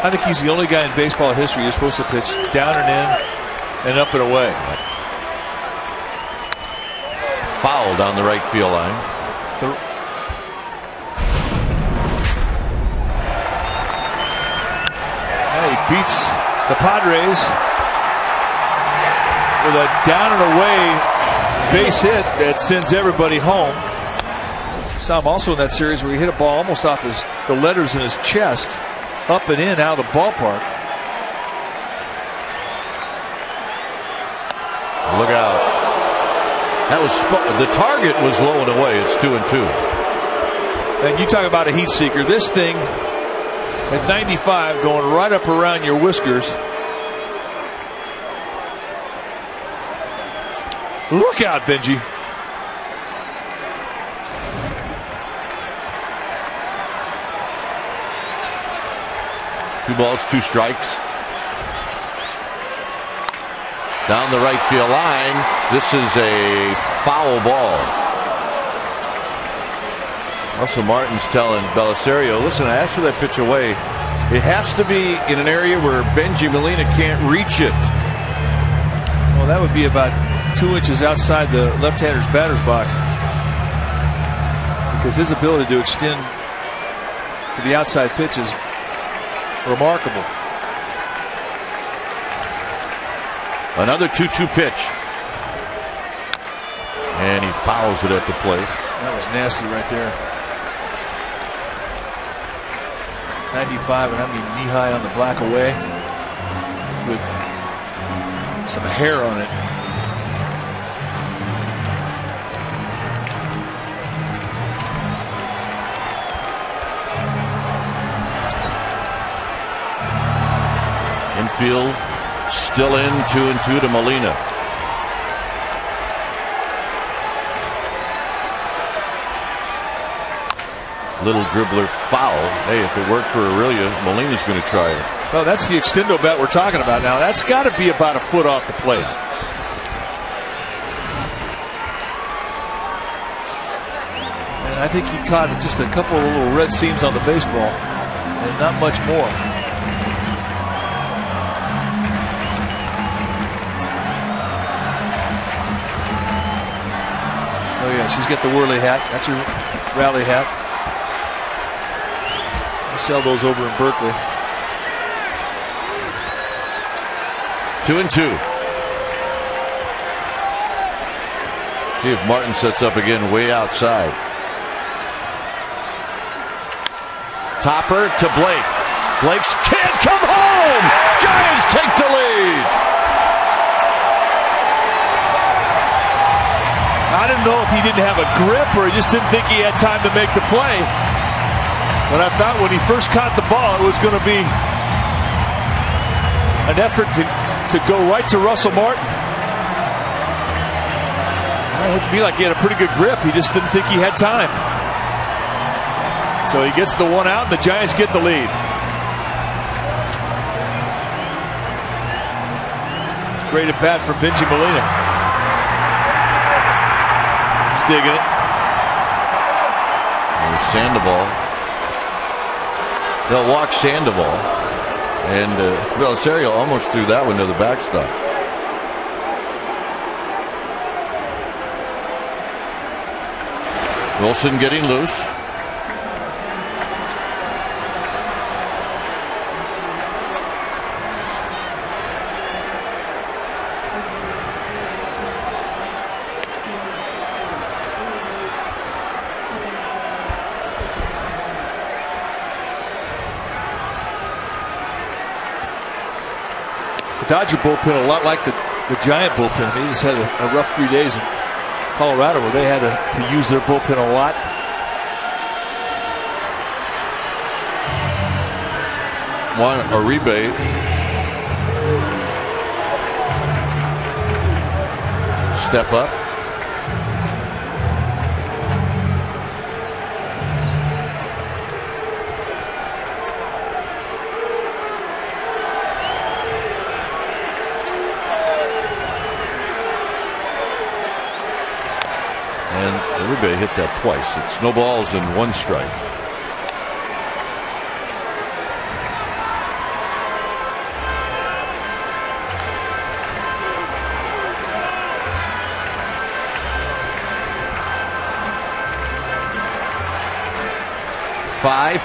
I think he's the only guy in baseball history who's supposed to pitch down and in and up and away. Foul down the right field line. He beats the Padres with a down and away base hit that sends everybody home. Saw him also in that series where he hit a ball almost off the letters in his chest, up and in out of the ballpark. Look out. That was the target was low and away. It's 2-2. And you talk about a heat seeker. This thing at 95 going right up around your whiskers. Look out, Benji. Two balls, 2 strikes. Down the right field line. This is a foul ball. Russell Martin's telling Belisario, listen, I asked for that pitch away. It has to be in an area where Benji Molina can't reach it. Well, that would be about 2 inches outside the left-hander's batter's box. Because his ability to extend to the outside pitch is remarkable. Another 2-2 pitch. And he fouls it at the plate. That was nasty right there. 95, and I mean knee-high on the black away with some hair on it. Infield still in 2-2 to Molina. Little dribbler foul. Hey, if it worked for Aurelia, Molina's going to try it. Well, that's the extendo bat we're talking about now. That's got to be about a foot off the plate. And I think he caught just a couple of little red seams on the baseball and not much more. Oh yeah, she's got the whirly hat. That's her rally hat. They sell those over in Berkeley. 2-2. See if Martin sets up again way outside. Topper to Blake. Blake's can't come home. Giants take the lead. I didn't know if he didn't have a grip or he just didn't think he had time to make the play. But I thought when he first caught the ball, it was going to be an effort to go right to Russell Martin. It looked to me like he had a pretty good grip. He just didn't think he had time. So he gets the one out, and the Giants get the lead. Great at bat from Benji Molina. He's digging it. There's Sandoval. They'll walk Sandoval. And Belisario almost threw that one to the backstop. Wilson getting loose. The Dodger bullpen a lot like the Giant bullpen. They just had a rough 3 days in Colorado where they had to use their bullpen a lot. Juan Uribe step up. And Uribe hit that twice. It's no balls and 1 strike.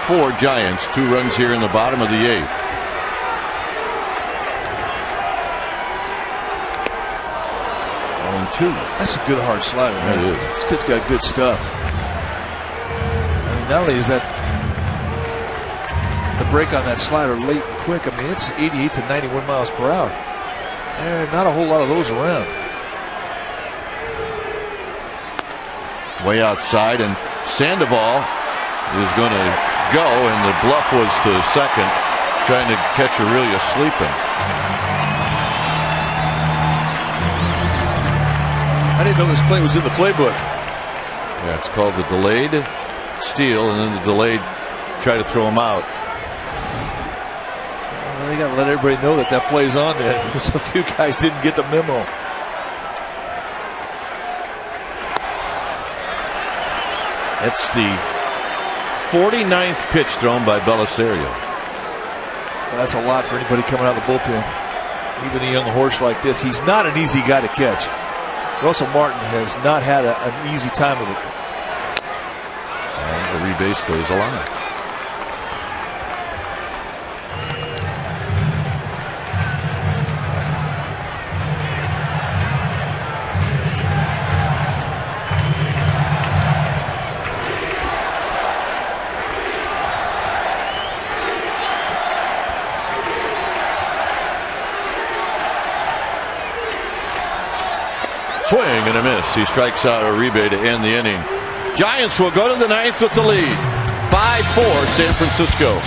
Four Giants, 2 runs here in the bottom of the 8th. That's a good hard slider, man. It is. This kid's got good stuff. I mean, not only is that the break on that slider late and quick, I mean, it's 88 to 91 miles per hour. And not a whole lot of those around. Way outside, and Sandoval is going to go, and the bluff was to second, trying to catch Aurelia sleeping. I didn't know this play was in the playbook. Yeah, it's called the delayed steal, and then the delayed try to throw him out. Well, they got to let everybody know that play's on there, because a few guys didn't get the memo. It's the 49th pitch thrown by Belisario. Well, that's a lot for anybody coming out of the bullpen. Even a young horse like this, he's not an easy guy to catch. Russell Martin has not had an easy time with it. And Uribe stays alive. Swing and a miss. He strikes out Uribe to end the inning. Giants will go to the 9th with the lead. 5-4 San Francisco.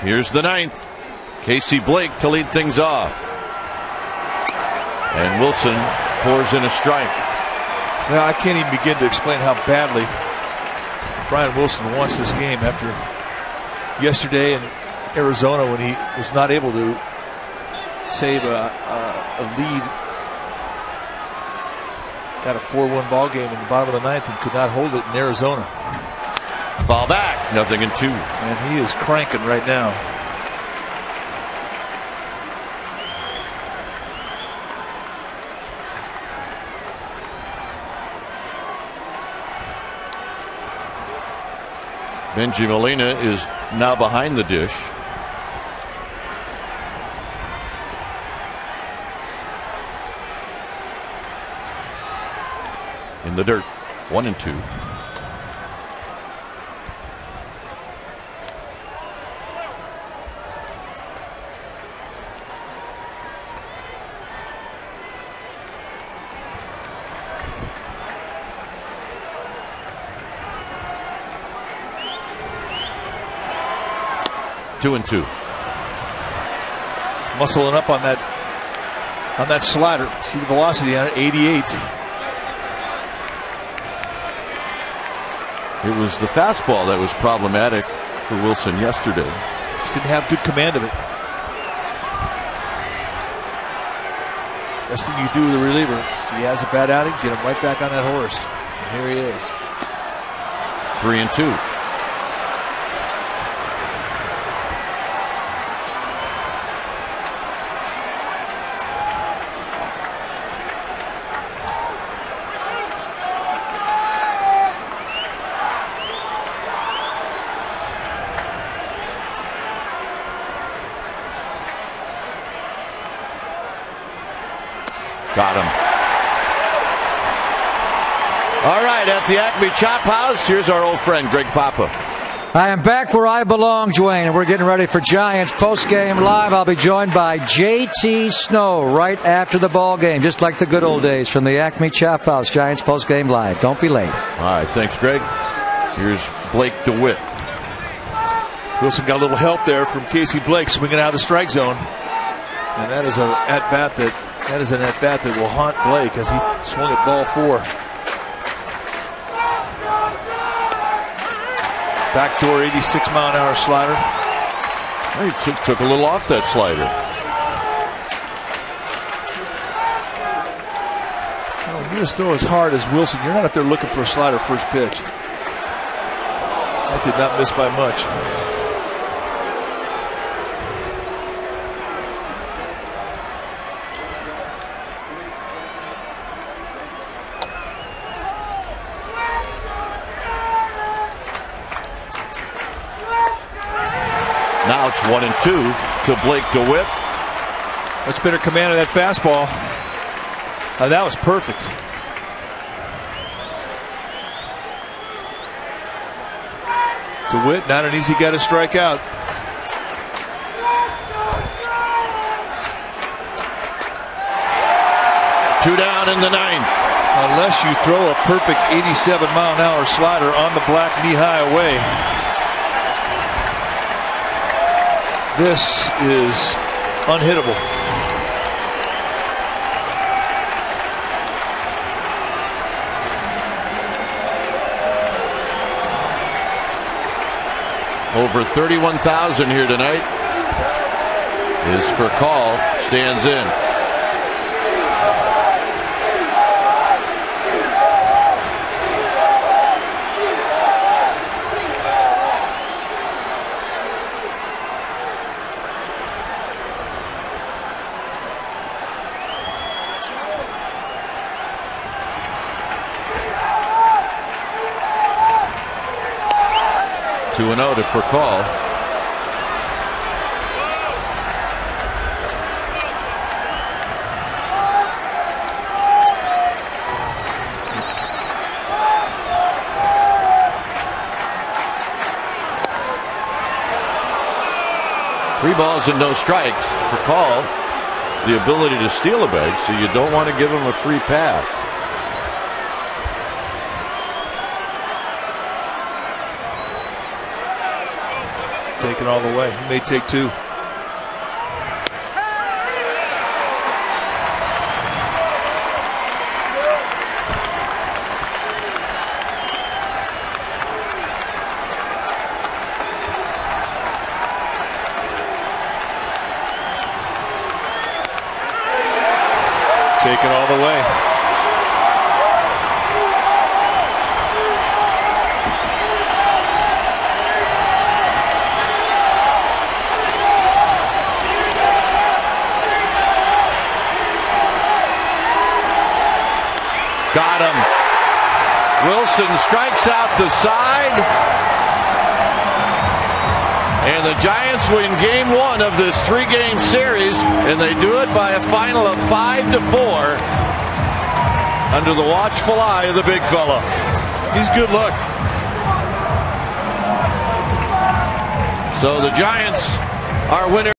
Here's the 9th. Casey Blake to lead things off. And Wilson pours in a strike. Now, I can't even begin to explain how badly Brian Wilson wants this game after yesterday in Arizona when he was not able to save a lead Got a 4-1 ball game in the bottom of the ninth and could not hold it in Arizona. Foul back, 0-2. And he is cranking right now. Benji Molina is now behind the dish. In the dirt, 1-2. Two and two. Muscling up on that slider. See the velocity on it, 88. It was the fastball that was problematic for Wilson yesterday. Just didn't have good command of it. Best thing you do with a reliever, if he has a bad outing, get him right back on that horse. And here he is. 3-2. Got him. All right, at the Acme Chop House, here's our old friend, Greg Papa. I am back where I belong, Dwayne, and we're getting ready for Giants postgame live. I'll be joined by J.T. Snow right after the ball game, just like the good old days from the Acme Chop House. Giants postgame live. Don't be late. All right, thanks, Greg. Here's Blake DeWitt. Wilson got a little help there from Casey Blake swinging out of the strike zone. And that is an at-bat that will haunt Blake as he swung at ball 4. Backdoor 86-mile-an-hour slider. He took a little off that slider. When you just throw as hard as Wilson, you're not up there looking for a slider first pitch. That did not miss by much. Now it's 1-2 to Blake DeWitt. Much better command of that fastball. That was perfect. DeWitt, not an easy guy to strike out. Two down in the ninth. Unless you throw a perfect 87-mile-an-hour slider on the black knee-high away. This is unhittable. Over 31,000 here tonight. Is for call. Stands in. Two and 0 to for call. Three balls and no strikes for call. The ability to steal a bag, so you don't want to give him a free pass. Take it all the way. He may take two. Take it all the way. Got him. Wilson strikes out the side. And the Giants win game 1 of this 3-game series, and they do it by a final of 5-4 under the watchful eye of the big fella. He's good luck. So the Giants are winners.